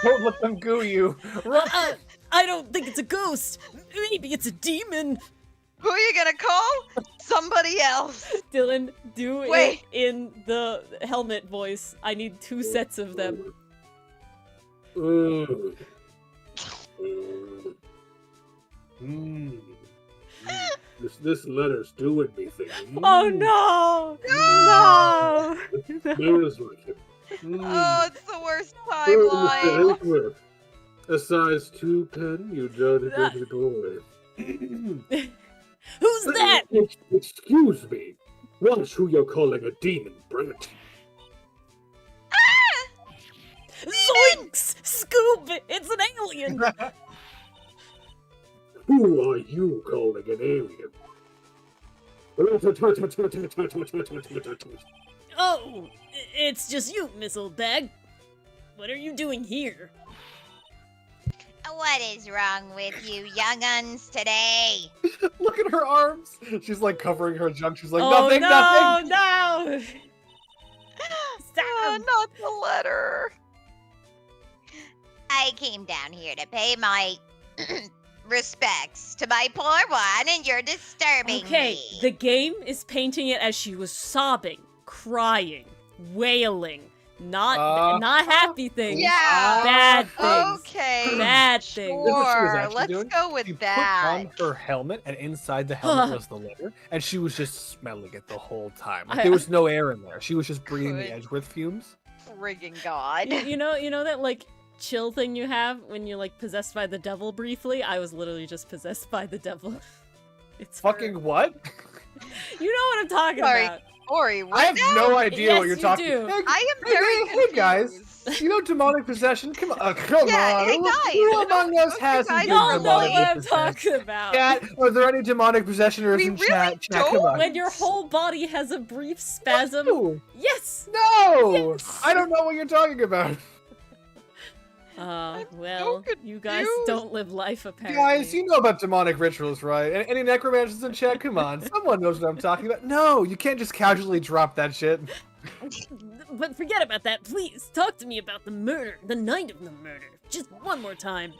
Speaker 3: Don't let them goo you. Run.
Speaker 4: I don't think it's a ghost. Maybe it's a demon.
Speaker 2: Who are you gonna call? Somebody else.
Speaker 1: Dylan, do
Speaker 2: Wait.
Speaker 1: it in the helmet voice. I need 2 sets of them.
Speaker 5: Ooh.
Speaker 3: Mm.
Speaker 5: This letter's doing me thinking.
Speaker 1: Oh no! No!
Speaker 5: There's like it.
Speaker 2: Oh, it's the worst
Speaker 5: Oh,
Speaker 2: timeline.
Speaker 5: Mr. Edgeworth. A size 2 pen, you dirty, dirty boy.
Speaker 4: Who's that?
Speaker 5: Excuse me. Watch who you're calling a demon, Brent.
Speaker 4: Zoinks! Scoop! It's an alien!
Speaker 5: Who are you calling an alien?
Speaker 4: Oh, it's just you, Miss Old Bag. What are you doing here?
Speaker 6: What is wrong with you young'uns today?
Speaker 3: Look at her arms. She's like covering her junk. She's like,
Speaker 1: Oh
Speaker 3: nothing,
Speaker 1: no,
Speaker 3: nothing.
Speaker 1: no!
Speaker 2: Not the letter.
Speaker 6: I came down here to pay my respects to my poor one, and you're disturbing
Speaker 1: Okay,
Speaker 6: me.
Speaker 1: the game is painting it as she was sobbing, crying, wailing, not happy things.
Speaker 2: Yeah.
Speaker 1: Bad things.
Speaker 2: Okay.
Speaker 1: Bad things.
Speaker 3: This is what she was
Speaker 2: Sure.
Speaker 3: actually
Speaker 2: Let's
Speaker 3: doing?
Speaker 2: go with
Speaker 3: She
Speaker 2: that.
Speaker 3: put on her helmet, and inside the helmet was the letter, and she was just smelling it the whole time. Like, there was no air in there. She was just breathing the
Speaker 2: Good.
Speaker 3: Edgeworth fumes.
Speaker 2: Friggin' God.
Speaker 1: You know that like chill thing you have when you're like possessed by the devil briefly? I was literally just possessed by the devil. It's
Speaker 3: Fucking what?
Speaker 1: You know what I'm talking
Speaker 2: Sorry.
Speaker 1: about.
Speaker 2: Ori, what
Speaker 3: I have
Speaker 2: now?
Speaker 3: no idea
Speaker 1: Yes,
Speaker 3: what you're
Speaker 1: you
Speaker 3: talking
Speaker 1: do.
Speaker 3: Hey,
Speaker 2: I am
Speaker 3: hey,
Speaker 2: very
Speaker 3: hey, guys.
Speaker 2: confused.
Speaker 3: You know demonic possession? Come on. Come
Speaker 2: Yeah,
Speaker 3: on.
Speaker 2: hey,
Speaker 3: Who-
Speaker 2: guys,
Speaker 3: Who
Speaker 2: I don't
Speaker 3: among
Speaker 2: know
Speaker 3: us
Speaker 2: if you
Speaker 3: hasn't
Speaker 2: guys
Speaker 3: been
Speaker 1: Y'all know
Speaker 3: demonic
Speaker 1: what I'm
Speaker 3: possessed?
Speaker 1: talking about.
Speaker 3: Chat, are there any demonic possessioners
Speaker 2: We
Speaker 3: in
Speaker 2: really
Speaker 3: chat? Chat, come
Speaker 2: don't.
Speaker 3: on.
Speaker 1: When your whole body has a brief spasm.
Speaker 3: No,
Speaker 1: Yes.
Speaker 3: no! I don't know what you're talking about.
Speaker 1: Well,
Speaker 2: so
Speaker 1: you guys
Speaker 2: confused.
Speaker 1: don't live life apparently.
Speaker 3: Guys, you know about demonic rituals, right? Any necromancers in chat? Come on, someone knows what I'm talking about. No, you can't just casually drop that shit.
Speaker 4: But forget about that, please. Talk to me about the murder, the night of the murder. Just one more time.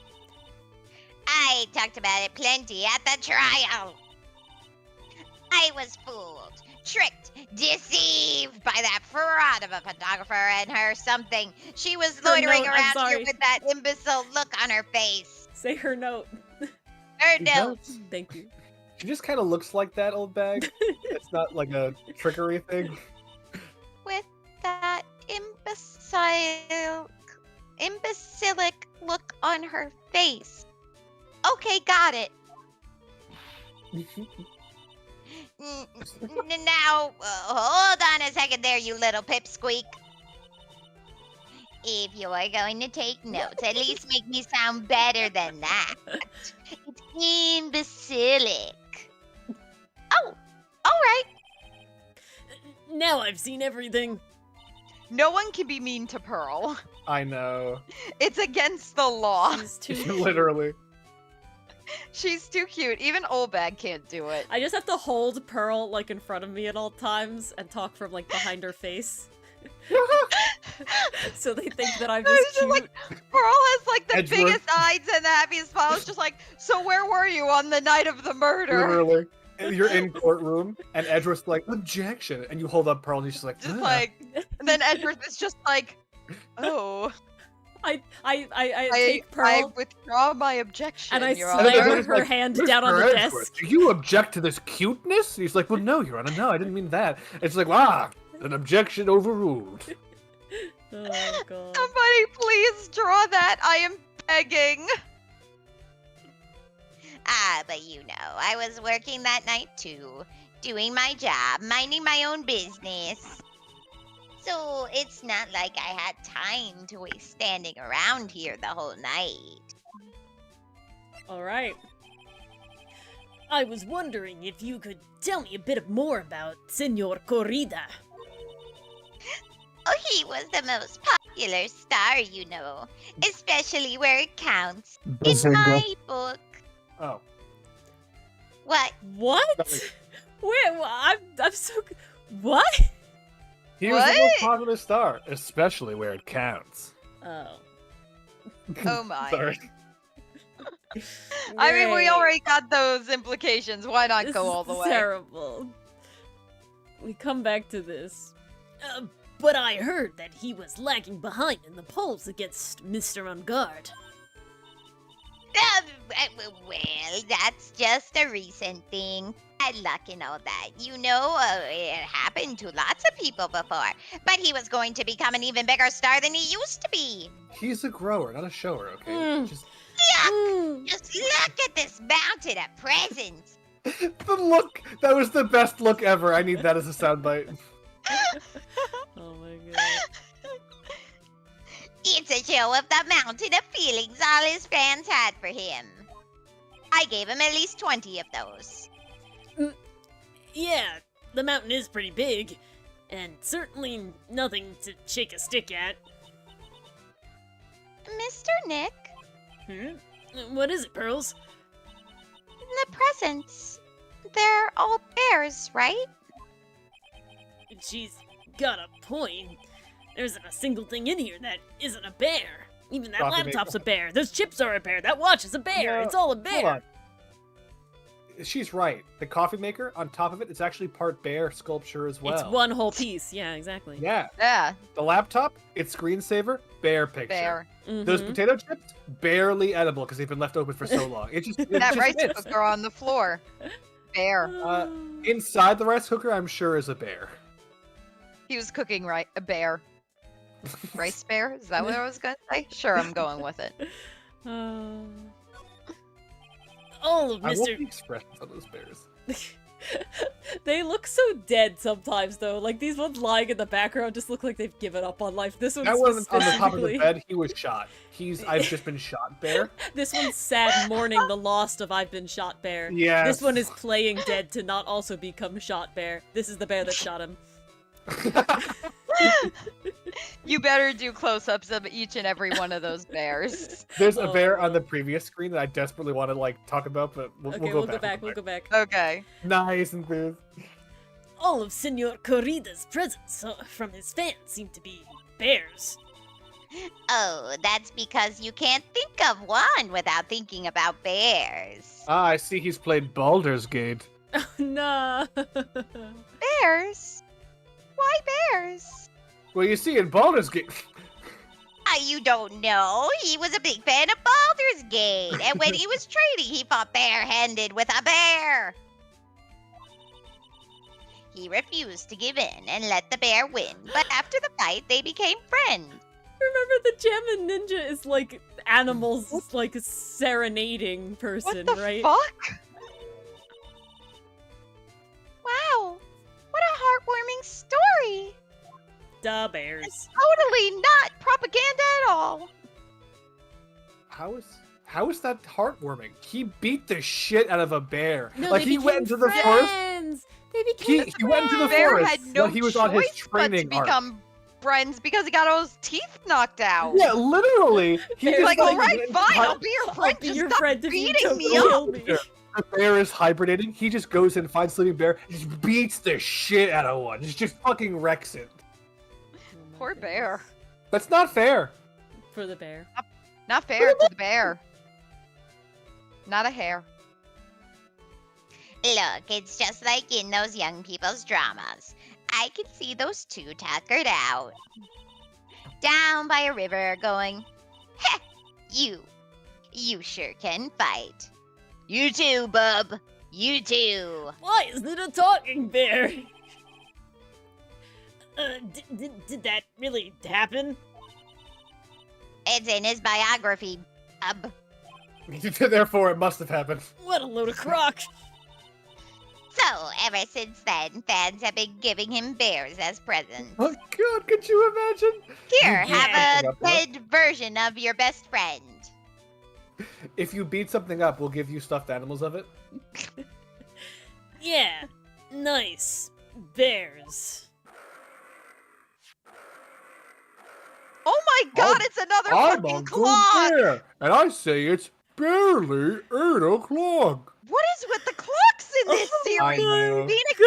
Speaker 6: I talked about it plenty at the trial. I was fooled, tricked, deceived by that fraud of a photographer and her something. She was
Speaker 1: Her
Speaker 6: loitering
Speaker 1: note, I'm
Speaker 6: around
Speaker 1: sorry.
Speaker 6: here with that imbecile look on her face.
Speaker 1: Say her note.
Speaker 6: Her
Speaker 3: These
Speaker 6: note.
Speaker 3: notes.
Speaker 1: Thank you.
Speaker 3: She just kind of looks like that old bag. It's not like a trickery thing.
Speaker 2: With that imbecilic look on her face. Okay, got it.
Speaker 6: Now, hold on a second there, you little pipsqueak. If you are going to take notes, at least make me sound better than that. It's imbecilic.
Speaker 2: Oh, all right.
Speaker 4: Now I've seen everything.
Speaker 2: No one can be mean to Pearl.
Speaker 3: I know.
Speaker 2: It's against the law.
Speaker 1: She's too
Speaker 3: Literally.
Speaker 2: She's too cute. Even Olbag can't do it.
Speaker 1: I just have to hold Pearl like in front of me at all times and talk from like behind her face. So they think that I'm
Speaker 2: It's
Speaker 1: just
Speaker 2: just
Speaker 1: cute.
Speaker 2: like, Pearl has like the
Speaker 3: Edgeworth.
Speaker 2: biggest eyes and the happiest smile. It's just like, so where were you on the night of the murder?
Speaker 3: Literally. You're in courtroom, and Edgeworth's like, objection. And you hold up Pearl, and she's like,
Speaker 2: Just
Speaker 3: "Ugh."
Speaker 2: like, and then Edgeworth is just like, oh,
Speaker 1: I take Pearl
Speaker 2: I withdraw my objection,
Speaker 1: and I
Speaker 2: Your
Speaker 3: And then
Speaker 1: slam
Speaker 3: the
Speaker 2: Honor.
Speaker 3: judge is
Speaker 1: her
Speaker 3: like,
Speaker 1: hand
Speaker 3: "Mr.
Speaker 1: down on the
Speaker 3: Edgeworth,
Speaker 1: desk.
Speaker 3: do you object to this cuteness? And he's like, well, no, Your Honor, no, I didn't mean that. It's like, an objection overruled.
Speaker 1: Oh god.
Speaker 2: Somebody please draw that. I am begging.
Speaker 6: Ah, but you know, I was working that night too, doing my job, minding my own business. So it's not like I had time to waste standing around here the whole night.
Speaker 1: Alright.
Speaker 4: I was wondering if you could tell me a bit more about Senor Corrida.
Speaker 6: Oh, he was the most popular star, you know, especially where it counts. In my book.
Speaker 3: Oh.
Speaker 6: What?
Speaker 1: What?
Speaker 3: Nothing.
Speaker 1: Wait, I'm so. What?
Speaker 3: He was the most
Speaker 2: What?
Speaker 3: popular star, especially where it counts.
Speaker 1: Oh.
Speaker 2: Oh my.
Speaker 3: Sorry.
Speaker 2: I mean, we
Speaker 1: Great.
Speaker 2: already got those implications. Why not
Speaker 1: This
Speaker 2: go
Speaker 1: is
Speaker 2: all the way?
Speaker 1: terrible. We come back to this.
Speaker 4: But I heard that he was lagging behind in the polls against Mr. Ungard.
Speaker 6: Well, that's just a recent thing. Bad luck and all that. You know, it happened to lots of people before. But he was going to become an even bigger star than he used to be.
Speaker 3: He's a grower, not a shower, okay?
Speaker 1: Mm.
Speaker 3: Just
Speaker 6: Just look at this mountain of presents.
Speaker 3: the look. That was the best look ever. I need that as a soundbite.
Speaker 1: Oh my god.
Speaker 6: It's a show of the mountain of feelings all his fans had for him. I gave him at least 20 of those.
Speaker 4: Yeah, the mountain is pretty big, and certainly nothing to shake a stick at.
Speaker 6: Mr. Nick,
Speaker 4: What is it, Pearls?
Speaker 6: the presents, they're all bears, right?
Speaker 4: She's got a point. There isn't a single thing in here that isn't a bear. Even that
Speaker 3: Coffee
Speaker 4: laptop's
Speaker 3: maker.
Speaker 4: a bear. Those chips are a bear. That watch is a bear.
Speaker 3: No,
Speaker 4: It's all a
Speaker 3: Hold
Speaker 4: bear.
Speaker 3: on. She's right. The coffee maker, on top of it, it's actually part bear sculpture as well.
Speaker 1: It's one whole piece. Yeah, exactly.
Speaker 3: Yeah.
Speaker 2: Yeah,
Speaker 3: The laptop, its screensaver, bear picture.
Speaker 2: bear.
Speaker 3: Those
Speaker 1: Mhm.
Speaker 3: potato chips, barely edible because they've been left open for so long. It just, it
Speaker 2: That
Speaker 3: just
Speaker 2: rice
Speaker 3: fits.
Speaker 2: cooker on the floor. Bear.
Speaker 3: Inside the rice cooker, I'm sure is a bear.
Speaker 2: He was cooking a bear. Rice bear? Is that what I was gonna say? Sure, I'm going with it.
Speaker 4: All of
Speaker 3: I want
Speaker 4: Mr.
Speaker 3: the expressions on those bears.
Speaker 1: They look so dead sometimes, though. Like, these ones lying in the background just look like they've given up on life. This one's
Speaker 3: That one on the top of the
Speaker 1: specifically...
Speaker 3: bed, he was shot. I've just been shot bear.
Speaker 1: This one's sad, mourning the lost of I've been shot bear.
Speaker 3: Yes.
Speaker 1: This one is playing dead to not also become shot bear. This is the bear that shot him.
Speaker 2: You better do close-ups of each and every one of those bears.
Speaker 3: There's a bear
Speaker 1: Oh.
Speaker 3: on the previous screen that I desperately want to talk about, but
Speaker 1: Okay,
Speaker 3: we'll go back.
Speaker 1: We'll go back.
Speaker 2: Okay.
Speaker 3: Nice and smooth.
Speaker 4: All of Senor Corrida's presents from his fans seem to be bears.
Speaker 6: Oh, that's because you can't think of one without thinking about bears.
Speaker 3: Ah, I see he's played Baldur's Gate.
Speaker 1: No.
Speaker 2: Bears? Why bears?
Speaker 3: Well, you see, in Baldur's Gate...
Speaker 6: You don't know. He was a big fan of Baldur's Gate, and when he was training, he fought barehanded with a bear. He refused to give in and let the bear win, but after the fight, they became friends.
Speaker 1: Remember, the Jammin' Ninja is like animals, is like a serenading person,
Speaker 2: What the
Speaker 1: right?
Speaker 2: fuck?
Speaker 6: Wow, what a heartwarming story.
Speaker 1: Duh, bears.
Speaker 2: Totally not propaganda at all.
Speaker 3: How is that heartwarming? He beat the shit out of a bear.
Speaker 1: No,
Speaker 3: like
Speaker 1: they
Speaker 3: he went
Speaker 1: became
Speaker 3: into the forest.
Speaker 1: friends. They became
Speaker 3: He went into the
Speaker 2: Bear
Speaker 3: forest
Speaker 2: had no
Speaker 3: when he was on his
Speaker 2: choice but to
Speaker 3: training arc.
Speaker 2: become friends because he got all his teeth knocked out.
Speaker 3: Yeah, literally. He
Speaker 1: He's
Speaker 3: just,
Speaker 2: Like, all right,
Speaker 3: went-
Speaker 2: fine, I'll be your friend.
Speaker 1: I'll be
Speaker 2: Just
Speaker 1: your
Speaker 2: stop
Speaker 1: friend if you
Speaker 2: beating
Speaker 1: don't
Speaker 2: me
Speaker 1: kill
Speaker 2: up.
Speaker 1: me.
Speaker 3: The bear is hibernating. He just goes in, finds sleeping bear, and just beats the shit out of one. Just fucking wrecks it.
Speaker 2: Poor bear.
Speaker 3: That's not fair.
Speaker 1: For the bear.
Speaker 2: Not fair to the bear. Not a hair.
Speaker 6: Look, it's just like in those young people's dramas. I can see those two tuckered out. Down by a river going, heh, you sure can fight. You too, bub. You too.
Speaker 4: Why isn't it a talking bear? Did that really happen?
Speaker 6: It's in his biography, bub.
Speaker 3: Therefore, it must have happened.
Speaker 4: What a load of crock!
Speaker 6: So, ever since then, fans have been giving him bears as presents.
Speaker 3: Oh God, could you imagine?
Speaker 6: Here,
Speaker 3: You
Speaker 6: have
Speaker 3: can't
Speaker 6: a
Speaker 3: up that.
Speaker 6: dead version of your best friend.
Speaker 3: If you beat something up, we'll give you stuffed animals of it.
Speaker 4: Yeah, nice. Bears.
Speaker 2: Oh my god,
Speaker 3: I'm-
Speaker 2: it's another
Speaker 3: I'm
Speaker 2: fucking
Speaker 3: Uncle
Speaker 2: clock!
Speaker 3: Bear, and I say it's barely 8 o'clock.
Speaker 2: What is with the clocks in this
Speaker 3: I
Speaker 2: series?
Speaker 3: know.
Speaker 2: Phoenix,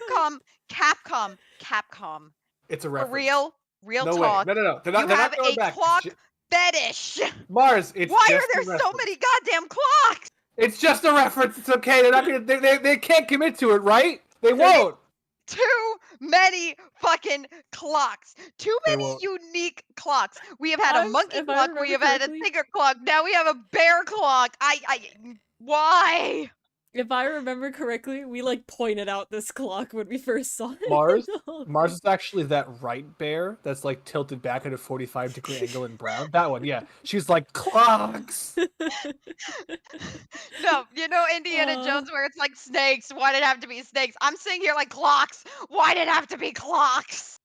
Speaker 1: Go!
Speaker 2: Capcom.
Speaker 3: It's a
Speaker 2: For
Speaker 3: reference.
Speaker 2: real
Speaker 3: No
Speaker 2: talk.
Speaker 3: way. No. They're
Speaker 2: You
Speaker 3: not, they're
Speaker 2: have
Speaker 3: not going
Speaker 2: a
Speaker 3: back.
Speaker 2: clock
Speaker 3: J-
Speaker 2: fetish.
Speaker 3: Mars, it's
Speaker 2: Why
Speaker 3: just
Speaker 2: are there
Speaker 3: a
Speaker 2: so
Speaker 3: reference.
Speaker 2: many goddamn clocks?
Speaker 3: It's just a reference. It's okay. They're not gonna. They can't commit to it, right? They won't.
Speaker 2: Too many fucking clocks. Too
Speaker 3: They
Speaker 2: many
Speaker 3: won't.
Speaker 2: unique clocks. We have had a monkey
Speaker 1: if I
Speaker 2: clock. We have
Speaker 1: remember
Speaker 2: had a
Speaker 1: correctly-
Speaker 2: tiger clock. Now we have a bear clock. Why?
Speaker 1: If I remember correctly, we like pointed out this clock when we first saw it.
Speaker 3: Mars? Mars is actually that right bear that's like tilted back at a 45-degree angle in brown. That one, yeah. She's like clocks.
Speaker 2: No, you know Indiana
Speaker 1: Aw.
Speaker 2: Jones where it's like snakes. Why did it have to be snakes? I'm sitting here like clocks. Why did it have to be clocks?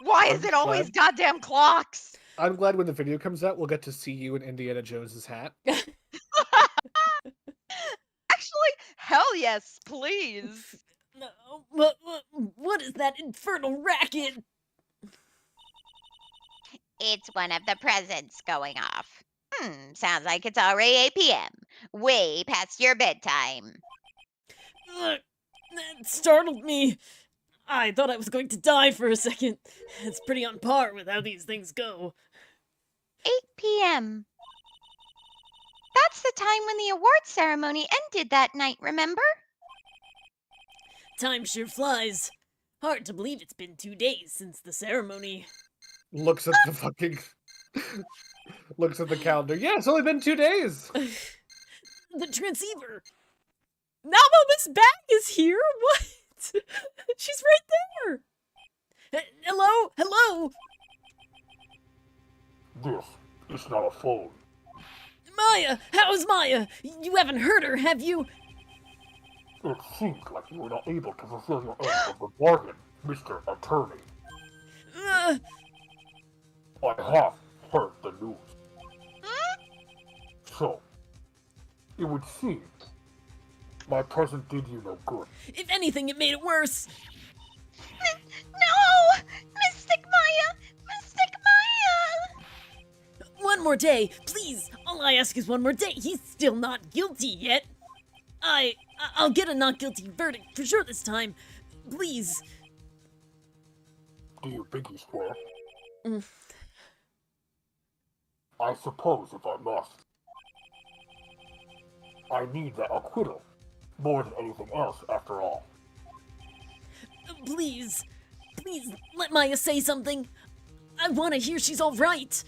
Speaker 2: Why is
Speaker 3: I'm
Speaker 2: it always goddamn clocks?
Speaker 3: I'm glad when the video comes out, we'll get to see you in Indiana Jones's hat.
Speaker 2: Actually, Hell yes, please.
Speaker 4: No, what is that infernal racket?
Speaker 6: It's one of the presents going off. Sounds like it's already 8 p.m. Way past your bedtime.
Speaker 4: Ugh, that startled me. I thought I was going to die for a second. It's pretty on par with how these things go.
Speaker 6: 8 p.m. That's the time when the award ceremony ended that night, remember?
Speaker 4: Time sure flies. Hard to believe it's been 2 days since the ceremony.
Speaker 3: Looks at the fucking... looks at the calendar. Yeah, it's only been 2 days.
Speaker 4: The transceiver!
Speaker 1: Now Miss Bag is here? What? She's right there!
Speaker 4: Hello? Hello?
Speaker 5: This is not a phone.
Speaker 4: Maya! How's Maya? You haven't hurt her, have you?
Speaker 5: It seems like you were not able to fulfill your end of the bargain, Mr. Attorney.
Speaker 4: Uh,
Speaker 5: I have heard the news. So, it would seem my present did you no good.
Speaker 4: if anything, it made it worse.
Speaker 6: No! Mystic Maya! Mystic Maya!
Speaker 4: One more day, please. All I ask is one more day. He's still not guilty yet. I'll get a not guilty verdict for sure this time. Please.
Speaker 5: Do you think you swear?
Speaker 4: Mm.
Speaker 5: I suppose if I must. I need that acquittal more than anything else, after all.
Speaker 4: Please. Please, let Maya say something. I want to hear she's all right.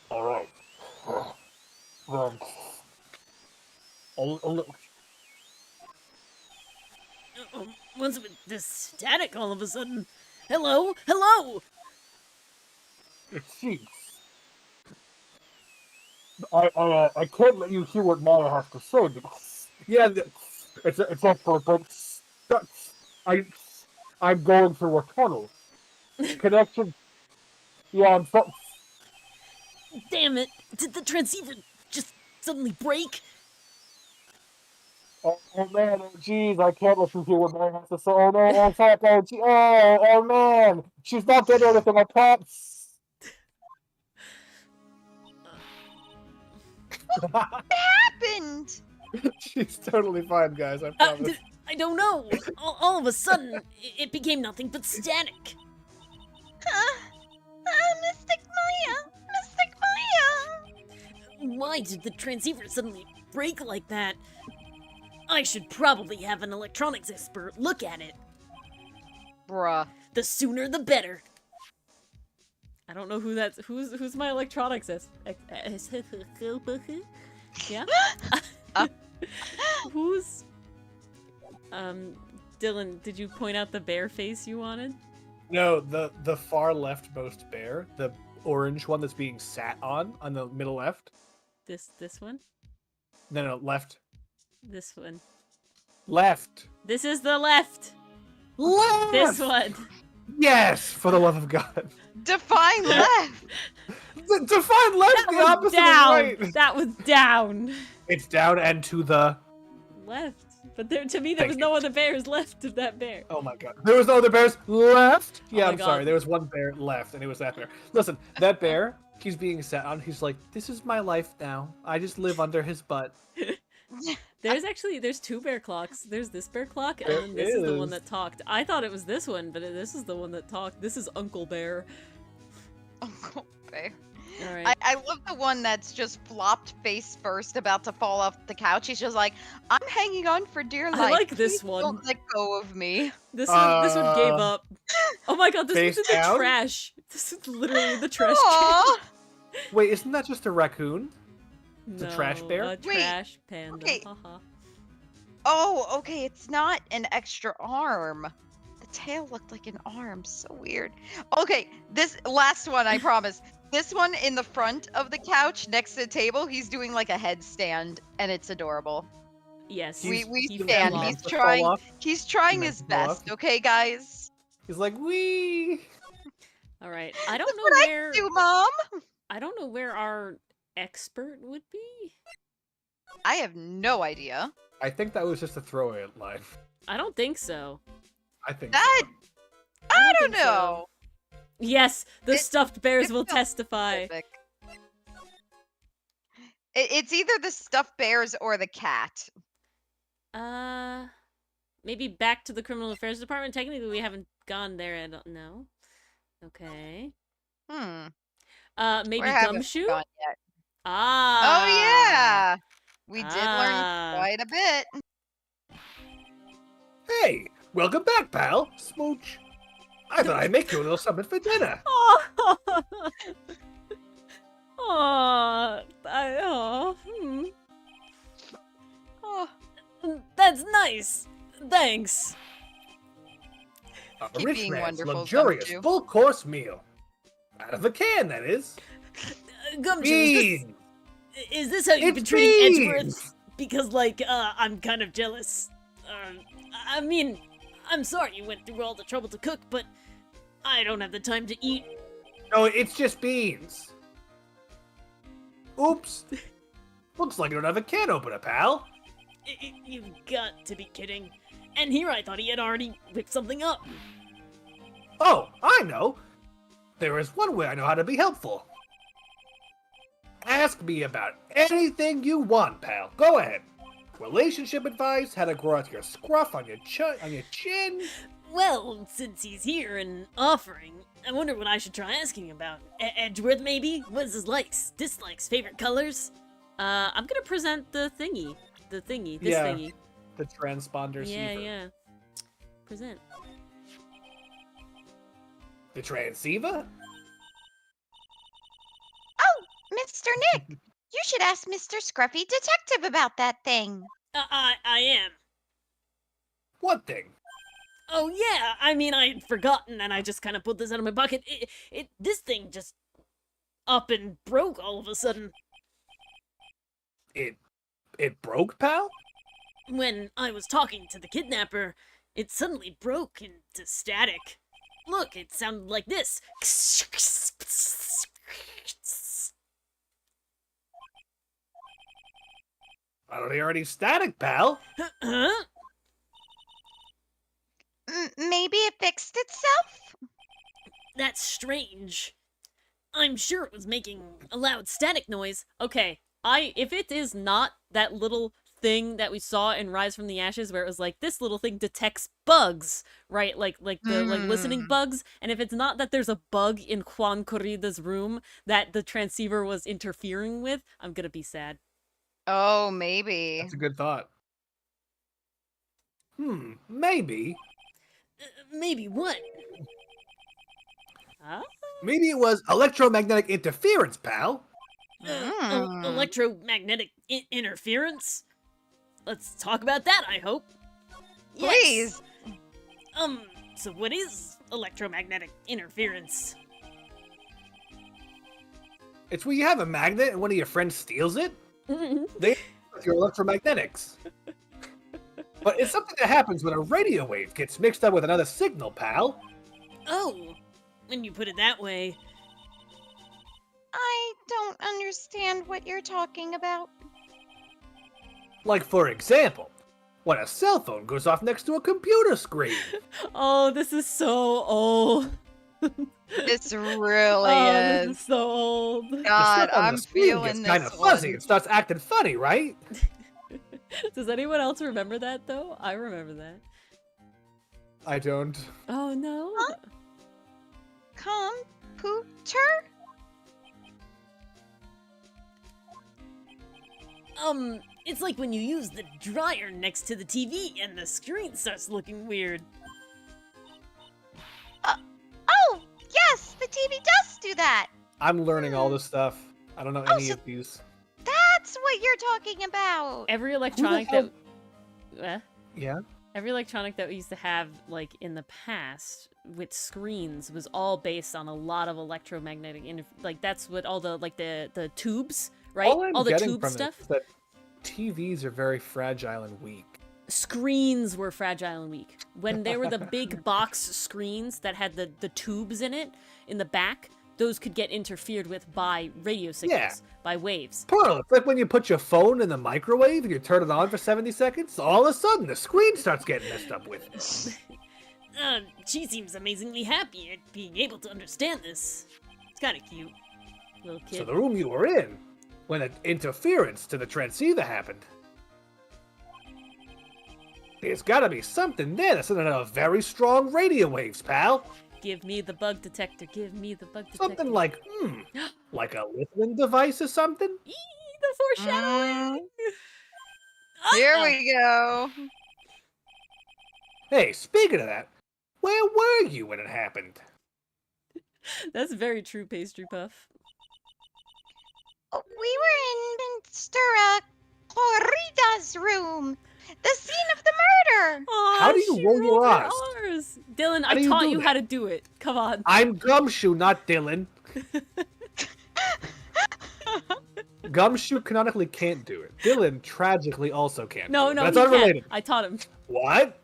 Speaker 5: All right. Then,
Speaker 4: What's with this static all of a sudden? Hello? Hello?
Speaker 5: it seems. I can't let you hear what Maya has to say. Because, yeah, it's not for but I'm going through a tunnel. Connection. Yeah, I'm so.
Speaker 4: Damn it. Did the transceiver just suddenly break?
Speaker 5: Oh man, oh jeez, I can't let you hear what Maya has to say. Oh no, oh fuck, oh gee, oh man, she's not getting anything. I can't.
Speaker 2: Happened.
Speaker 3: She's totally fine, guys. I promise.
Speaker 4: I don't know. All of a sudden, it became nothing but static.
Speaker 6: Mystic Maya! Mystic Maya!
Speaker 4: Why did the transceiver suddenly break like that? I should probably have an electronics expert look at it.
Speaker 2: Bruh.
Speaker 4: The sooner the better.
Speaker 1: I don't know who that's. Who's my electronics? Yeah. Who's? Dylan, did you point out the bear face you wanted?
Speaker 3: No, the far leftmost bear, the orange one that's being sat on the middle left.
Speaker 1: This one?
Speaker 3: No, left.
Speaker 1: This one.
Speaker 3: Left.
Speaker 1: This is the left.
Speaker 3: Left.
Speaker 1: This one.
Speaker 3: Yes, for the love of God.
Speaker 2: Define left.
Speaker 3: Define left.
Speaker 1: That
Speaker 3: The
Speaker 1: was
Speaker 3: opposite
Speaker 1: down.
Speaker 3: of right.
Speaker 1: That was down.
Speaker 3: It's down and to the
Speaker 1: Left. But there, to me, there was no other bears left of that bear.
Speaker 3: Oh my God. There was no other bears left. Yeah,
Speaker 1: my
Speaker 3: I'm
Speaker 1: God.
Speaker 3: sorry. There was one bear left, and it was that bear. Listen, that bear, he's being sat on. He's like, this is my life now. I just live under his butt.
Speaker 1: There's two bear clocks. There's this bear clock, and
Speaker 3: There
Speaker 1: then this is the one
Speaker 3: is.
Speaker 1: that talked. I thought it was this one, but this is the one that talked. This is Uncle Bear.
Speaker 2: Uncle Bear.
Speaker 1: All right.
Speaker 2: I love the one that's just flopped face first, about to fall off the couch. He's just like, I'm hanging on for dear life.
Speaker 1: I like this
Speaker 2: Please
Speaker 1: one.
Speaker 2: Don't let go of me.
Speaker 1: This one gave up. Oh my God, this
Speaker 3: face
Speaker 1: one's in the
Speaker 3: down?
Speaker 1: trash. This is literally the trash
Speaker 2: Aw.
Speaker 3: Wait, isn't that just a raccoon?
Speaker 1: can.
Speaker 3: It's a trash bear?
Speaker 1: A
Speaker 2: Wait,
Speaker 1: trash panda.
Speaker 2: okay.
Speaker 1: Haha.
Speaker 2: Oh, okay. It's not an extra arm. The tail looked like an arm. So weird. Okay, this last one, I promise. This one in the front of the couch next to the table, he's doing like a headstand, and it's adorable.
Speaker 1: Yes.
Speaker 2: We
Speaker 1: he
Speaker 2: stand.
Speaker 1: fell
Speaker 2: He's
Speaker 1: off.
Speaker 3: to
Speaker 2: trying.
Speaker 3: fall off.
Speaker 2: He's trying
Speaker 3: He
Speaker 2: his
Speaker 3: meant to fall
Speaker 2: best.
Speaker 3: off.
Speaker 2: Okay, guys.
Speaker 3: He's like, wee.
Speaker 1: All right. I don't
Speaker 2: That's
Speaker 1: know
Speaker 2: what
Speaker 1: where.
Speaker 2: I do, Mom.
Speaker 1: I don't know where our expert would be.
Speaker 2: I have no idea.
Speaker 3: I think that was just a throwaway line.
Speaker 1: I don't think so.
Speaker 3: I think
Speaker 2: That
Speaker 3: so.
Speaker 2: I don't
Speaker 1: think so.
Speaker 2: know.
Speaker 1: Yes, the stuffed bears
Speaker 2: it
Speaker 1: will
Speaker 2: feels
Speaker 1: testify.
Speaker 2: Specific. It's either the stuffed bears or the cat.
Speaker 1: Maybe back to the criminal affairs department. Technically, we haven't gone there. I don't know. Okay. Maybe
Speaker 2: We haven't
Speaker 1: Gumshoe.
Speaker 2: gone yet.
Speaker 1: Ah.
Speaker 2: Oh yeah, we did learn
Speaker 1: Ah.
Speaker 2: quite a bit.
Speaker 3: Hey, welcome back, pal. Smooch. I thought I'd make you a little something for dinner.
Speaker 1: Oh. Oh.
Speaker 2: Oh,
Speaker 1: That's nice. Thanks.
Speaker 3: A
Speaker 2: Keep
Speaker 3: rich
Speaker 2: being
Speaker 3: man's
Speaker 2: wonderful,
Speaker 3: luxurious
Speaker 2: Gumshoe.
Speaker 3: full-course meal. Out of a can, that is.
Speaker 1: Gumshoe,
Speaker 3: Beans.
Speaker 1: is this how you've been
Speaker 3: It's
Speaker 1: treating
Speaker 3: beans.
Speaker 1: Edgeworth? Because, like, I'm kind of jealous. I mean, I'm sorry you went through all the trouble to cook, but I don't have the time to eat.
Speaker 3: No, it's just beans. Oops. Looks like you don't have a can opener, pal.
Speaker 1: You've got to be kidding. And here I thought he had already whipped something up.
Speaker 3: Oh, I know. There is one way I know how to be helpful. Ask me about anything you want, pal. Go ahead. Relationship advice, how to grow out your scruff on your chin.
Speaker 1: Well, since he's here and offering, I wonder what I should try asking about. Edgeworth, maybe? What's his likes, dislikes, favorite colors? I'm gonna present the thingy. This thingy.
Speaker 3: The transponder
Speaker 1: Yeah,
Speaker 3: receiver.
Speaker 1: yeah. Present.
Speaker 3: The transceiver?
Speaker 6: Oh, Mr. Nick, you should ask Mr. Scruffy Detective about that thing.
Speaker 1: I am.
Speaker 3: What thing?
Speaker 1: Oh yeah, I mean, I had forgotten and I just kind of put this out of my bucket. This thing just up and broke all of a sudden.
Speaker 3: It broke, pal?
Speaker 1: When I was talking to the kidnapper, it suddenly broke into static. Look, it sounded like this.
Speaker 3: I don't hear any static, pal.
Speaker 1: Huh?
Speaker 6: Maybe it fixed itself?
Speaker 1: That's strange. I'm sure it was making a loud static noise. Okay, if it is not that little thing that we saw in Rise from the Ashes where it was like this little thing detects bugs, right? Like listening bugs, and if it's not that there's a bug in Juan Corrida's room that the transceiver was interfering with, I'm gonna be sad.
Speaker 2: oh, maybe.
Speaker 3: That's a good thought. Maybe.
Speaker 1: Maybe what? Huh?
Speaker 3: Maybe it was electromagnetic interference, pal.
Speaker 1: Electromagnetic interference? Let's talk about that, I hope.
Speaker 2: Please.
Speaker 1: Yes. So what is electromagnetic interference?
Speaker 3: It's where you have a magnet and one of your friends steals it. They with your electromagnetics. But it's something that happens when a radio wave gets mixed up with another signal, pal.
Speaker 1: Oh, when you put it that way.
Speaker 6: I don't understand what you're talking about.
Speaker 3: Like, for example, when a cell phone goes off next to a computer screen.
Speaker 1: Oh, this is so old.
Speaker 2: This really
Speaker 1: This
Speaker 2: is.
Speaker 1: is so old.
Speaker 3: The
Speaker 2: God,
Speaker 3: stuff on the
Speaker 2: I'm
Speaker 3: screen
Speaker 2: feeling
Speaker 3: gets
Speaker 2: this
Speaker 3: kind of fuzzy
Speaker 2: one.
Speaker 3: and starts acting funny, right?
Speaker 1: Does anyone else remember that, though? I remember that.
Speaker 3: I don't.
Speaker 1: Oh, no?
Speaker 2: Huh?
Speaker 6: Computer?
Speaker 1: It's like when you use the dryer next to the TV and the screen starts looking weird.
Speaker 6: Oh, yes, the TV does do that.
Speaker 3: I'm learning all this stuff. I don't know
Speaker 6: Oh,
Speaker 3: any
Speaker 6: so-
Speaker 3: of these.
Speaker 6: That's what you're talking about.
Speaker 1: Every electronic
Speaker 3: hell-
Speaker 1: that...
Speaker 3: Yeah?
Speaker 1: Every electronic that we used to have, like, in the past with screens was all based on a lot of electromagnetic... Like, that's what all the, like, the tubes, right?
Speaker 3: All I'm
Speaker 1: the
Speaker 3: getting
Speaker 1: tube
Speaker 3: from
Speaker 1: stuff.
Speaker 3: it is that TVs are very fragile and weak.
Speaker 1: Screens were fragile and weak. When they were the big box screens that had the tubes in it, in the back, those could get interfered with by radio signals, by waves.
Speaker 3: Pearl, it's like when you put your phone in the microwave and you turn it on for 70 seconds, all of a sudden the screen starts getting messed up with.
Speaker 4: She seems amazingly happy at being able to understand this. It's kind of cute.
Speaker 1: Little kid.
Speaker 3: So the room you were in, when an interference to the transceiver happened. There's gotta be something there that's sending out very strong radio waves, pal.
Speaker 1: Give me the bug detector. Give me the bug detector.
Speaker 3: Something like, like a listening device or something?
Speaker 1: Eee, the foreshadowing!
Speaker 2: Here we go.
Speaker 3: Hey, speaking of that, where were you when it happened?
Speaker 1: That's very true, Pastry Puff.
Speaker 6: We were in Mr. Corrida's room. The scene of the murder.
Speaker 1: Aw,
Speaker 3: How do you
Speaker 1: she
Speaker 3: roll your
Speaker 1: rolled her
Speaker 3: R's?
Speaker 1: Dylan,
Speaker 3: How
Speaker 1: I
Speaker 3: do you
Speaker 1: taught
Speaker 3: do
Speaker 1: you
Speaker 3: that?
Speaker 1: how to do it. Come on.
Speaker 3: I'm Gumshoe, not Dylan. Gumshoe canonically can't do it. Dylan tragically also can't
Speaker 1: No,
Speaker 3: do it.
Speaker 1: no,
Speaker 3: That's
Speaker 1: he
Speaker 3: unrelated.
Speaker 1: can't. I taught him.
Speaker 3: What?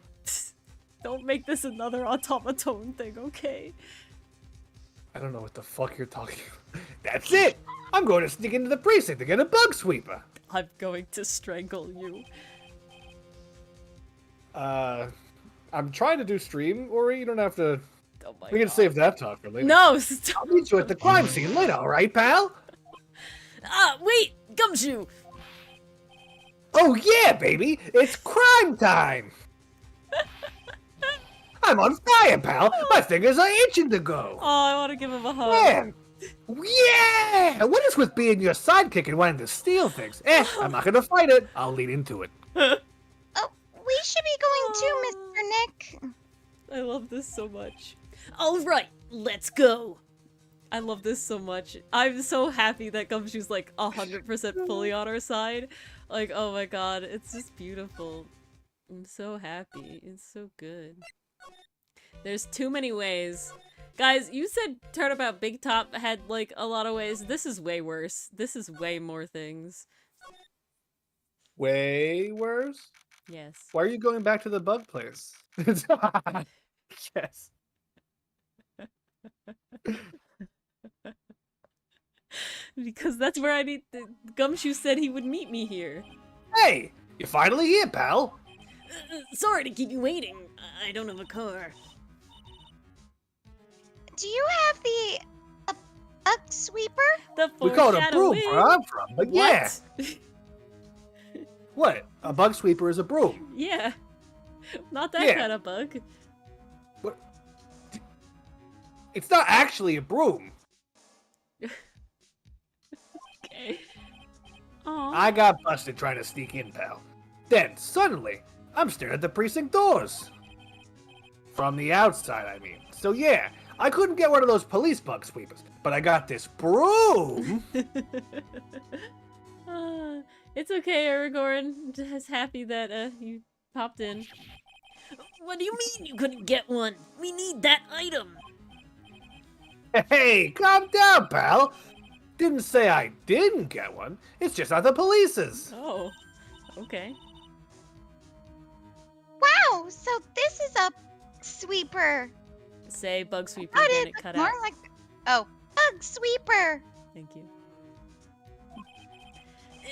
Speaker 1: Don't make this another automaton thing, okay?
Speaker 3: I don't know what the fuck you're talking about. That's it! I'm going to sneak into the precinct to get a bug sweeper.
Speaker 1: I'm going to strangle you.
Speaker 3: I'm trying to do stream, Ori. You don't have to.
Speaker 1: Oh my
Speaker 3: We can
Speaker 1: God.
Speaker 3: save that talk for later.
Speaker 1: No, stop.
Speaker 3: I'll meet you at the crime scene later, alright, pal?
Speaker 4: Wait! Gumshoe!
Speaker 3: Oh yeah, baby! It's crime time! I'm on fire, pal! My fingers are itching to go!
Speaker 1: Oh, I want to give him a hug.
Speaker 3: Man! Yeah! What is with being your sidekick and wanting to steal things? I'm not gonna fight it. I'll lead into it.
Speaker 6: Oh, we should be going too, Mr. Nick.
Speaker 1: I love this so much.
Speaker 4: Alright, let's go!
Speaker 1: I love this so much. I'm so happy that Gumshoe's like 100% fully on our side. Like, oh my god, it's just beautiful. I'm so happy. It's so good. There's too many ways. Guys, you said Turnabout Big Top had like a lot of ways. This is way worse. This is way more things.
Speaker 3: Way worse?
Speaker 1: Yes.
Speaker 3: Why are you going back to the bug place? Yes.
Speaker 1: Because that's where I need. Gumshoe said he would meet me here.
Speaker 3: Hey! You're finally here, pal!
Speaker 4: Sorry to keep you waiting. I don't have a car.
Speaker 6: Do you have the bug sweeper?
Speaker 1: The
Speaker 3: We call it a broom
Speaker 1: foreshadowing.
Speaker 3: where I'm from, but yeah!
Speaker 1: What?
Speaker 3: What? A bug sweeper is a broom.
Speaker 1: Yeah. Not that
Speaker 3: Yeah.
Speaker 1: kind of bug.
Speaker 3: What? It's not actually a broom.
Speaker 1: Okay. Aw.
Speaker 3: I got busted trying to sneak in, pal. Then, suddenly, I'm staring at the precinct doors. From the outside, I mean. So yeah, I couldn't get one of those police bug sweepers, but I got this broom.
Speaker 1: It's okay, Aragorn. I'm just happy that you popped in.
Speaker 4: What do you mean you couldn't get one? We need that item!
Speaker 3: Hey, calm down, pal. Didn't say I didn't get one. It's just not the police's.
Speaker 1: Oh, okay.
Speaker 6: Wow, so this is a sweeper.
Speaker 1: Say bug sweeper
Speaker 6: Got
Speaker 1: again.
Speaker 6: it.
Speaker 1: It cut
Speaker 6: More
Speaker 1: out.
Speaker 6: like bug sweeper.
Speaker 1: Thank you.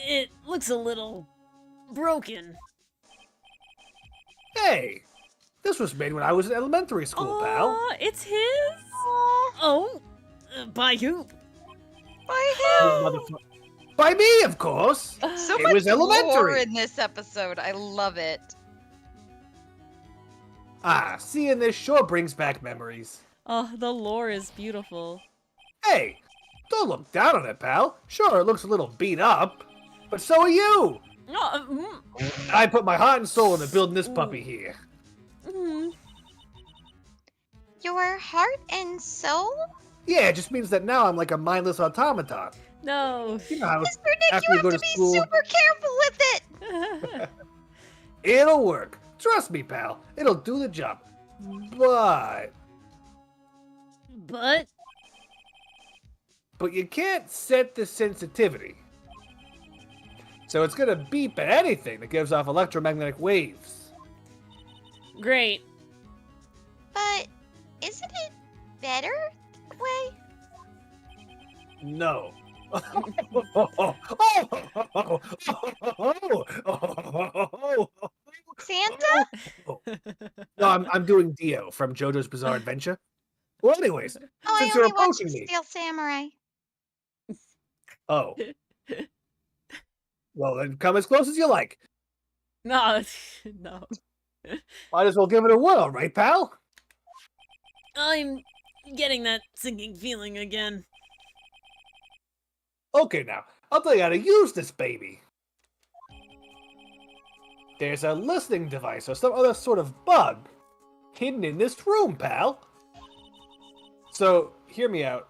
Speaker 4: It looks a little broken.
Speaker 3: Hey, this was made when I was in elementary school, pal.
Speaker 1: Aw, it's his.
Speaker 4: Oh? By who?
Speaker 6: By
Speaker 3: You motherfucker. By me, of course.
Speaker 2: So
Speaker 3: It
Speaker 2: much
Speaker 3: was elementary.
Speaker 2: lore in this episode. I love it.
Speaker 3: Ah, seeing this sure brings back memories.
Speaker 1: Oh, the lore is beautiful.
Speaker 3: Hey, don't look down on it, pal. Sure, it looks a little beat up, but so are you.
Speaker 1: Oh,
Speaker 3: I put my heart and soul into building this puppy here.
Speaker 6: Your heart and soul?
Speaker 3: Yeah, it just means that now I'm like a mindless automaton.
Speaker 1: No.
Speaker 3: You know how
Speaker 6: Mr. Nick,
Speaker 3: after
Speaker 6: you
Speaker 3: you go
Speaker 6: have
Speaker 3: to
Speaker 6: to be
Speaker 3: school,
Speaker 6: super careful with it.
Speaker 3: it'll work. Trust me, pal. It'll do the job. But you can't set the sensitivity. So it's gonna beep at anything that gives off electromagnetic waves.
Speaker 1: Great.
Speaker 6: But isn't it better that way?
Speaker 3: No.
Speaker 2: Santa?
Speaker 3: No, I'm doing Dio from JoJo's Bizarre Adventure. Well, anyways,
Speaker 2: Oh,
Speaker 3: since
Speaker 2: I
Speaker 3: you're
Speaker 2: only watched
Speaker 3: approaching
Speaker 2: The
Speaker 3: me.
Speaker 2: Steel Samurai.
Speaker 3: Oh. Well, then come as close as you like.
Speaker 1: No, no.
Speaker 3: Might as well give it a whirl, right, pal?
Speaker 4: I'm getting that sinking feeling again.
Speaker 3: Okay, now, I'll tell you how to use this baby. There's a listening device or some other sort of bug hidden in this room, pal. So, hear me out.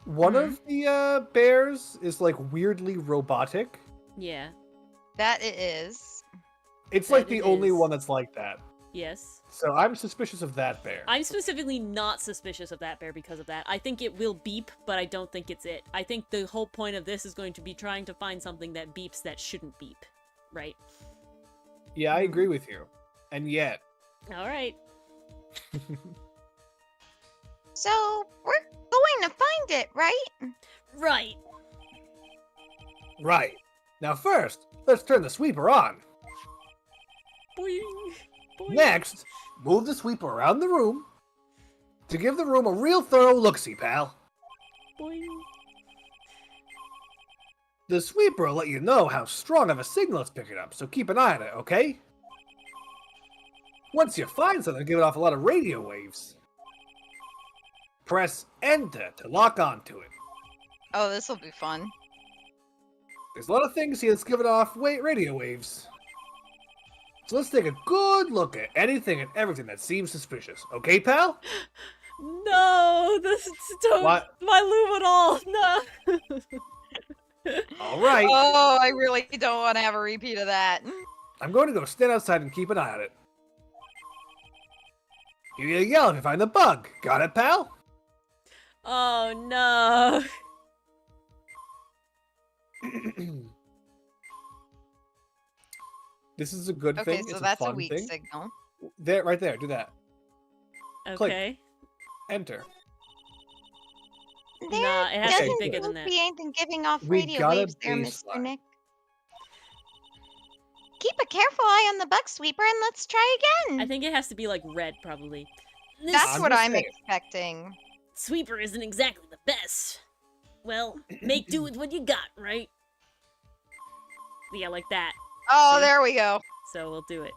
Speaker 3: One of the bears is, like, weirdly robotic.
Speaker 1: Yeah.
Speaker 2: That it is.
Speaker 3: It's
Speaker 1: That
Speaker 3: like the
Speaker 1: it
Speaker 3: only
Speaker 1: is.
Speaker 3: one that's like that.
Speaker 1: Yes.
Speaker 3: So I'm suspicious of that bear.
Speaker 1: I'm specifically not suspicious of that bear because of that. I think it will beep, but I don't think it's it. I think the whole point of this is going to be trying to find something that beeps that shouldn't beep. Right?
Speaker 3: Yeah, I agree with you. And yet...
Speaker 1: Alright.
Speaker 2: So, we're going to find it, right?
Speaker 4: Right.
Speaker 3: Right. Now first, let's turn the sweeper on.
Speaker 1: Boing. Boing.
Speaker 3: Next, move the sweeper around the room to give the room a real thorough look-see, pal.
Speaker 1: Boing.
Speaker 3: The sweeper will let you know how strong of a signal it's picking up, so keep an eye on it, okay? Once you find something giving off a lot of radio waves, press Enter to lock onto it.
Speaker 2: Oh, this will be fun.
Speaker 3: There's a lot of things here that's giving off radio waves. So let's take a good look at anything and everything that seems suspicious, okay, pal?
Speaker 1: No, this don't
Speaker 3: What?
Speaker 1: my loom at all. No.
Speaker 3: Alright,
Speaker 2: Oh, I really don't want to have a repeat of that.
Speaker 3: I'm going to go stand outside and keep an eye on it. Give you a yell if you find the bug. Got it, pal?
Speaker 1: Oh no.
Speaker 3: This is a good
Speaker 2: Okay,
Speaker 3: thing.
Speaker 2: so
Speaker 3: It's
Speaker 2: that's
Speaker 3: a
Speaker 2: a
Speaker 3: fun
Speaker 2: weak
Speaker 3: thing.
Speaker 2: signal.
Speaker 3: There, right there. Do that.
Speaker 1: Okay.
Speaker 3: Enter.
Speaker 2: There
Speaker 1: Nah, it has to be
Speaker 2: doesn't
Speaker 1: bigger
Speaker 2: seem
Speaker 1: than
Speaker 2: to
Speaker 1: that.
Speaker 2: be anything giving off
Speaker 3: We
Speaker 2: radio
Speaker 3: got a
Speaker 2: waves there, Mr.
Speaker 3: baseline.
Speaker 2: Nick. Keep a careful eye on the bug sweeper and let's try again.
Speaker 1: I think it has to be like red, probably.
Speaker 4: This
Speaker 2: That's
Speaker 3: I'm
Speaker 2: what
Speaker 3: just
Speaker 2: I'm
Speaker 3: saying.
Speaker 2: expecting.
Speaker 4: sweeper isn't exactly the best. Well, make do with what you got, right?
Speaker 1: Yeah, like that.
Speaker 2: Oh,
Speaker 1: See?
Speaker 2: there we go.
Speaker 1: So we'll do it.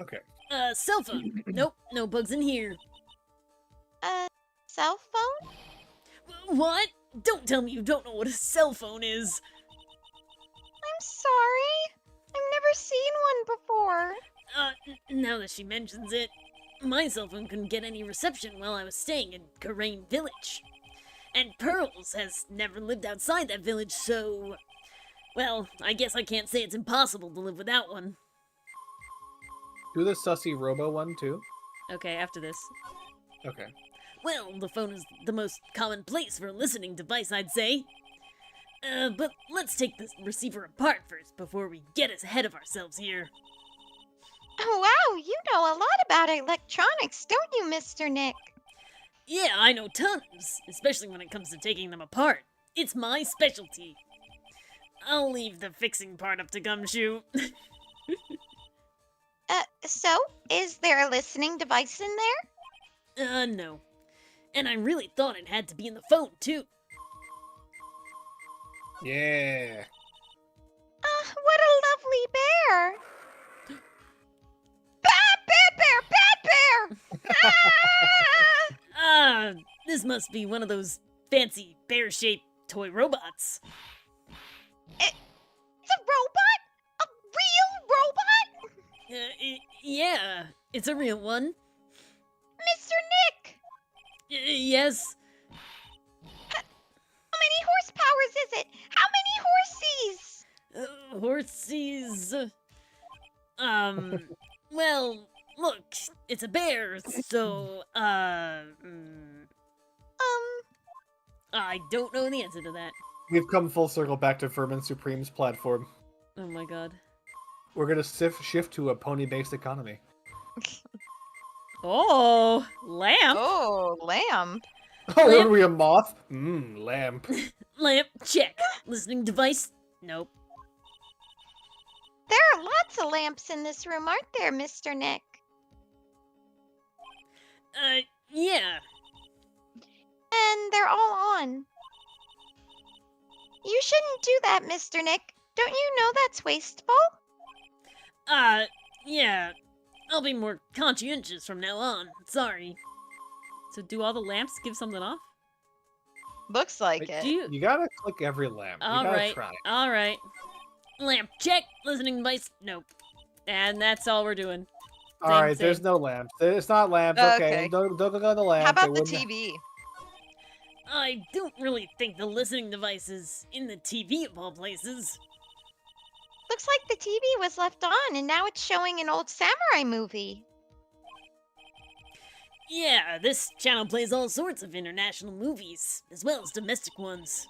Speaker 3: Okay.
Speaker 4: Cell phone. Nope, no bugs in here.
Speaker 2: Cell phone?
Speaker 4: What? Don't tell me you don't know what a cell phone is.
Speaker 2: I'm sorry. I've never seen one before.
Speaker 4: Now that she mentions it, my cell phone couldn't get any reception while I was staying in Karain Village. And Pearls has never lived outside that village, so... Well, I guess I can't say it's impossible to live without one.
Speaker 3: Do the sussy robo one too.
Speaker 1: Okay, after this.
Speaker 3: Okay.
Speaker 4: Well, the phone is the most common place for a listening device, I'd say. But let's take this receiver apart first before we get as ahead of ourselves here.
Speaker 2: Oh, wow, you know a lot about electronics, don't you, Mr. Nick?
Speaker 4: Yeah, I know tons, especially when it comes to taking them apart. It's my specialty. I'll leave the fixing part up to Gumshoe.
Speaker 2: So, is there a listening device in there?
Speaker 4: No. And I really thought it had to be in the phone, too.
Speaker 3: Yeah.
Speaker 2: What a lovely bear! Bad bear! Ah!
Speaker 4: This must be one of those fancy bear-shaped toy robots.
Speaker 2: It's a robot? A real robot?
Speaker 4: Yeah, it's a real one.
Speaker 2: Mr. Nick!
Speaker 4: Yes.
Speaker 2: How many horsepowers is it? How many horsies?
Speaker 4: Horsies. Well, look, it's a bear, so, I don't know the answer to that.
Speaker 3: We've come full circle back to Furman Supreme's platform.
Speaker 1: Oh my god.
Speaker 3: We're gonna shift to a pony-based economy.
Speaker 1: Oh, lamp.
Speaker 2: Oh, lamb.
Speaker 3: Oh,
Speaker 4: Lamp.
Speaker 3: are we a moth? Lamp.
Speaker 4: Lamp, check. Listening device, nope.
Speaker 6: There are lots of lamps in this room, aren't there, Mr. Nick?
Speaker 4: Yeah.
Speaker 6: And they're all on. You shouldn't do that, Mr. Nick. Don't you know that's wasteful?
Speaker 4: Yeah. I'll be more conscientious from now on. Sorry.
Speaker 1: So do all the lamps give something off?
Speaker 2: Looks like
Speaker 3: Wait,
Speaker 2: it.
Speaker 1: Do you?
Speaker 3: You gotta click every lamp. You gotta try.
Speaker 1: All right.
Speaker 4: Lamp, check. Listening device, nope.
Speaker 1: And that's all we're doing.
Speaker 3: All right, there's no lamps. It's not lamps. Okay,
Speaker 2: Okay.
Speaker 3: don't go on the lamp.
Speaker 2: How about
Speaker 3: It
Speaker 2: the
Speaker 3: wouldn't-
Speaker 2: TV?
Speaker 4: I don't really think the listening device is in the TV of all places.
Speaker 6: Looks like the TV was left on and now it's showing an old samurai movie.
Speaker 4: Yeah, this channel plays all sorts of international movies, as well as domestic ones.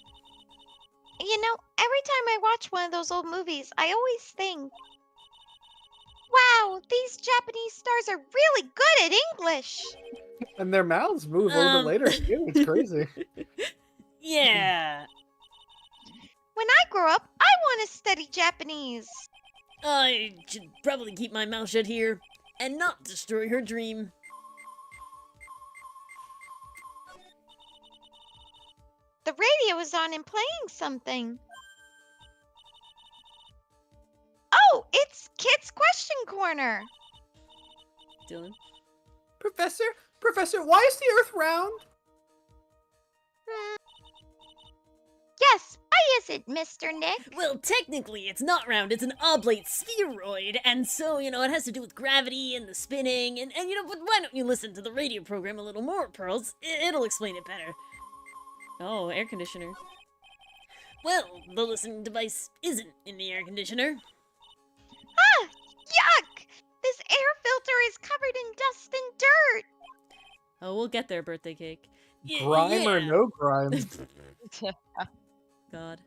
Speaker 6: You know, every time I watch one of those old movies, I always think, wow, these Japanese stars are really good at English.
Speaker 3: And their mouths move a little bit later too. It's crazy.
Speaker 4: Yeah.
Speaker 6: When I grow up, I want to study Japanese.
Speaker 4: I should probably keep my mouth shut here and not destroy her dream.
Speaker 6: The radio is on and playing something. Oh, it's Kids Question Corner.
Speaker 1: Dylan.
Speaker 3: Professor, why is the Earth round?
Speaker 6: Yes, why is it, Mr. Nick?
Speaker 4: Well, technically, it's not round, it's an oblate spheroid, and so, it has to do with gravity and the spinning, and but why don't you listen to the radio program a little more, Pearls? It'll explain it better.
Speaker 1: Oh, air conditioner.
Speaker 4: Well, the listening device isn't in the air conditioner.
Speaker 6: Ah, yuck! This air filter is covered in dust and dirt.
Speaker 1: Oh, we'll get there, birthday cake.
Speaker 3: Grime or
Speaker 4: yeah.
Speaker 3: no grime?
Speaker 1: God.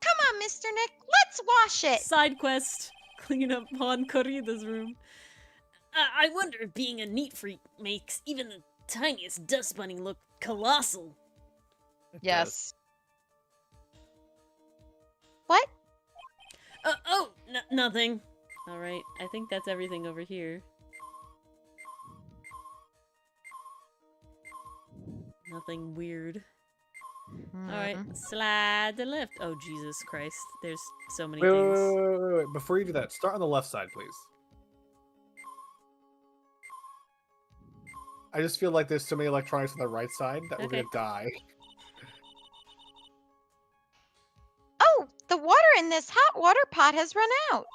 Speaker 6: Come on, Mr. Nick, let's wash it.
Speaker 1: Side quest. Clean up Juan Corrida's room.
Speaker 4: I wonder if being a neat freak makes even the tiniest dust bunny look colossal.
Speaker 2: Yes.
Speaker 6: What?
Speaker 4: Nothing.
Speaker 1: All right, I think that's everything over here. Nothing weird. All right, slide to left. Oh, Jesus Christ. There's so many
Speaker 3: Wait,
Speaker 1: things.
Speaker 3: wait. Before you do that, start on the left side, please. I just feel like there's so many electronics on the right side that we're
Speaker 1: Okay.
Speaker 3: gonna die.
Speaker 6: Oh, the water in this hot water pot has run out.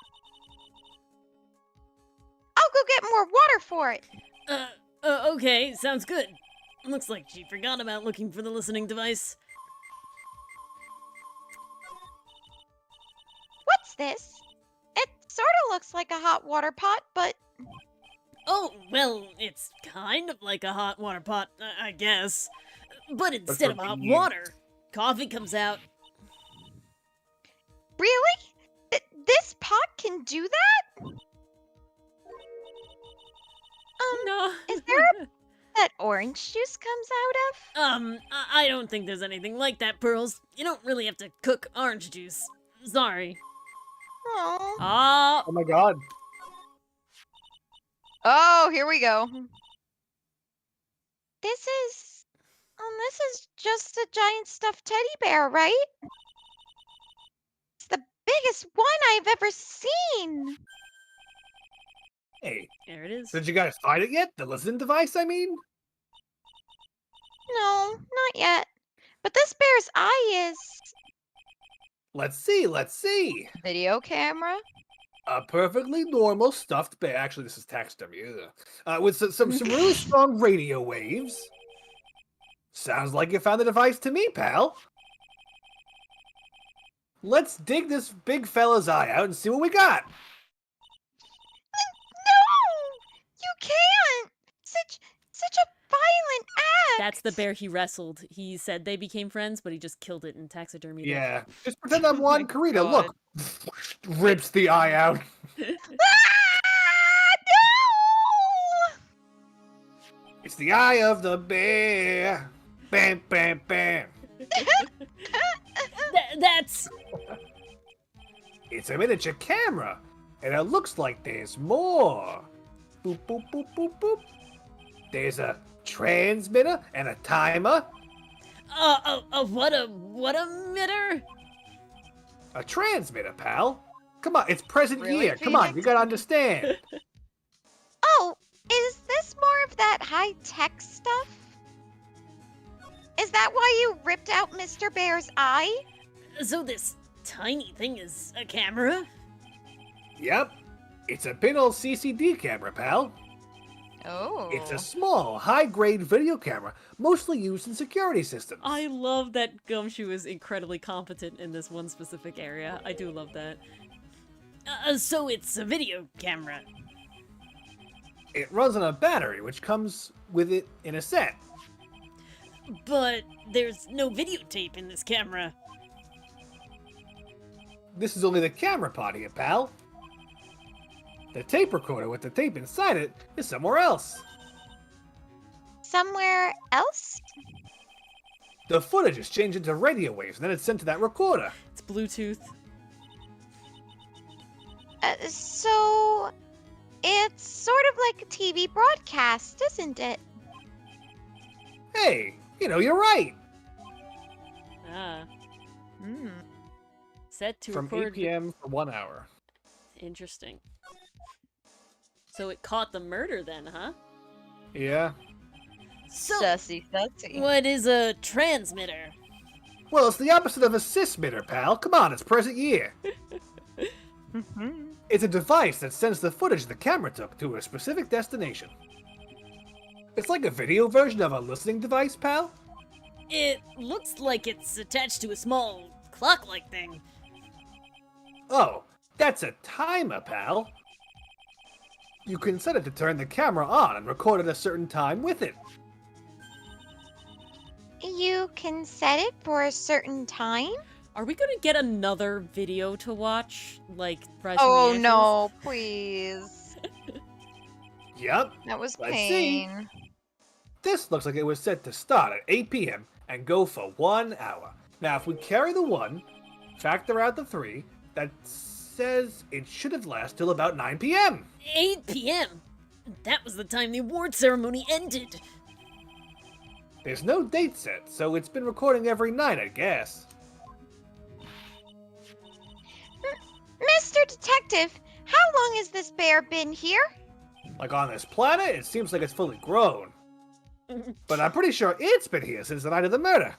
Speaker 6: I'll go get more water for it.
Speaker 4: Okay, sounds good. Looks like she forgot about looking for the listening device.
Speaker 6: What's this? It sort of looks like a hot water pot, but
Speaker 4: Oh, well, it's kind of like a hot water pot, I guess. But instead of
Speaker 3: for
Speaker 4: hot
Speaker 3: you.
Speaker 4: water, coffee comes out.
Speaker 6: really? This pot can do that?
Speaker 1: No.
Speaker 6: Is there that orange juice comes out of?
Speaker 4: I don't think there's anything like that, Pearls. You don't really have to cook orange juice. Sorry.
Speaker 6: Oh.
Speaker 1: Oh,
Speaker 3: Oh my god.
Speaker 2: Oh, here we go.
Speaker 6: This is just a giant stuffed teddy bear, right? It's the biggest one I've ever seen.
Speaker 3: Hey,
Speaker 1: there it is.
Speaker 3: did you guys find it yet? The listening device, I mean?
Speaker 6: No, not yet. But this bear's eye is.
Speaker 3: Let's see.
Speaker 2: Video camera.
Speaker 3: A perfectly normal stuffed bear. Actually, this is taxidermy. With some really strong radio waves. Sounds like you found the device to me, pal. Let's dig this big fella's eye out and see what we got.
Speaker 6: No! You can't! Such a violent act!
Speaker 1: That's the bear he wrestled. He said they became friends, but he just killed it in taxidermy.
Speaker 3: Yeah, just pretend I'm Juan Corrida.
Speaker 2: God.
Speaker 3: Look, rips the eye out.
Speaker 6: Ah, no!
Speaker 3: It's the eye of the bear. Bam, bam, bam.
Speaker 4: That's...
Speaker 3: It's a miniature camera, and it looks like there's more. Boop, boop, boop, boop, boop. There's a transmitter and a timer.
Speaker 4: What a mitter?
Speaker 3: A transmitter, pal. Come on, it's present
Speaker 2: Really,
Speaker 3: year. Come on, you gotta understand.
Speaker 2: Oh, is this more of that high-tech stuff? Is that why you ripped out Mr. Bear's eye?
Speaker 4: So this tiny thing is a camera?
Speaker 3: Yep, it's a pinhole CCD camera, pal.
Speaker 2: Oh.
Speaker 3: It's a small, high-grade video camera, mostly used in security systems.
Speaker 1: I love that Gumshoe is incredibly competent in this one specific area. I do love that.
Speaker 4: So it's a video camera.
Speaker 3: It runs on a battery, which comes with it in a set.
Speaker 4: But there's no videotape in this camera.
Speaker 3: This is only the camera part here, pal. The tape recorder with the tape inside it is somewhere else.
Speaker 2: Somewhere else?
Speaker 3: The footage is changed into radio waves, and then it's sent to that recorder.
Speaker 1: It's Bluetooth.
Speaker 2: So, it's sort of like a TV broadcast, isn't it?
Speaker 3: Hey, you're right.
Speaker 1: Ah.
Speaker 2: Hmm.
Speaker 1: Set to
Speaker 3: From
Speaker 1: record.
Speaker 3: 8 p.m. for 1 hour.
Speaker 1: Interesting. So it caught the murder then, huh?
Speaker 3: Yeah.
Speaker 4: So,
Speaker 2: Sussy.
Speaker 4: what is a transmitter?
Speaker 3: Well, it's the opposite of a sysmitter, pal. Come on, it's present year. It's a device that sends the footage the camera took to a specific destination. It's like a video version of a listening device, pal.
Speaker 4: It looks like it's attached to a small clock-like thing.
Speaker 3: Oh, that's a timer, pal. You can set it to turn the camera on and record at a certain time with it.
Speaker 2: You can set it for a certain time?
Speaker 1: Are we gonna get another video to watch? Like, Rise
Speaker 2: Oh
Speaker 1: from the Ashes?
Speaker 2: no, please.
Speaker 3: Yep.
Speaker 2: That was
Speaker 3: Let's see.
Speaker 2: pain.
Speaker 3: This looks like it was set to start at 8 p.m. and go for 1 hour. Now, if we carry the 1, factor out the 3, that says it should have lasted till about 9 p.m.
Speaker 4: 8 p.m. That was the time the award ceremony ended.
Speaker 3: There's no date set, so it's been recording every night, I guess.
Speaker 2: Mr. Detective, how long has this bear been here?
Speaker 3: Like on this planet, it seems like it's fully grown. But I'm pretty sure it's been here since the night of the murder.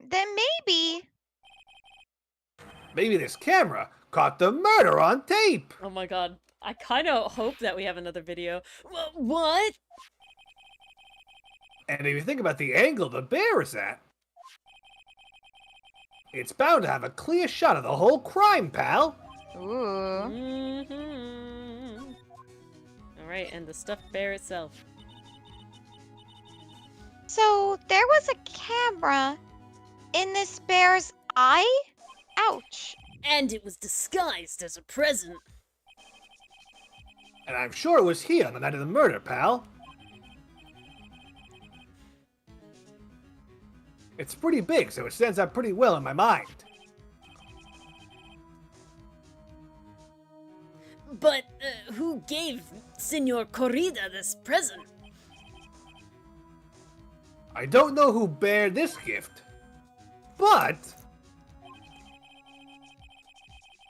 Speaker 2: Then maybe.
Speaker 3: Maybe this camera caught the murder on tape.
Speaker 1: Oh my god. I kind of hope that we have another video.
Speaker 4: What?
Speaker 3: And if you think about the angle the bear is at, it's bound to have a clear shot of the whole crime, pal.
Speaker 2: Ooh.
Speaker 1: Mm-hmm. Alright, and the stuffed bear itself.
Speaker 2: So there was a camera in this bear's eye? Ouch.
Speaker 4: And it was disguised as a present.
Speaker 3: And I'm sure it was here on the night of the murder, pal. It's pretty big, so it stands out pretty well in my mind.
Speaker 4: But who gave Senor Corrida this present?
Speaker 3: I don't know who bared this gift, but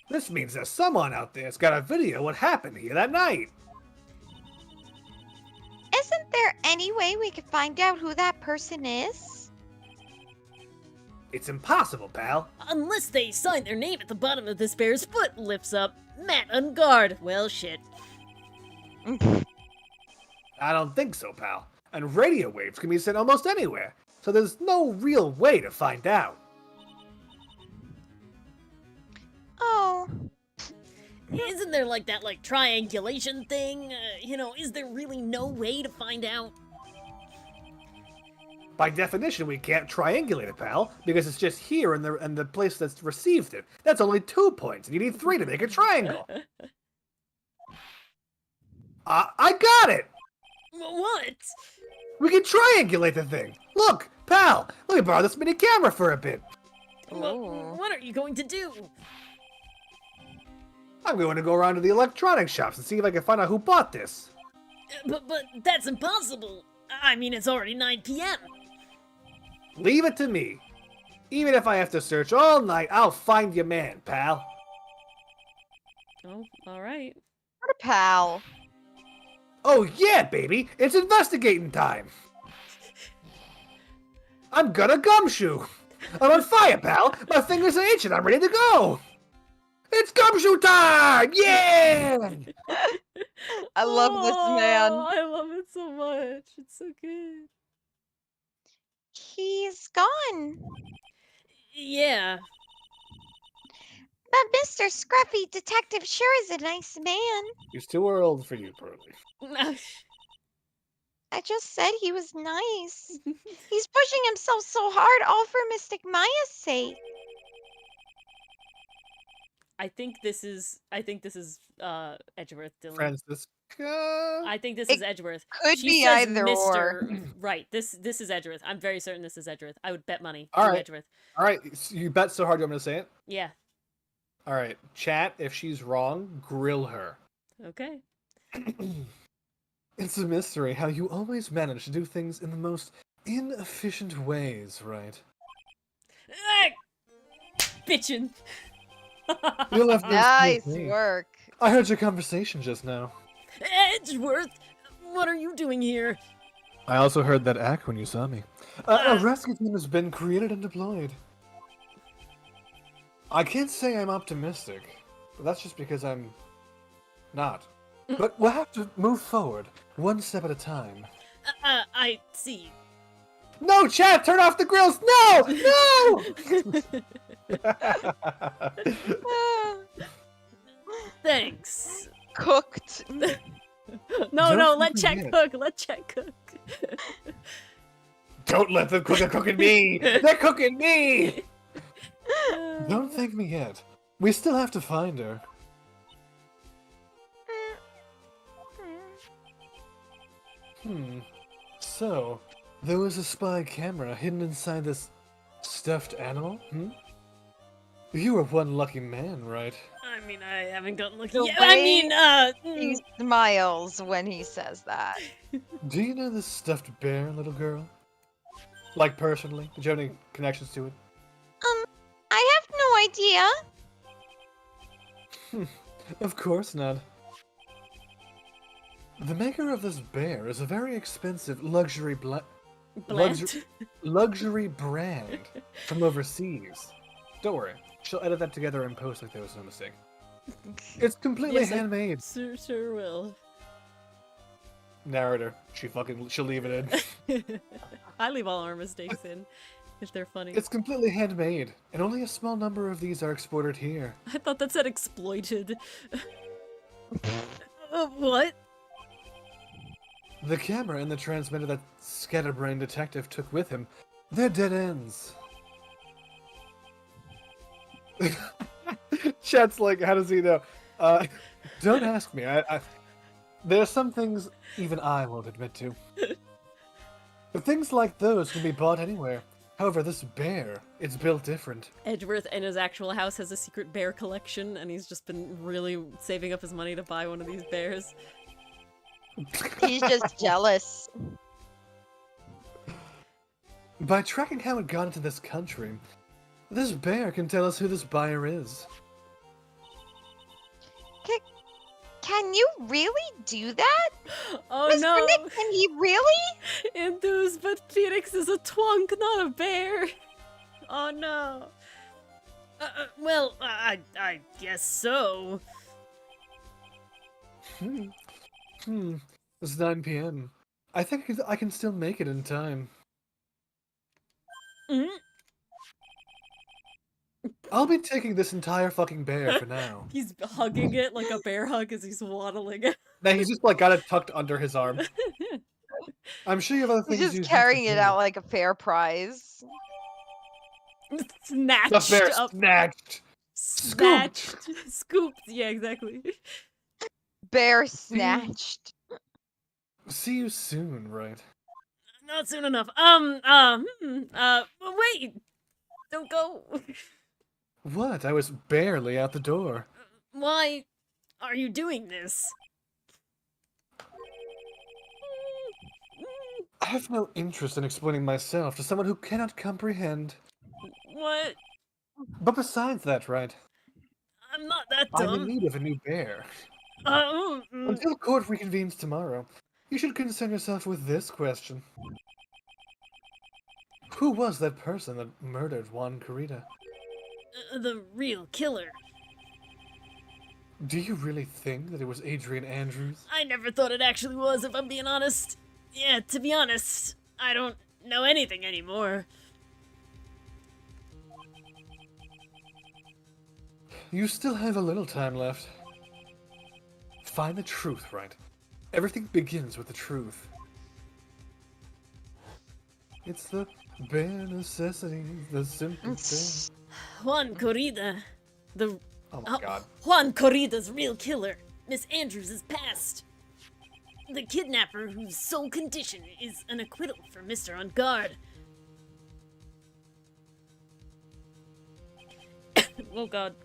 Speaker 3: this means that someone out there's got a video of what happened here that night.
Speaker 2: Isn't there any way we could find out who that person is?
Speaker 3: It's impossible, pal.
Speaker 4: Unless they sign their name at the bottom of this bear's foot, lifts up. Matt on guard. Well, shit.
Speaker 3: I don't think so, pal. And radio waves can be sent almost anywhere, so there's no real way to find out.
Speaker 2: Oh.
Speaker 4: Isn't there like that triangulation thing? Is there really no way to find out?
Speaker 3: By definition, we can't triangulate it, pal, because it's just here in the place that's received it. That's only 2 points, and you need 3 to make a triangle. I got it!
Speaker 4: What?
Speaker 3: We can triangulate the thing! Look, pal! Let me borrow this mini camera for a bit.
Speaker 4: What are you going to do?
Speaker 3: I'm going to go around to the electronics shops and see if I can find out who bought this.
Speaker 4: But that's impossible. I mean, it's already 9 p.m.
Speaker 3: Leave it to me. Even if I have to search all night, I'll find your man, pal.
Speaker 1: Oh, all right.
Speaker 2: What a pal.
Speaker 3: Oh yeah, baby! It's investigating time! I'm gonna gumshoe! I'm on fire, pal! My fingers are itching, I'm ready to go! It's gumshoe time! Yeah!
Speaker 2: I love this man.
Speaker 1: Oh, I love it so much. It's so good.
Speaker 6: He's gone.
Speaker 4: Yeah.
Speaker 6: But Mr. Scruffy Detective sure is a nice man.
Speaker 3: He's too old for you, Pearly.
Speaker 6: I just said he was nice. He's pushing himself so hard all for Mystic Maya's sake.
Speaker 1: I think this is Edgeworth, Dylan.
Speaker 3: Francisca?
Speaker 1: I think this
Speaker 2: It
Speaker 1: is Edgeworth.
Speaker 2: Could
Speaker 1: She
Speaker 2: be
Speaker 1: says
Speaker 2: either
Speaker 1: Mr.
Speaker 2: or.
Speaker 1: Right. This is Edgeworth. I'm very certain this is Edgeworth. I would bet money
Speaker 3: All
Speaker 1: to
Speaker 3: right.
Speaker 1: Edgeworth.
Speaker 3: Alright, you bet so hard you want me to say it?
Speaker 1: Yeah.
Speaker 3: Alright, chat, if she's wrong, grill her.
Speaker 1: Okay.
Speaker 3: It's a mystery how you always manage to do things in the most inefficient ways, right?
Speaker 1: Bitchin'.
Speaker 3: You'll have to
Speaker 2: Nice
Speaker 3: excuse me.
Speaker 2: work.
Speaker 3: I heard your conversation just now.
Speaker 4: Edgeworth, what are you doing here?
Speaker 3: I also heard that act when you saw me. A rescue team has been created and deployed. I can't say I'm optimistic. But that's just because I'm not. But we'll have to move forward, one step at a time.
Speaker 4: I see.
Speaker 3: No, chat! Turn off the grills! No!
Speaker 4: Thanks.
Speaker 2: Cooked.
Speaker 1: No,
Speaker 3: Don't
Speaker 1: let Chet
Speaker 3: forget.
Speaker 1: cook. Let Chet cook.
Speaker 3: Don't let them cook. They're cooking me! They're cooking me! Don't thank me yet. We still have to find her. So, there was a spy camera hidden inside this stuffed animal? You were one lucky man, right?
Speaker 4: I mean, I haven't gotten lucky
Speaker 2: The
Speaker 4: yet. I
Speaker 2: way
Speaker 4: mean,
Speaker 2: He smiles when he says that.
Speaker 3: Do you know this stuffed bear, little girl? Like, personally? Did you have any connections to it?
Speaker 6: I have no idea.
Speaker 3: Of course not. The maker of this bear is a very expensive luxury
Speaker 1: Bland.
Speaker 3: luxury brand from overseas. Don't worry, she'll edit that together in post like there was no mistake. It's completely
Speaker 1: Yes,
Speaker 3: handmade.
Speaker 1: Sure will.
Speaker 3: Narrator, she'll leave it in.
Speaker 1: I leave all our mistakes in if they're funny.
Speaker 3: It's completely handmade, and only a small number of these are exported here.
Speaker 1: I thought that said exploited.
Speaker 4: what?
Speaker 3: The camera and the transmitter that Scatterbrain Detective took with him, they're dead ends. Chat's like, how does he know? Don't ask me. There are some things even I won't admit to. But things like those can be bought anywhere. However, this bear, it's built different.
Speaker 1: Edgeworth in his actual house has a secret bear collection, and he's just been really saving up his money to buy one of these bears.
Speaker 2: He's just jealous.
Speaker 3: By tracking how it got into this country, this bear can tell us who this buyer is.
Speaker 6: Can you really do that?
Speaker 1: Oh
Speaker 6: Mr.
Speaker 1: no!
Speaker 6: Nick, can he really?
Speaker 1: Enthused, but Phoenix is a twunk, not a bear. Oh no!
Speaker 4: Well, I guess so.
Speaker 3: It's 9 p.m. I think I can still make it in time.
Speaker 4: Mm?
Speaker 3: I'll be taking this entire fucking bear for now.
Speaker 1: He's hugging it like a bear hug as he's waddling it.
Speaker 3: Now he's just like got it tucked under his arm. I'm sure you have other things
Speaker 2: He's
Speaker 3: you
Speaker 2: just
Speaker 3: have to
Speaker 2: carrying it
Speaker 3: do.
Speaker 2: out like a fair prize.
Speaker 1: Snatched
Speaker 3: The bear
Speaker 1: up.
Speaker 3: snatched.
Speaker 1: Snatched. Scooped. Yeah, exactly.
Speaker 2: Bear snatched.
Speaker 3: See you soon, right?
Speaker 1: Not soon enough. Wait! Don't go!
Speaker 3: What? I was barely out the door.
Speaker 1: Why are you doing this?
Speaker 3: I have no interest in explaining myself to someone who cannot comprehend.
Speaker 1: What?
Speaker 3: But besides that, right?
Speaker 1: I'm not that
Speaker 3: I'm in
Speaker 1: dumb.
Speaker 3: need of a new bear.
Speaker 1: Uh,
Speaker 3: Until court reconvenes tomorrow, you should concern yourself with this question. Who was that person that murdered Juan Corrida?
Speaker 1: the real killer.
Speaker 3: Do you really think that it was Adrian Andrews?
Speaker 1: I never thought it actually was, if I'm being honest. Yeah, to be honest, I don't know anything anymore.
Speaker 3: You still have a little time left. Find the truth, right? Everything begins with the truth. It's the bare necessities, the simple things.
Speaker 1: Juan Corrida.
Speaker 3: Oh my god.
Speaker 1: Juan Corrida's real killer. Miss Andrews is passed. The kidnapper whose sole condition is an acquittal for Mr. On Guard. Oh god.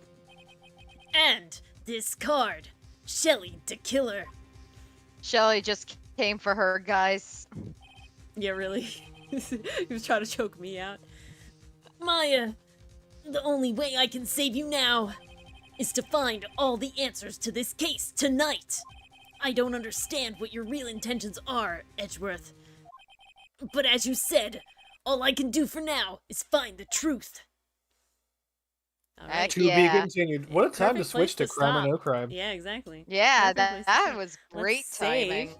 Speaker 1: And this card. Shelly the killer.
Speaker 2: Shelly just came for her, guys.
Speaker 1: Yeah, really. He was trying to choke me out. Maya, the only way I can save you now is to find all the answers to this case tonight. I don't understand what your real intentions are, Edgeworth. But as you said, all I can do for now is find the truth. All right.
Speaker 2: Heck
Speaker 3: To be
Speaker 2: yeah.
Speaker 3: continued. What a time to
Speaker 1: Perfect
Speaker 3: switch to
Speaker 1: place to
Speaker 3: crime or
Speaker 1: stop.
Speaker 3: no crime.
Speaker 1: Yeah, exactly.
Speaker 2: Yeah,
Speaker 1: Perfect place to
Speaker 2: that
Speaker 1: start.
Speaker 2: was
Speaker 1: Let's
Speaker 2: great
Speaker 1: save.
Speaker 2: timing.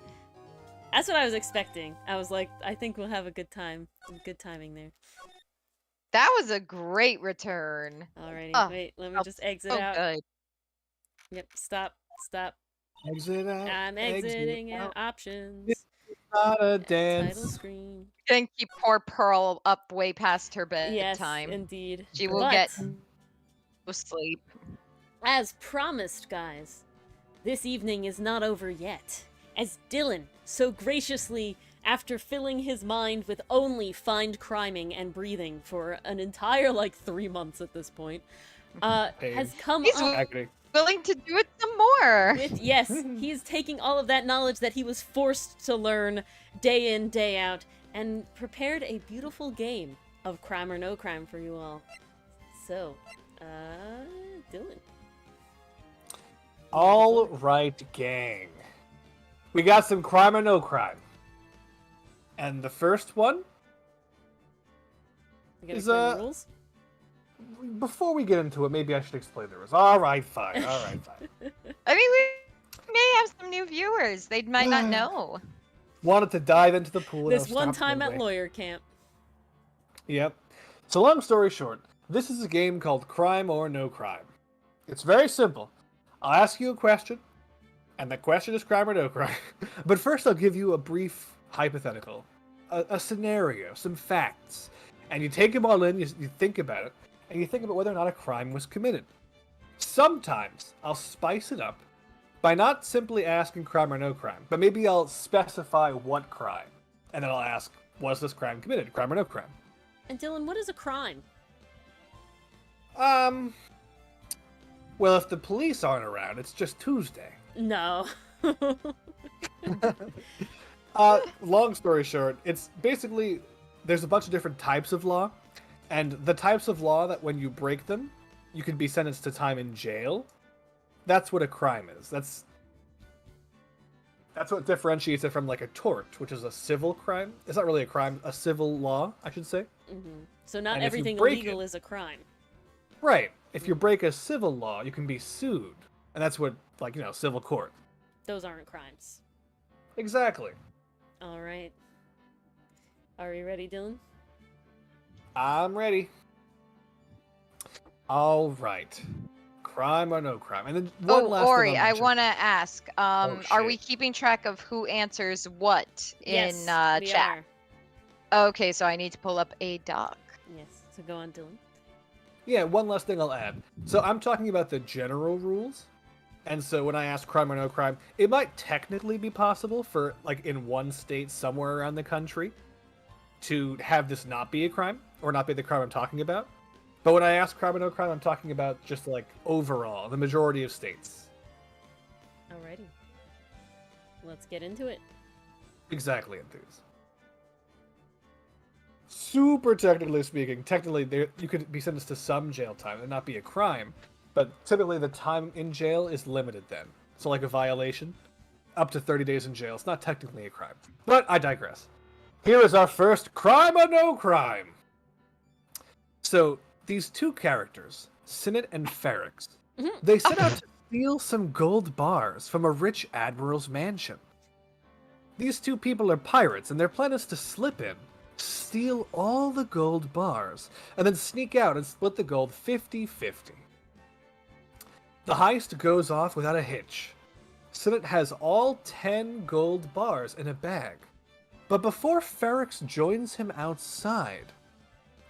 Speaker 1: That's what I was expecting. I was like, I think we'll have a good time. Good timing there.
Speaker 2: That was a great return.
Speaker 1: Alrighty,
Speaker 2: Oh,
Speaker 1: wait, let me
Speaker 2: felt
Speaker 1: just exit
Speaker 2: so
Speaker 1: out.
Speaker 2: good.
Speaker 1: Yep, stop.
Speaker 3: Exit out.
Speaker 1: I'm
Speaker 3: exit
Speaker 1: exiting out
Speaker 3: out.
Speaker 1: options.
Speaker 3: It's not a
Speaker 1: Title
Speaker 3: dance.
Speaker 1: screen.
Speaker 2: Gonna keep poor Pearl up way past her
Speaker 1: Yes,
Speaker 2: bedtime.
Speaker 1: indeed.
Speaker 2: She will
Speaker 1: But,
Speaker 2: get no sleep.
Speaker 1: as promised, guys, this evening is not over yet. As Dylan so graciously, after filling his mind with only find criming and breathing for an entire, 3 months at this point, has come
Speaker 2: He's
Speaker 1: up
Speaker 3: Agony.
Speaker 2: willing to do it some more.
Speaker 1: with, yes, he's taking all of that knowledge that he was forced to learn day in, day out, and prepared a beautiful game of crime or no crime for you all. So, Dylan.
Speaker 3: All right, gang. We got some crime or no crime. And the first one,
Speaker 1: You gotta
Speaker 3: Is,
Speaker 1: explain the rules?
Speaker 3: before we get into it, maybe I should explain the rules. All right, fine. All right, fine.
Speaker 2: I mean, we may have some new viewers. They might not know.
Speaker 3: Wanted to dive into the pool. and I
Speaker 1: This
Speaker 3: was
Speaker 1: one
Speaker 3: stopped
Speaker 1: time at
Speaker 3: midway.
Speaker 1: lawyer camp.
Speaker 3: Yep. So long story short, this is a game called Crime or No Crime. It's very simple. I'll ask you a question, and the question is crime or no crime. But first I'll give you a brief hypothetical, a scenario, some facts. And you take them all in, you think about it, and you think about whether or not a crime was committed. Sometimes I'll spice it up by not simply asking crime or no crime, but maybe I'll specify what crime. And then I'll ask, was this crime committed, crime or no crime?
Speaker 1: And Dylan, what is a crime?
Speaker 3: Well, if the police aren't around, it's just Tuesday.
Speaker 1: No.
Speaker 3: Long story short, it's basically, there's a bunch of different types of law, and the types of law that when you break them, you can be sentenced to time in jail. That's what a crime is. That's what differentiates it from like a tort, which is a civil crime. It's not really a crime, a civil law, I should say.
Speaker 1: So not
Speaker 3: And if you
Speaker 1: everything
Speaker 3: break
Speaker 1: illegal
Speaker 3: it-
Speaker 1: is a crime.
Speaker 3: Right. If you break a civil law, you can be sued. And that's what, civil court.
Speaker 1: Those aren't crimes.
Speaker 3: Exactly.
Speaker 1: All right. Are you ready, Dylan?
Speaker 3: I'm ready. All right. Crime or no crime? And then one last
Speaker 2: Ori,
Speaker 3: thing I'll
Speaker 2: I
Speaker 3: mention.
Speaker 2: want to ask, are
Speaker 3: shit.
Speaker 2: we keeping track of who answers what in
Speaker 1: Yes, we
Speaker 2: chat?
Speaker 1: are.
Speaker 2: Okay, so I need to pull up a doc.
Speaker 1: Yes. So go on, Dylan.
Speaker 3: Yeah, one last thing I'll add. So I'm talking about the general rules. And so when I ask crime or no crime, it might technically be possible for, like, in one state somewhere around the country to have this not be a crime, or not be the crime I'm talking about. But when I ask crime or no crime, I'm talking about just, like, overall, the majority of states.
Speaker 1: Alrighty. Let's get into it.
Speaker 3: Exactly, Enthuse. Super technically speaking, you could be sentenced to some jail time and not be a crime, but typically the time in jail is limited then. So like a violation, up to 30 days in jail. It's not technically a crime. But I digress. Here is our first crime or no crime. So these two characters, Sinnott and Ferrix, they set out to steal some gold bars from a rich admiral's mansion. These two people are pirates, and their plan is to slip in, steal all the gold bars, and then sneak out and split the gold 50-50. The heist goes off without a hitch. Sinnott has all 10 gold bars in a bag. But before Ferrix joins him outside,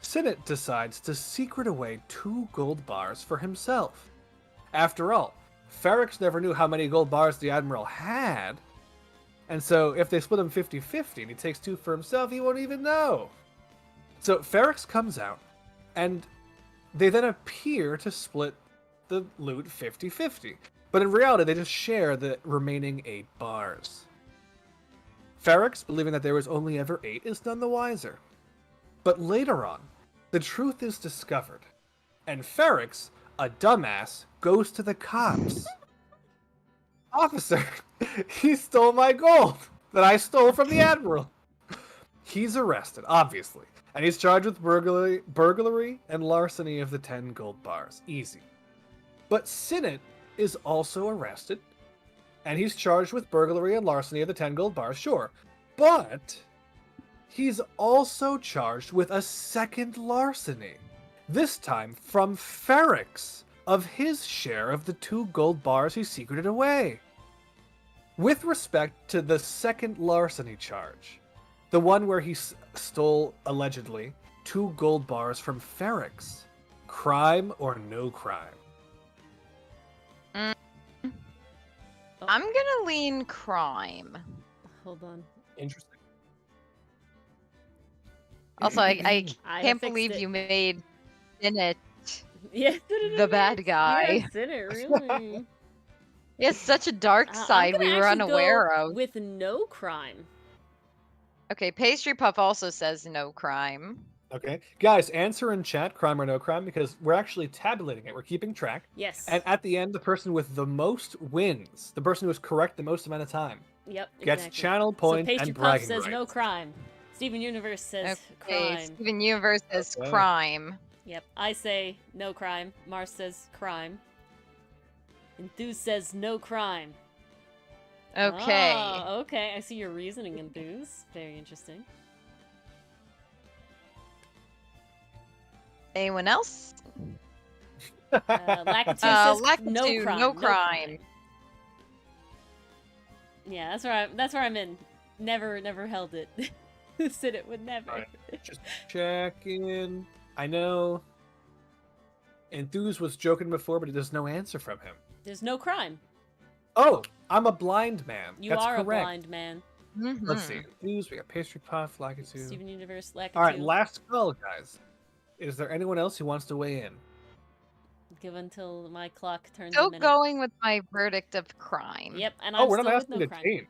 Speaker 3: Sinnott decides to secret away 2 gold bars for himself. After all, Ferrix never knew how many gold bars the Admiral had, and so if they split him 50-50 and he takes 2 for himself, he won't even know. So Ferrix comes out, and they then appear to split the loot 50-50. But in reality, they just share the remaining 8 bars. Ferrix, believing that there was only ever 8, is none the wiser. But later on, the truth is discovered, and Ferrix, a dumbass, goes to the cops. Officer, he stole my gold that I stole from the Admiral. He's arrested, obviously, and he's charged with burglary and larceny of the 10 gold bars. Easy. But Sinnott is also arrested, and he's charged with burglary and larceny of the 10 gold bars, sure. But he's also charged with a second larceny, this time from Ferrix, of his share of the 2 gold bars he secreted away. With respect to the second larceny charge, the one where he stole, allegedly, 2 gold bars from Ferrix, crime or no crime?
Speaker 2: I'm gonna lean crime.
Speaker 1: Hold on.
Speaker 3: Interesting.
Speaker 2: Also, I
Speaker 1: I
Speaker 2: can't
Speaker 1: fixed
Speaker 2: believe
Speaker 1: it.
Speaker 2: you made Sinnott
Speaker 1: Yeah.
Speaker 2: the bad guy.
Speaker 1: Yeah, Sinnott, really.
Speaker 2: He has such a dark
Speaker 1: I'm
Speaker 2: side
Speaker 1: gonna
Speaker 2: we were
Speaker 1: actually
Speaker 2: unaware
Speaker 1: go
Speaker 2: of.
Speaker 1: with no crime.
Speaker 2: Okay, Pastry Puff also says no crime.
Speaker 3: Okay. Guys, answer in chat, crime or no crime, because we're actually tabulating it. We're keeping track.
Speaker 1: Yes.
Speaker 3: And at the end, the person with the most wins. The person who is correct the most amount of time.
Speaker 1: Yep.
Speaker 3: Gets
Speaker 1: exactly.
Speaker 3: channel point
Speaker 1: so Pastry
Speaker 3: and
Speaker 1: Puff
Speaker 3: bragging
Speaker 1: says
Speaker 3: rights.
Speaker 1: no crime. Steven Universe says
Speaker 2: Okay,
Speaker 1: crime.
Speaker 2: Steven Universe says
Speaker 3: Okay.
Speaker 2: crime.
Speaker 1: Yep. I say no crime. Mars says crime. Enthuse says no crime.
Speaker 2: Okay.
Speaker 1: Oh, okay. I see your reasoning, Enthuse. Very interesting.
Speaker 2: Anyone else?
Speaker 1: Lakitu says
Speaker 2: Lakitu,
Speaker 1: no crime.
Speaker 2: no crime.
Speaker 1: Yeah, that's where I'm in. Never held it. Said it would never.
Speaker 3: Alright. Just checking. I know Enthuse was joking before, but there's no answer from him.
Speaker 1: There's no crime.
Speaker 3: Oh, I'm a blind man.
Speaker 1: You
Speaker 3: That's
Speaker 1: are
Speaker 3: correct.
Speaker 1: a blind man.
Speaker 3: Let's see. Enthuse, we got Pastry Puff, Lakitu.
Speaker 1: Steven Universe, Lakitu.
Speaker 3: Alright, last call, guys. Is there anyone else who wants to weigh in?
Speaker 1: Give until my clock turns
Speaker 2: Still
Speaker 1: a minute.
Speaker 2: going with my verdict of crime.
Speaker 1: Yep, and
Speaker 3: Oh,
Speaker 1: I'm
Speaker 3: we're
Speaker 1: still
Speaker 3: not
Speaker 1: with
Speaker 3: asking
Speaker 1: no
Speaker 3: to
Speaker 1: crime.
Speaker 3: change.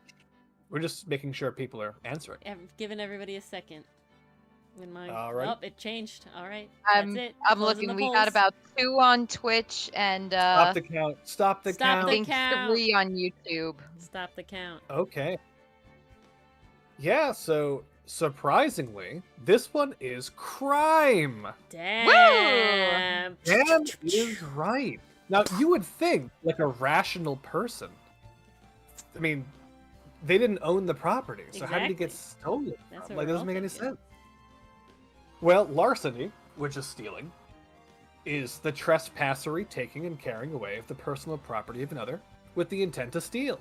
Speaker 3: We're just making sure people are answering.
Speaker 1: Giving everybody a second. When my
Speaker 3: Alright.
Speaker 1: Oh, it changed. All right,
Speaker 2: I'm
Speaker 1: that's it.
Speaker 2: I'm
Speaker 1: Closing
Speaker 2: looking.
Speaker 1: the
Speaker 2: We got
Speaker 1: polls.
Speaker 2: about 2 on Twitch and
Speaker 3: Stop the count. Stop the
Speaker 1: Stop
Speaker 3: count.
Speaker 1: the
Speaker 2: I think
Speaker 1: count.
Speaker 2: 3 on YouTube.
Speaker 1: Stop the count.
Speaker 3: Okay. Yeah, so surprisingly, this one is crime.
Speaker 1: Damn.
Speaker 3: Dan is right. Now, you would think, like a rational person. I mean, they didn't own the property, so how did it get stolen?
Speaker 1: That's
Speaker 3: from?
Speaker 1: what
Speaker 3: Like,
Speaker 1: we're
Speaker 3: doesn't make
Speaker 1: all
Speaker 3: any
Speaker 1: thinking.
Speaker 3: sense. Well, larceny, which is stealing, is the trespassery taking and carrying away of the personal property of another with the intent to steal.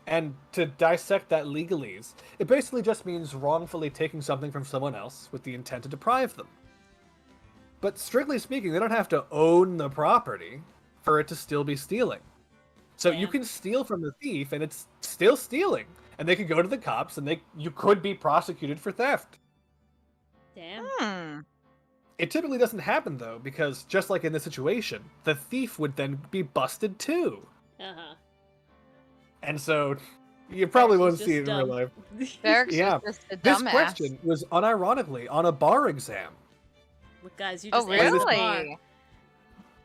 Speaker 3: And to dissect that legalese, it basically just means wrongfully taking something from someone else with the intent to deprive them. But strictly speaking, they don't have to own the property for it to still be stealing. So you can steal from the thief, and it's still stealing. And they could go to the cops, and you could be prosecuted for theft.
Speaker 1: Damn.
Speaker 3: It typically doesn't happen, though, because just like in this situation, the thief would then be busted too.
Speaker 1: Uh-huh.
Speaker 3: And so you probably won't see it in real life.
Speaker 2: Derek's
Speaker 3: Yeah.
Speaker 2: just a
Speaker 3: This
Speaker 2: dumbass.
Speaker 3: question was unironically on a bar exam.
Speaker 1: Look, guys, you
Speaker 2: Oh,
Speaker 1: just answered the bar.
Speaker 2: really?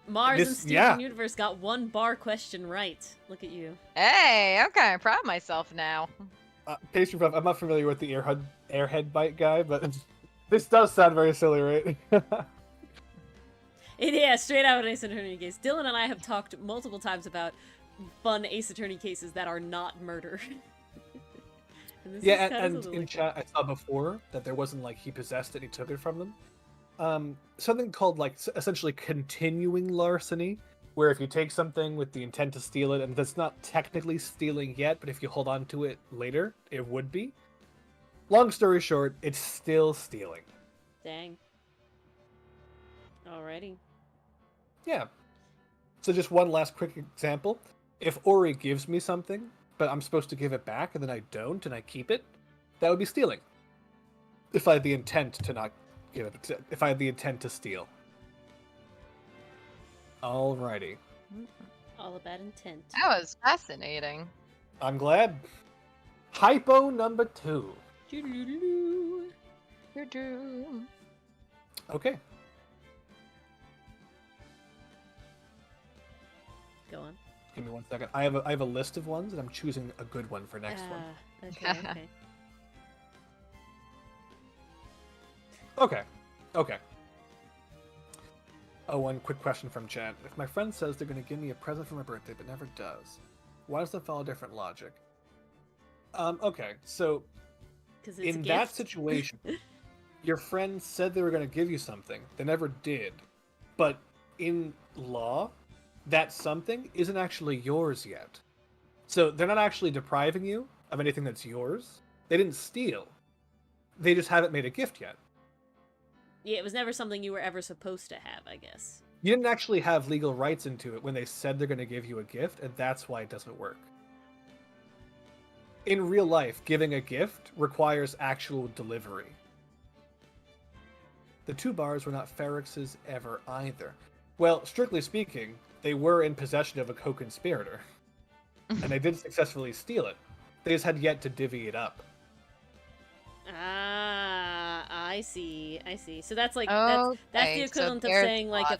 Speaker 1: Mars and Steven
Speaker 3: yeah.
Speaker 1: Universe got one bar question right. Look at you.
Speaker 2: Hey, okay, I'm proud of myself now.
Speaker 3: Pastry Puff, I'm not familiar with the airhead bite guy, but this does sound very silly, right?
Speaker 1: Yeah, straight out of an Ace Attorney case. Dylan and I have talked multiple times about fun Ace Attorney cases that are not murder.
Speaker 3: And in chat I saw before that there wasn't like he possessed it, he took it from them. Something called like essentially continuing larceny, where if you take something with the intent to steal it, and that's not technically stealing yet, but if you hold on to it later, it would be. Long story short, it's still stealing.
Speaker 1: Dang. Alrighty.
Speaker 3: Yeah. So just one last quick example. If Ori gives me something, but I'm supposed to give it back, and then I don't, and I keep it, that would be stealing. If I had the intent to not give it, if I had the intent to steal. Alrighty.
Speaker 1: All about intent.
Speaker 2: That was fascinating.
Speaker 3: I'm glad. Hypo number 2.
Speaker 1: Doo-doo-doo-doo.
Speaker 3: Okay.
Speaker 1: Go on.
Speaker 3: Give me 1 second. I have a list of ones, and I'm choosing a good one for next one.
Speaker 1: Okay.
Speaker 3: Okay. Oh, one quick question from chat. If my friend says they're going to give me a present for my birthday but never does, why does that follow different logic? Okay, so in that situation, your friend said they were going to give you something. They never did. But in law, that something isn't actually yours yet. So they're not actually depriving you of anything that's yours. They didn't steal. They just haven't made a gift yet.
Speaker 1: Yeah, it was never something you were ever supposed to have, I guess.
Speaker 3: You didn't actually have legal rights into it when they said they're going to give you a gift, and that's why it doesn't work. In real life, giving a gift requires actual delivery. The 2 bars were not Ferrex's ever either. Well, strictly speaking, they were in possession of a co-conspirator. And they did successfully steal it. They just had yet to divvy it up.
Speaker 1: Ah, I see. So that's like
Speaker 2: Okay,
Speaker 1: that's the
Speaker 2: so
Speaker 1: equivalent of
Speaker 2: there's
Speaker 1: saying like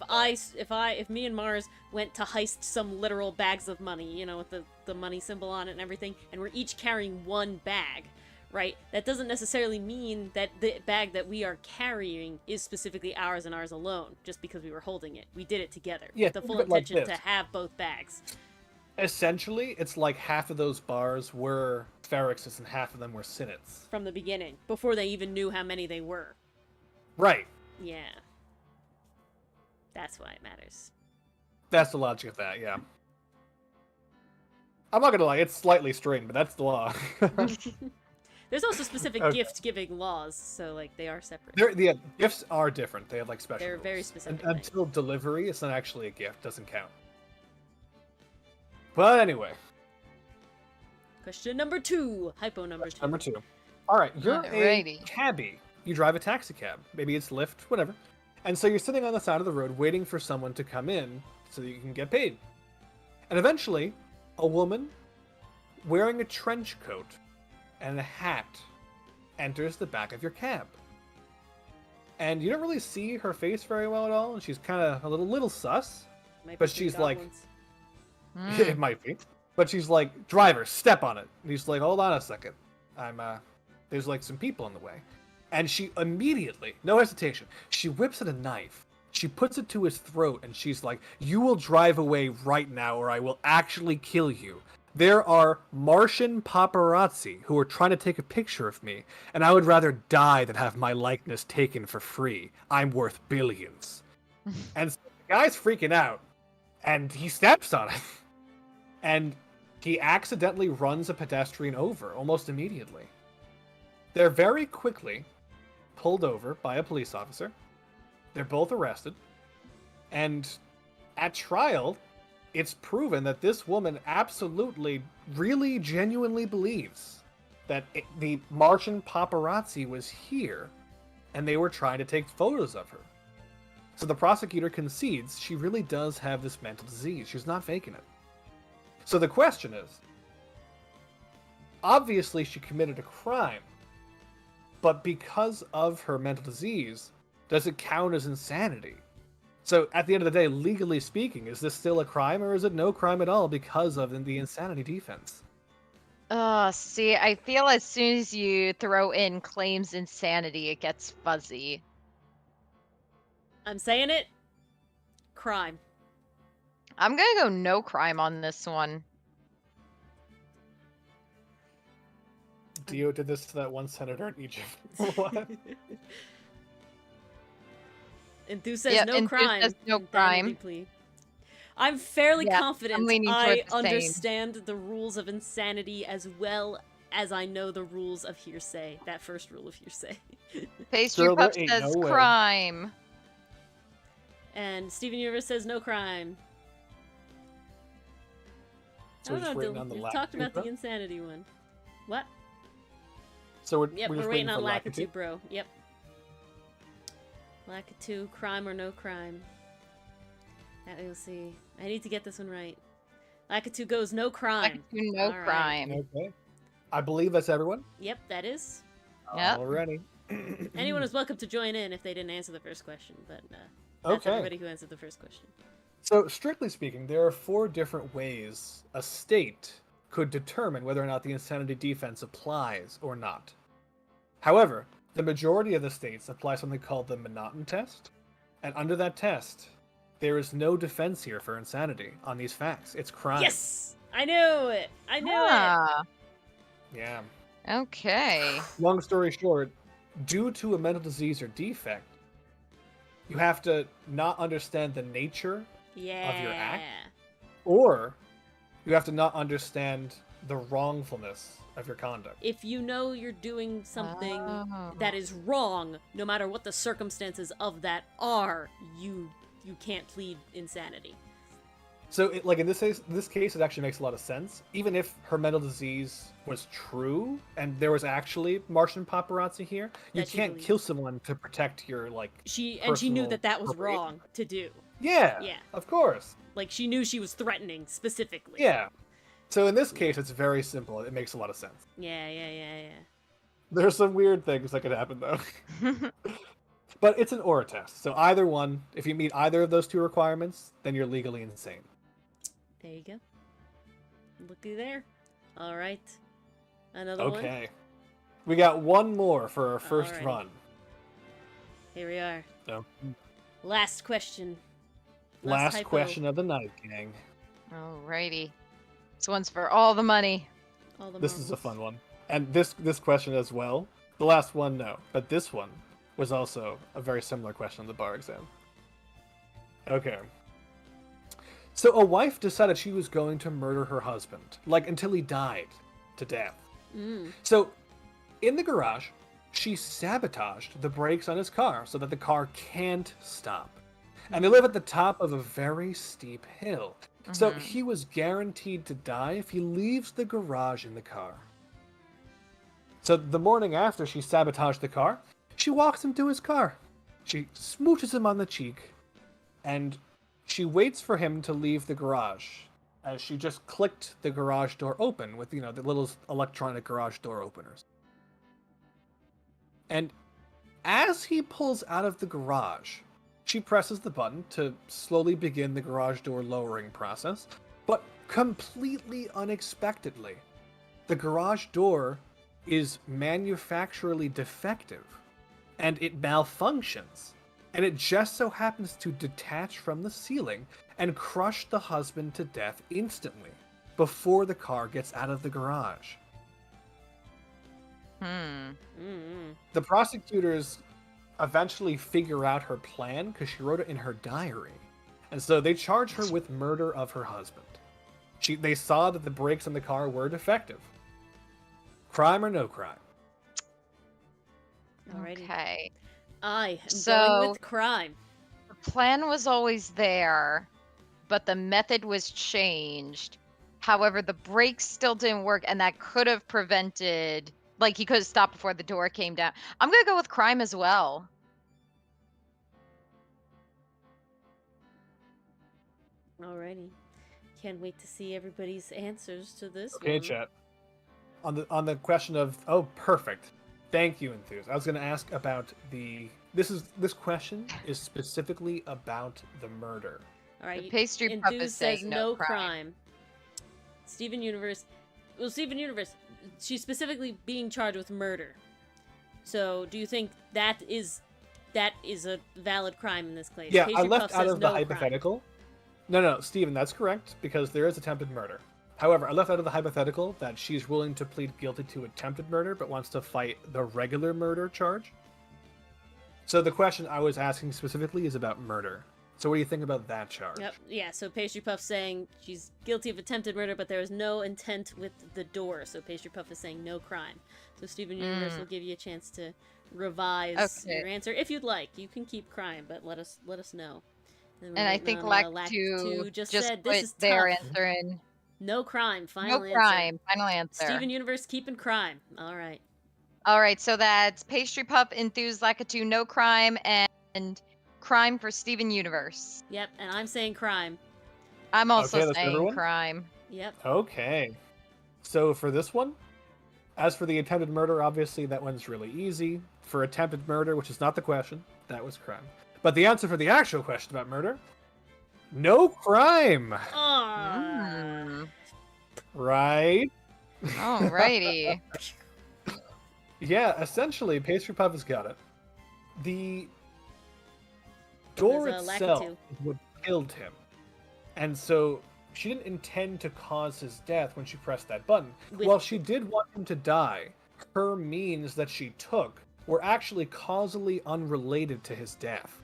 Speaker 1: if me and Mars went to heist some literal bags of money, you know, with the money symbol on it and everything, and we're each carrying one bag, right? That doesn't necessarily mean that the bag that we are carrying is specifically ours and ours alone, just because we were holding it. We did it together.
Speaker 3: Yeah,
Speaker 1: with the full
Speaker 3: think of it like
Speaker 1: intention
Speaker 3: this.
Speaker 1: to have both bags.
Speaker 3: Essentially, it's like half of those bars were Ferrex's and half of them were Sinnott's.
Speaker 1: From the beginning, before they even knew how many they were.
Speaker 3: Right.
Speaker 1: Yeah. That's why it matters.
Speaker 3: That's the logic of that, yeah. I'm not gonna lie, it's slightly strained, but that's the law.
Speaker 1: There's also specific
Speaker 3: Okay.
Speaker 1: gift-giving laws, so like they are separate.
Speaker 3: The gifts are different. They have like special
Speaker 1: They're
Speaker 3: rules.
Speaker 1: very specific
Speaker 3: And
Speaker 1: things.
Speaker 3: until delivery, it's not actually a gift. Doesn't count. But anyway,
Speaker 1: Question number 2. Hypo number 2.
Speaker 3: number 2. All right, you're
Speaker 2: Alrighty.
Speaker 3: a cabbie. You drive a taxi cab. Maybe it's Lyft, whatever. And so you're sitting on the side of the road waiting for someone to come in so that you can get paid. And eventually, a woman wearing a trench coat and a hat enters the back of your cab. And you don't really see her face very well at all, and she's kind of a little sus.
Speaker 1: Might be
Speaker 3: but
Speaker 1: some
Speaker 3: she's like-
Speaker 1: goblins.
Speaker 3: It might be. But she's like, driver, step on it. And he's like, hold on a second. There's like some people in the way. And she immediately, no hesitation, she whips out a knife. She puts it to his throat and she's like, you will drive away right now or I will actually kill you. There are Martian paparazzi who are trying to take a picture of me, and I would rather die than have my likeness taken for free. I'm worth billions. And so the guy's freaking out, and he steps on it. And he accidentally runs a pedestrian over almost immediately. They're very quickly pulled over by a police officer. They're both arrested. And at trial, it's proven that this woman absolutely, really, genuinely believes that the Martian paparazzi was here, and they were trying to take photos of her. So the prosecutor concedes she really does have this mental disease. She's not faking it. So the question is, obviously she committed a crime, but because of her mental disease, does it count as insanity? So at the end of the day, legally speaking, is this still a crime or is it no crime at all because of the insanity defense?
Speaker 2: See, I feel as soon as you throw in claims insanity, it gets fuzzy.
Speaker 1: I'm saying it. Crime.
Speaker 2: I'm gonna go no crime on this one.
Speaker 3: Dio did this to that one senator in Egypt. What?
Speaker 1: Enthuse says
Speaker 2: Yep,
Speaker 1: no
Speaker 2: Enthuse
Speaker 1: crime.
Speaker 2: says no
Speaker 1: Insanity
Speaker 2: crime.
Speaker 1: plea. I'm fairly
Speaker 2: Yeah,
Speaker 1: confident
Speaker 2: I'm leaning
Speaker 1: I
Speaker 2: towards the same.
Speaker 1: understand the rules of insanity as well as I know the rules of hearsay. That first rule of hearsay.
Speaker 2: Pastry
Speaker 3: Girl, there
Speaker 2: Pup
Speaker 3: ain't
Speaker 2: says
Speaker 3: no way.
Speaker 2: crime.
Speaker 1: And Steven Universe says no crime.
Speaker 3: So we're
Speaker 1: I
Speaker 3: just
Speaker 1: don't
Speaker 3: waiting
Speaker 1: know,
Speaker 3: on the
Speaker 1: we've
Speaker 3: Lakitu,
Speaker 1: talked about the
Speaker 3: bro?
Speaker 1: insanity one. What?
Speaker 3: So
Speaker 1: Yep,
Speaker 3: we're
Speaker 1: we're
Speaker 3: just
Speaker 1: waiting on
Speaker 3: for
Speaker 1: Lakitu, bro. Yep. Lakitu, crime or no crime. That we'll see. I need to get this one right. Lakitu goes no crime.
Speaker 2: No
Speaker 1: All right.
Speaker 2: crime.
Speaker 3: Okay. I believe that's everyone.
Speaker 1: Yep, that is.
Speaker 2: Yep.
Speaker 3: Already.
Speaker 1: Anyone is welcome to join in if they didn't answer the first question, but that's
Speaker 3: Okay.
Speaker 1: everybody who answered the first question.
Speaker 3: So, strictly speaking, there are 4 different ways a state could determine whether or not the insanity defense applies or not. However, the majority of the states apply something called the Monotone test, and under that test, there is no defense here for insanity on these facts. It's crime.
Speaker 1: Yes! I knew it! I knew it!
Speaker 2: Ah,
Speaker 3: Yeah.
Speaker 2: okay.
Speaker 3: Long story short, due to a mental disease or defect, you have to not understand the nature
Speaker 1: Yeah.
Speaker 3: of your act, or you have to not understand the wrongfulness of your conduct.
Speaker 1: If you know you're doing something
Speaker 2: Oh.
Speaker 1: that is wrong, no matter what the circumstances of that are, you can't plead insanity.
Speaker 3: So, like in this case, it actually makes a lot of sense. Even if her mental disease was true and there was actually Martian paparazzi here, you
Speaker 1: That you
Speaker 3: can't
Speaker 1: believe.
Speaker 3: kill someone to protect your
Speaker 1: She knew
Speaker 3: personal
Speaker 1: that was
Speaker 3: appropriation.
Speaker 1: wrong to do.
Speaker 3: Yeah.
Speaker 1: Yeah.
Speaker 3: Of course.
Speaker 1: Like she knew she was threatening specifically.
Speaker 3: Yeah. So in this case, it's very simple. It makes a lot of sense.
Speaker 1: Yeah.
Speaker 3: There's some weird things that could happen though. But it's an aura test. So either one, if you meet either of those 2 requirements, then you're legally insane.
Speaker 1: There you go. Looky there. All right. Another one.
Speaker 3: Okay. We got one more for our first
Speaker 1: Alrighty.
Speaker 3: run.
Speaker 1: Here we are.
Speaker 3: So,
Speaker 1: Last question.
Speaker 3: last
Speaker 1: hypo.
Speaker 3: question of the night, gang.
Speaker 2: Alrighty. This one's for all the money.
Speaker 1: All the
Speaker 3: This is a
Speaker 1: marbles.
Speaker 3: fun one. And this question as well. The last one, no. But this one was also a very similar question on the bar exam. Okay. So a wife decided she was going to murder her husband, like until he died to death.
Speaker 1: Mm.
Speaker 3: So in the garage, she sabotaged the brakes on his car so that the car can't stop. And they live at the top of a very steep hill. So he was guaranteed to die if he leaves the garage in the car. So the morning after she sabotaged the car, she walks him to his car. She smooches him on the cheek, and she waits for him to leave the garage, as she just clicked the garage door open with, the little electronic garage door openers. And as he pulls out of the garage, she presses the button to slowly begin the garage door lowering process, but completely unexpectedly, the garage door is manufacturally defective, and it malfunctions, and it just so happens to detach from the ceiling and crush the husband to death instantly before the car gets out of the garage.
Speaker 1: Mm-mm.
Speaker 3: The prosecutors eventually figure out her plan because she wrote it in her diary, and so they charge her with murder of her husband. They saw that the brakes on the car were defective. Crime or no crime?
Speaker 1: Alrighty.
Speaker 2: Okay.
Speaker 1: I am
Speaker 2: So-
Speaker 1: going with crime.
Speaker 2: The plan was always there. but the method was changed. However, the brakes still didn't work, and that could have prevented, like, he could have stopped before the door came down. I'm gonna go with crime as well.
Speaker 1: Alrighty. Can't wait to see everybody's answers to this
Speaker 3: Okay,
Speaker 1: one.
Speaker 3: chat. On the question of perfect. Thank you, Enthuse. I was going to ask about this question is specifically about the murder.
Speaker 1: All right.
Speaker 2: The pastry pup
Speaker 1: Enthuse
Speaker 2: is saying
Speaker 1: says
Speaker 2: no
Speaker 1: crime. Steven Universe. Well, Steven Universe. She's specifically being charged with murder. So, do you think that is a valid crime in this case?
Speaker 3: Yeah,
Speaker 1: Pastry
Speaker 3: I left
Speaker 1: Puff
Speaker 3: out
Speaker 1: says
Speaker 3: of the
Speaker 1: no crime.
Speaker 3: hypothetical. No, Steven, that's correct, because there is attempted murder. However, I left out of the hypothetical that she's willing to plead guilty to attempted murder, but wants to fight the regular murder charge. So the question I was asking specifically is about murder. So what do you think about that charge?
Speaker 1: Yep. Yeah. So Pastry Puff saying she's guilty of attempted murder, but there was no intent with the door. So Pastry Puff is saying no crime. So Steven Universe will give you a chance to revise your answer if you'd like. You can keep crime, but let us know.
Speaker 2: And I think Lack2 just
Speaker 1: said
Speaker 2: put
Speaker 1: this is
Speaker 2: their
Speaker 1: tough.
Speaker 2: answer in.
Speaker 1: No crime. Final
Speaker 2: No crime. Final answer.
Speaker 1: Steven Universe keeping crime. All right.
Speaker 2: All right, so that's Pastry Pup, Enthuse, Lack2, no crime, and crime for Steven Universe.
Speaker 1: Yep, and I'm saying crime.
Speaker 2: I'm also
Speaker 3: Okay, that's
Speaker 2: saying
Speaker 3: everyone?
Speaker 2: crime.
Speaker 1: Yep.
Speaker 3: Okay. So for this one, as for the attempted murder, obviously that one's really easy. For attempted murder, which is not the question, that was crime. But the answer for the actual question about murder, no crime.
Speaker 1: Aww.
Speaker 3: Right?
Speaker 2: Alrighty.
Speaker 3: Yeah, essentially, Pastry Puff has got it. The door
Speaker 1: There's a
Speaker 3: itself
Speaker 1: Lack2.
Speaker 3: is what killed him. And so she didn't intend to cause his death when she pressed that button. While she did want him to die, her means that she took were actually causally unrelated to his death.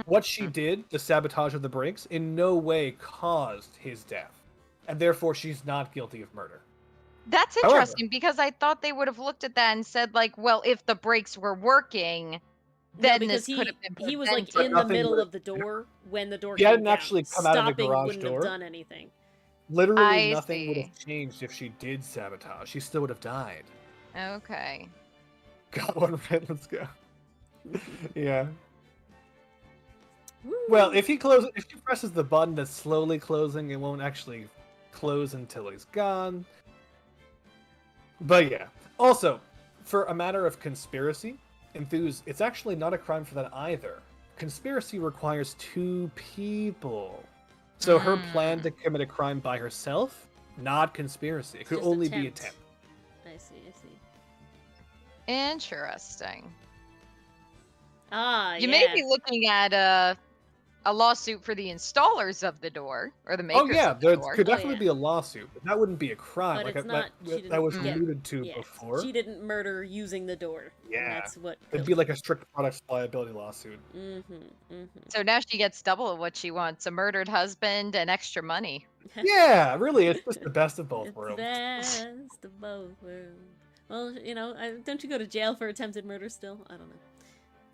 Speaker 3: What she did, the sabotage of the brakes, in no way caused his death. And therefore, she's not guilty of murder.
Speaker 2: That's
Speaker 3: However-
Speaker 2: interesting because I thought they would have looked at that and said, like, well, if the brakes were working, then
Speaker 1: because
Speaker 2: this could have been
Speaker 1: he was like
Speaker 2: prevented.
Speaker 1: in the
Speaker 3: Nothing
Speaker 1: middle
Speaker 3: would-
Speaker 1: of the door when the door
Speaker 3: He
Speaker 1: came
Speaker 3: hadn't
Speaker 1: down.
Speaker 3: actually come out of the
Speaker 1: Stopping
Speaker 3: garage
Speaker 1: wouldn't
Speaker 3: door.
Speaker 1: have done anything.
Speaker 3: Literally
Speaker 2: I
Speaker 3: nothing would
Speaker 2: see.
Speaker 3: have changed if she did sabotage. She still would have died.
Speaker 2: Okay.
Speaker 3: Got one right, let's go. Yeah.
Speaker 1: Woo.
Speaker 3: Well, if he presses the button that's slowly closing, it won't actually close until he's gone. But yeah. Also, for a matter of conspiracy, Enthuse, it's actually not a crime for that either. Conspiracy requires two people. So her plan to commit a crime by herself, not conspiracy. It could
Speaker 1: Just
Speaker 3: only be
Speaker 1: attempt.
Speaker 3: attempt.
Speaker 1: I see.
Speaker 2: Interesting.
Speaker 1: Ah,
Speaker 2: You
Speaker 1: yeah.
Speaker 2: may be looking at a lawsuit for the installers of the door, or the makers
Speaker 3: Oh yeah,
Speaker 2: of the
Speaker 3: there
Speaker 2: door.
Speaker 3: could definitely
Speaker 1: yeah.
Speaker 3: be a lawsuit, but that wouldn't be a crime.
Speaker 1: But
Speaker 3: like
Speaker 1: it's
Speaker 3: I-
Speaker 1: not- she
Speaker 3: that
Speaker 1: didn't
Speaker 3: was
Speaker 1: get-
Speaker 3: alluded to
Speaker 1: Yes.
Speaker 3: before.
Speaker 1: She didn't murder using the door. and
Speaker 3: Yeah.
Speaker 1: That's what.
Speaker 3: It'd be like a strict products liability lawsuit.
Speaker 2: So now she gets double of what she wants: a murdered husband and extra money.
Speaker 3: Yeah, really, it's just the best of both
Speaker 1: It's
Speaker 3: worlds.
Speaker 1: best of both worlds. Well, don't you go to jail for attempted murder still? I don't know.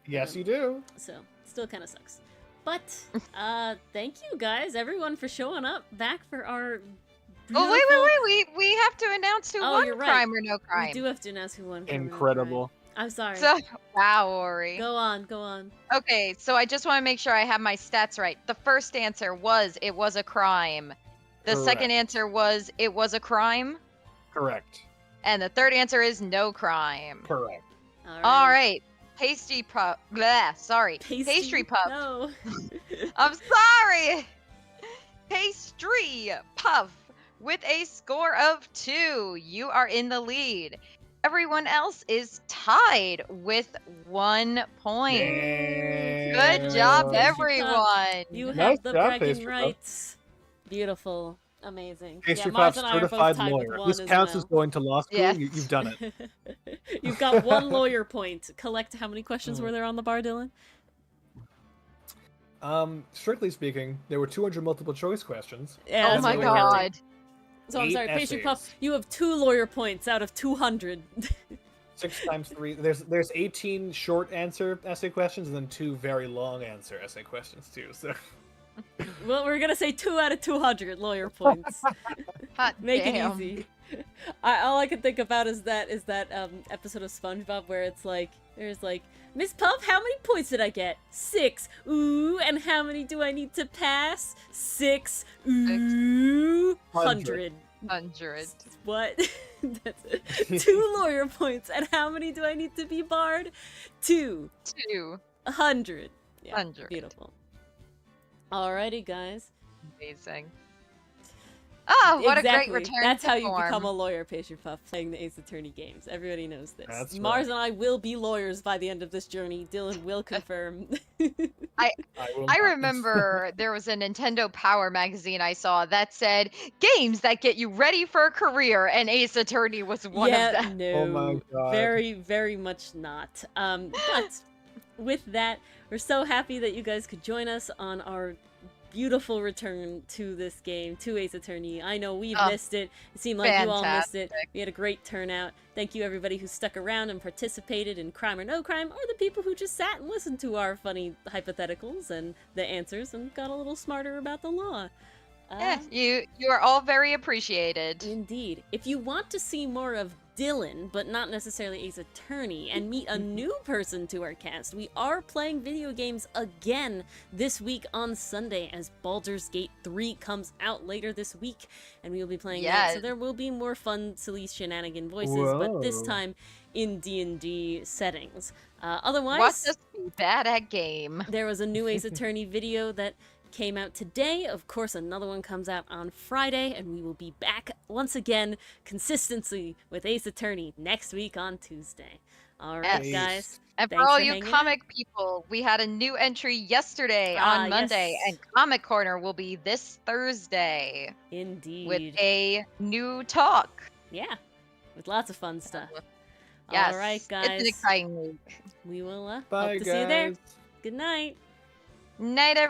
Speaker 3: Yes, you do.
Speaker 1: So, still kind of sucks. But, thank you guys, everyone, for showing up back for our.
Speaker 2: Oh
Speaker 1: beautiful-
Speaker 2: wait! We have to announce who
Speaker 1: Oh,
Speaker 2: won
Speaker 1: you're right.
Speaker 2: crime or no crime.
Speaker 1: We do have to announce who won. Crime or no
Speaker 3: Incredible.
Speaker 1: crime. I'm sorry.
Speaker 2: So, wow, Ori.
Speaker 1: Go on.
Speaker 2: Okay, so I just want to make sure I have my stats right. The first answer was it was a crime. The second
Speaker 3: Correct.
Speaker 2: answer was it was a crime.
Speaker 3: Correct.
Speaker 2: And the third answer is no crime.
Speaker 3: Correct.
Speaker 2: All right. Pastry pup. Sorry.
Speaker 1: Pasty-
Speaker 2: Pastry pup.
Speaker 1: No.
Speaker 2: I'm sorry. Pastry puff with a score of 2. You are in the lead. Everyone else is tied with 1 point. Good job,
Speaker 3: Yeah.
Speaker 2: everyone.
Speaker 1: You have
Speaker 3: Nice
Speaker 1: the
Speaker 3: job,
Speaker 1: bragging
Speaker 3: Pastry Puff.
Speaker 1: rights. Beautiful. Amazing.
Speaker 3: Pastry
Speaker 1: Mars
Speaker 3: Puff,
Speaker 1: and I are both
Speaker 3: certified
Speaker 1: tied with
Speaker 3: lawyer.
Speaker 1: one
Speaker 3: This
Speaker 1: as
Speaker 3: counts
Speaker 1: well.
Speaker 3: as going to law school.
Speaker 2: Yes.
Speaker 3: You've done it.
Speaker 1: You've got 1 lawyer point. Collect how many questions
Speaker 3: Mm.
Speaker 1: were there on the bar, Dylan?
Speaker 3: Strictly speaking, there were 200 multiple choice questions.
Speaker 1: Yeah,
Speaker 2: Oh
Speaker 1: that's
Speaker 2: my
Speaker 1: what we're counting.
Speaker 2: god.
Speaker 1: So I'm
Speaker 3: 8
Speaker 1: sorry, Pastry Puff,
Speaker 3: essays.
Speaker 1: you have 2 lawyer points out of 200.
Speaker 3: 6 times 3. There's 18 short answer essay questions and then 2 very long answer essay questions too. So
Speaker 1: Well, we're gonna say 2 out of 200 lawyer points.
Speaker 2: Hot
Speaker 1: Make
Speaker 2: damn.
Speaker 1: it easy. All I can think about is that episode of SpongeBob where it's like there's like, Miss Puff, how many points did I get? 6. Ooh, and how many do I need to pass? 6. Ooh, 100.
Speaker 2: 100.
Speaker 1: What? That's 2 lawyer points. And how many do I need to be barred? 2. 100. Yeah,
Speaker 2: 100.
Speaker 1: beautiful. Alrighty, guys.
Speaker 2: Amazing. Oh, what
Speaker 1: Exactly.
Speaker 2: a great return
Speaker 1: That's
Speaker 2: to
Speaker 1: how you
Speaker 2: form.
Speaker 1: become a lawyer, Patient Puff, playing the Ace Attorney games. Everybody knows this.
Speaker 3: That's
Speaker 1: Mars
Speaker 3: right.
Speaker 1: and I will be lawyers by the end of this journey. Dylan will confirm.
Speaker 2: I
Speaker 3: will not.
Speaker 2: remember there was a Nintendo Power magazine I saw that said games that get you ready for a career, and Ace Attorney was one of them.
Speaker 1: No.
Speaker 3: Oh my God.
Speaker 1: Very, very much not. But with that, we're so happy that you guys could join us on our beautiful return to this game, to Ace Attorney. I know we've missed it. It seemed like you all missed it. We had a great turnout. Thank you everybody who stuck around and participated in Crime or No Crime, or the people who just sat and listened to our funny hypotheticals and the answers and got a little smarter about the law.
Speaker 2: Yeah, you are all very appreciated.
Speaker 1: Indeed. If you want to see more of Dylan, but not necessarily Ace Attorney, and meet a new person to our cast, we are playing video games again this week on Sunday as Baldur's Gate 3 comes out later this week, and we will be playing that. So there will be more fun, silly shenanigan voices, but this time in D&D settings. Otherwise,
Speaker 2: Watch us be bad at game.
Speaker 1: there was a new Ace Attorney video that came out today. Of course, another one comes out on Friday, and we will be back once again, consistently with Ace Attorney next week on Tuesday. All right,
Speaker 2: Yes.
Speaker 1: guys.
Speaker 2: And for
Speaker 1: Thanks
Speaker 2: all
Speaker 1: for
Speaker 2: you
Speaker 1: hanging
Speaker 2: comic people, we had a new entry yesterday on Monday,
Speaker 1: yes.
Speaker 2: and Comic Corner will be this Thursday
Speaker 1: Indeed.
Speaker 2: with a new talk.
Speaker 1: Yeah, with lots of fun stuff.
Speaker 2: Yes.
Speaker 1: All right, guys.
Speaker 2: It's an exciting week.
Speaker 1: We will
Speaker 3: Bye,
Speaker 1: hope to see you there.
Speaker 3: guys.
Speaker 1: Good night.
Speaker 2: Night, everyone.